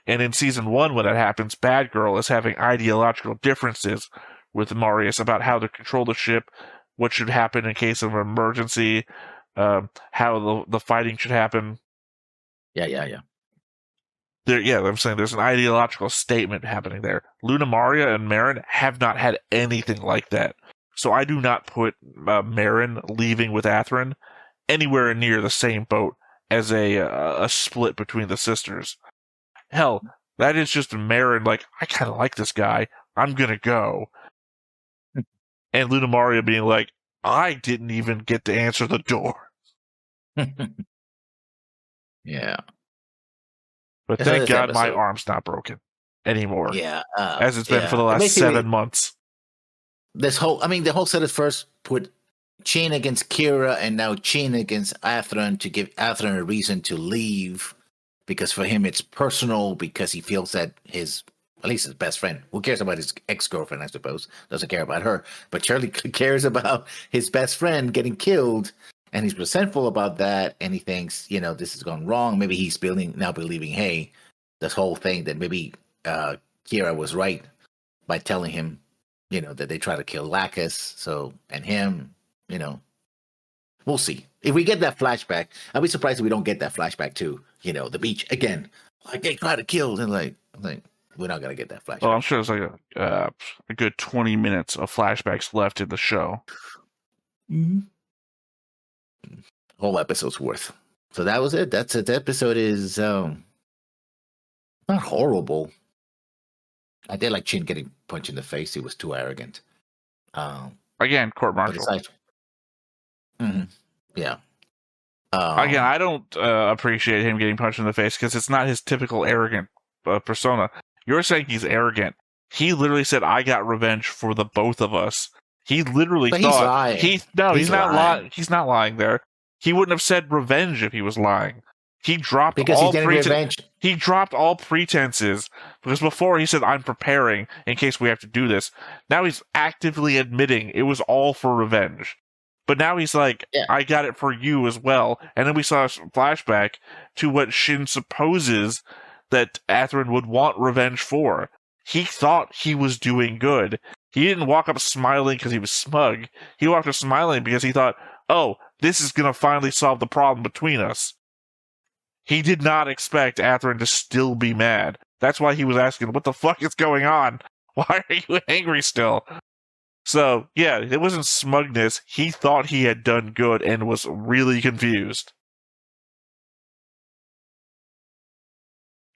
And in season 1, when that happens, Bad Girl is having ideological differences with Marius about how to control the ship, what should happen in case of an emergency, how the fighting should happen. Yeah. I'm saying there's an ideological statement happening there. Luna Maria and Marin have not had anything like that. So I do not put Marin leaving with Atherin anywhere near the same boat as a split between the sisters. Hell, that is just Marin like, I kind of like this guy. I'm going to go. And Luna Maria being like, I didn't even get to answer the door. Yeah. But thank God my arm's not broken anymore. Yeah. As it's been for the last 7 months. The whole set is first put Chin against Kira and now Chin against Atherin to give Atherin a reason to leave. Because for him it's personal, because he feels that at least his best friend, who cares about his ex-girlfriend, I suppose, doesn't care about her, but Charlie cares about his best friend getting killed, and he's resentful about that, and he thinks, this has gone wrong. Maybe he's now believing, hey, this whole thing that maybe Kira was right by telling him, that they try to kill Lacus, and him, we'll see. If we get that flashback, I'll be surprised if we don't get that flashback to, the beach again. Like, they try to kill, and like we're not going to get that flashback. Well, I'm sure there's like a good 20 minutes of flashbacks left in the show. Mm-hmm. whole episode's worth. So that was it. That's it. The episode is not horrible. I did like Chin getting punched in the face. He was too arrogant. Again, court-martial. Yeah. Again, I don't appreciate him getting punched in the face because it's not his typical arrogant persona. You're saying he's arrogant. He literally said, "I got revenge for the both of us." He literally thought he's lying. He's not lying. He's not lying there. He wouldn't have said revenge if he was lying. He dropped He dropped all pretenses because before he said, "I'm preparing in case we have to do this." Now he's actively admitting it was all for revenge. But now he's like, I got it for you as well. And then we saw a flashback to what Shin supposes that Athrun would want revenge for. He thought he was doing good. He didn't walk up smiling because he was smug. He walked up smiling because he thought, oh, this is going to finally solve the problem between us. He did not expect Athrun to still be mad. That's why he was asking, what the fuck is going on? Why are you angry still? So, yeah, it wasn't smugness. He thought he had done good and was really confused.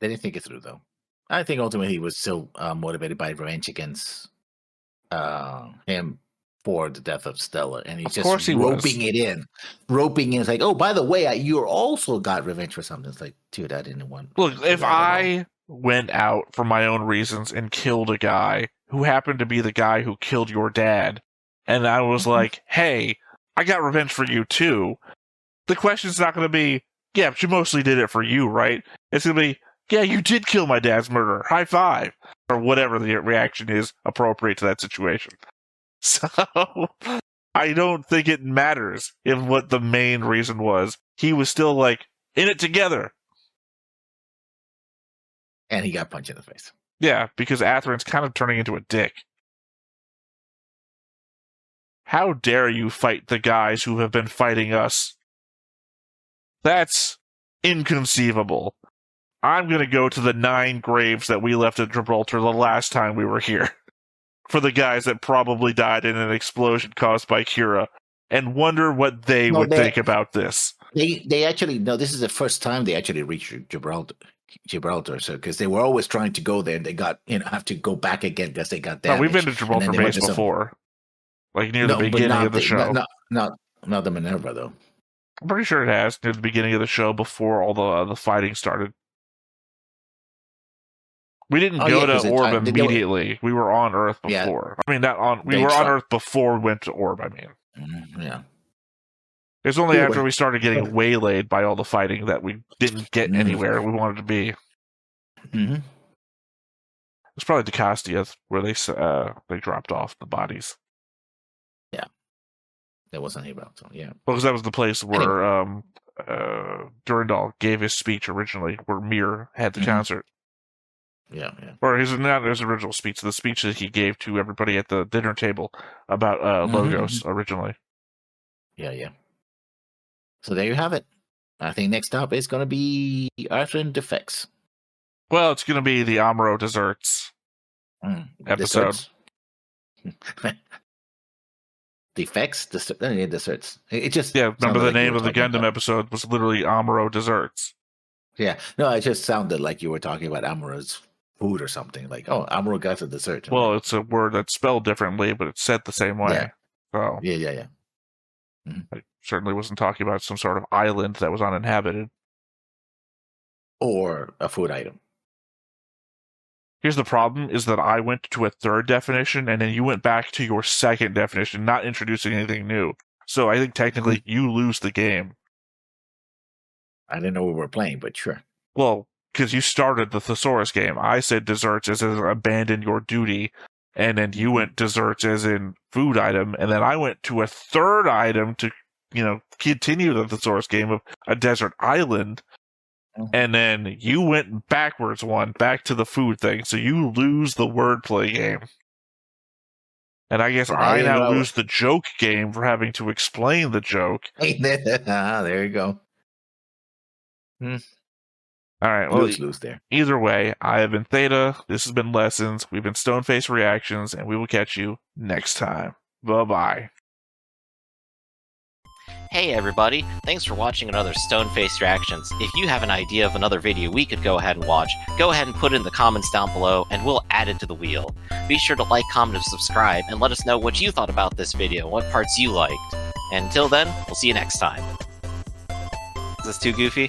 They didn't think it through, though. I think ultimately he was so motivated by revenge against him for the death of Stella, and he's just roping it in. It's like, oh, by the way, you also got revenge for something. It's like, dude, I didn't want. Look, if I went out for my own reasons and killed a guy who happened to be the guy who killed your dad, and I was like, hey, I got revenge for you too, the question's not going to be, yeah, but you mostly did it for you, right? It's going to be, yeah, you did kill my dad's murderer. High five. Or whatever the reaction is appropriate to that situation. So, I don't think it matters if what the main reason was. He was still, like, in it together. And he got punched in the face. Yeah, because Athrun's kind of turning into a dick. How dare you fight the guys who have been fighting us? That's inconceivable. I'm going to go to the 9 graves that we left at Gibraltar the last time we were here. For the guys that probably died in an explosion caused by Kira. And wonder what they would think about this. They actually, this is the first time they actually reached Gibraltar, so because they were always trying to go there, and they got have to go back again because they got damaged. No, we've been to Gibraltar base before, like near the beginning of the show. Not the Minerva though. I'm pretty sure it has near the beginning of the show before all the fighting started. We didn't go to Orb immediately. We were on Earth before. Yeah. I mean, we were on Earth before we went to Orb. I mean, yeah. It was only after we started getting waylaid by all the fighting that we didn't get anywhere we wanted to be. Mm-hmm. It's probably Dicastia where they dropped off the bodies. Yeah, that wasn't Gibraltar. Yeah, because that was the place where Durandal gave his speech originally, where Mir had the concert. Yeah. Or not his original speech, the speech that he gave to everybody at the dinner table about Logos originally. Yeah. So there you have it. I think next up is going to be Athrun Defects. Well, it's going to be the Amuro Desserts episode. Defects? Desserts. It just remember the name of the Gundam episode was literally Amuro Desserts. Yeah. No, it just sounded like you were talking about Amuro's food or something. Like, oh, Amuro got a dessert. Well, it's a word that's spelled differently, but it's said the same way. Yeah. So, yeah. I certainly wasn't talking about some sort of island that was uninhabited. Or a food item. Here's the problem, is that I went to a third definition, and then you went back to your second definition, not introducing anything new. So I think technically you lose the game. I didn't know we were playing, but sure. Well, because you started the Thesaurus game. I said desserts as in abandon your duty, and then you went desserts as in food item, and then I went to a third item to, continue the Thesaurus game of a desert island, and then you went backwards back to the food thing, so you lose the wordplay game. And I guess I now lose the joke game for having to explain the joke. There you go. All right, well, lose there. Either way, I have been Theta, this has been Lessons, we've been Stoneface Reactions, and we will catch you next time. Bye-bye. Hey everybody, thanks for watching another Stone-Faced Reactions. If you have an idea of another video we could go ahead and watch, go ahead and put it in the comments down below and we'll add it to the wheel. Be sure to like, comment, and subscribe, and let us know what you thought about this video, what parts you liked. And until then, we'll see you next time. Is this too goofy?